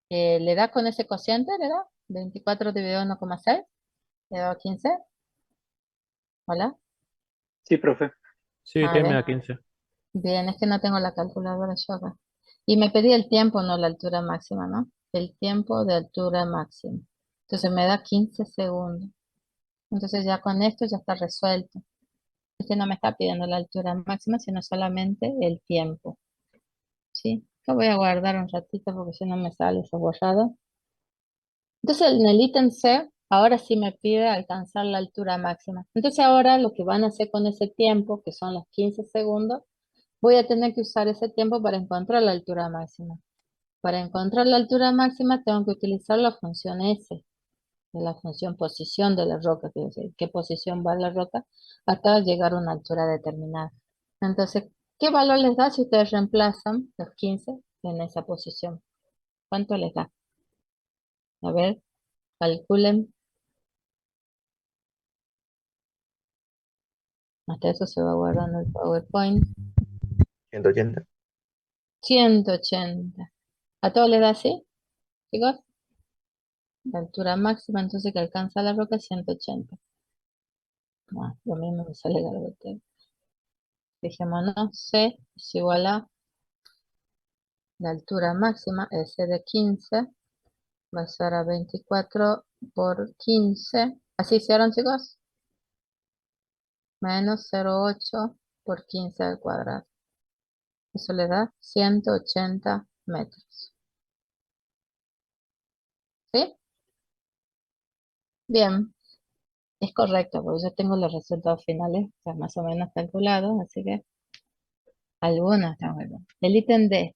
¿Le da con ese cociente? ¿Le da? 24 dividido 1,6. ¿Le da 15? ¿Hola? Sí, profe. Sí, A T me ver. da 15. Bien, es que no tengo la calculadora yo acá. Y me pedí el tiempo, no la altura máxima, ¿no? El tiempo de altura máxima. Entonces me da 15 segundos. Entonces ya con esto ya está resuelto. Es que no me está pidiendo la altura máxima, sino solamente el tiempo. ¿Sí? Lo voy a guardar un ratito porque si no me sale eso borrado. Entonces en el ítem C, ahora sí me pide alcanzar la altura máxima. Entonces ahora lo que van a hacer con ese tiempo, que son los 15 segundos, voy a tener que usar ese tiempo para encontrar la altura máxima. Para encontrar la altura máxima tengo que utilizar la función S, de la función posición de la roca, que es decir, qué posición va la roca hasta llegar a una altura determinada. Entonces, ¿qué valor les da si ustedes reemplazan los 15 en esa posición? ¿Cuánto les da? A ver, calculen. Hasta eso se va guardando el PowerPoint. 180. 180. ¿A todos les da así, chicos? La altura máxima entonces que alcanza la roca es 180. No, lo mismo me sale Garbete. Fijémonos, C es igual a la altura máxima, S de 15, va a ser a 24 por 15. ¿Así hicieron, chicos? Menos 0,8 por 15 al cuadrado. Eso le da 180 metros. ¿Sí? Bien, es correcto, porque yo tengo los resultados finales ya más o menos calculados, así que algunos están muy bien. El ítem D,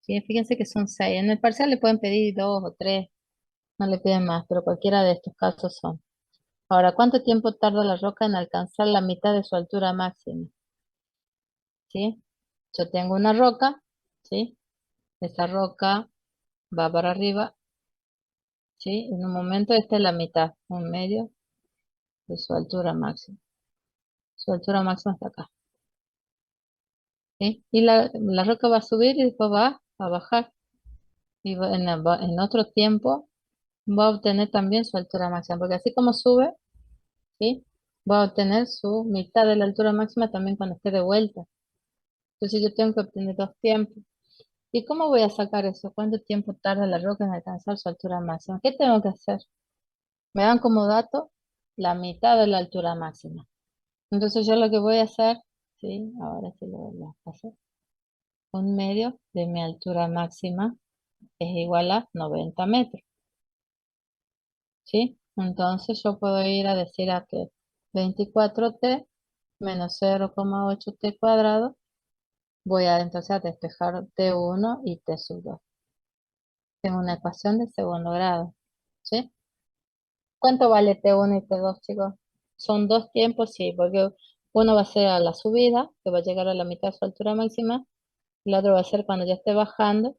¿sí? Fíjense que son 6. En el parcial le pueden pedir 2 o 3, no le piden más, pero cualquiera de estos casos son. Ahora, ¿cuánto tiempo tarda la roca en alcanzar la mitad de su altura máxima? ¿Sí? Yo tengo una roca, ¿sí? Esa roca va para arriba, ¿sí? En un momento esta es la mitad, un medio de su altura máxima. Su altura máxima está acá, ¿sí? Y la roca va a subir y después va a bajar. Y en otro tiempo va a obtener también su altura máxima, porque así como sube, ¿sí? Va a obtener su mitad de la altura máxima también cuando esté de vuelta. Entonces yo tengo que obtener dos tiempos. ¿Y cómo voy a sacar eso? ¿Cuánto tiempo tarda la roca en alcanzar su altura máxima? ¿Qué tengo que hacer? Me dan como dato la mitad de la altura máxima. Entonces yo lo que voy a hacer, ¿sí? Ahora sí lo voy a hacer. Un medio de mi altura máxima es igual a 90 metros, ¿sí? Entonces yo puedo ir a decir a que 24t menos 0,8t cuadrado, voy a entonces a despejar t1 y t sub 2. Tengo una ecuación de segundo grado, ¿sí? ¿Cuánto vale T1 y T2, chicos? Son dos tiempos, sí, porque uno va a ser a la subida, que va a llegar a la mitad de su altura máxima, y el otro va a ser cuando ya esté bajando,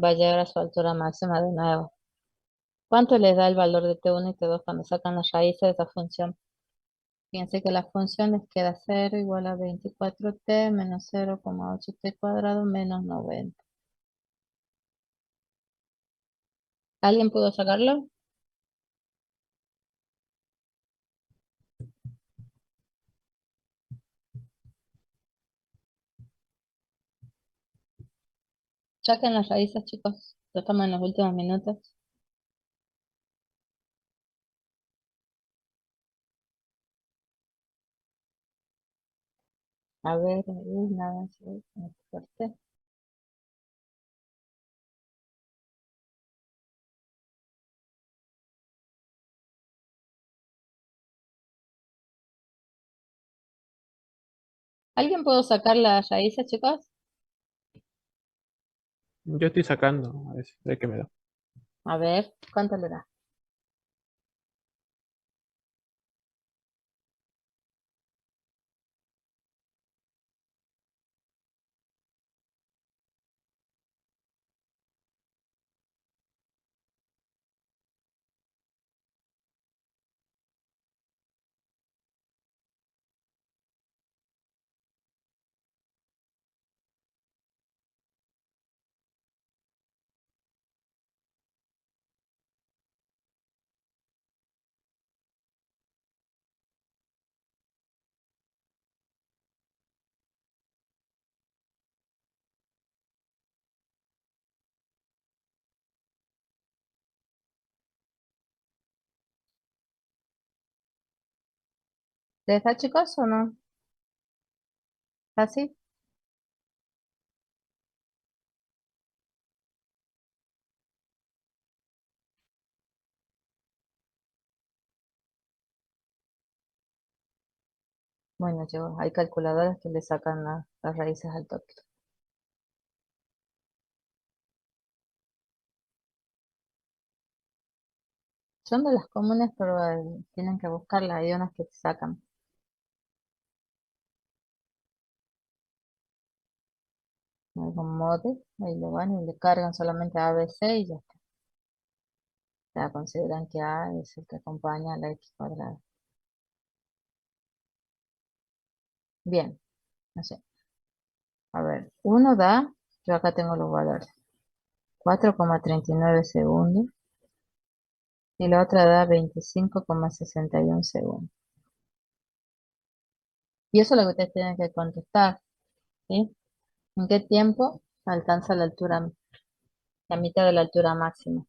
va a llegar a su altura máxima de nuevo. ¿Cuánto les da el valor de T1 y T2 cuando sacan las raíces de esa función? Fíjense que la función les queda 0 igual a 24t menos 0,8t cuadrado menos 90. ¿Alguien pudo sacarlo? Saquen las raíces, chicos. Lo estamos en los últimos minutos. A ver, nada, sí, fuerte. ¿Alguien pudo sacar las raíces, chicos? Yo estoy sacando, a ver, de qué me da. A ver, ¿cuánto le da? ¿Les da, chicos, o no? ¿Así? Bueno, chicos, hay calculadoras que le sacan las raíces al toque. Son de las comunes, pero tienen que buscarlas. Hay unas que te sacan. Algún modo, ahí lo van y le cargan solamente a ABC y ya está. Ya consideran que A es el que acompaña a la X cuadrada. Bien, no sé. A ver, uno da, yo acá tengo los valores, 4,39 segundos y la otra da 25,61 segundos. Y eso es lo que ustedes tienen que contestar, ¿sí? ¿En qué tiempo alcanza la altura, la mitad de la altura máxima?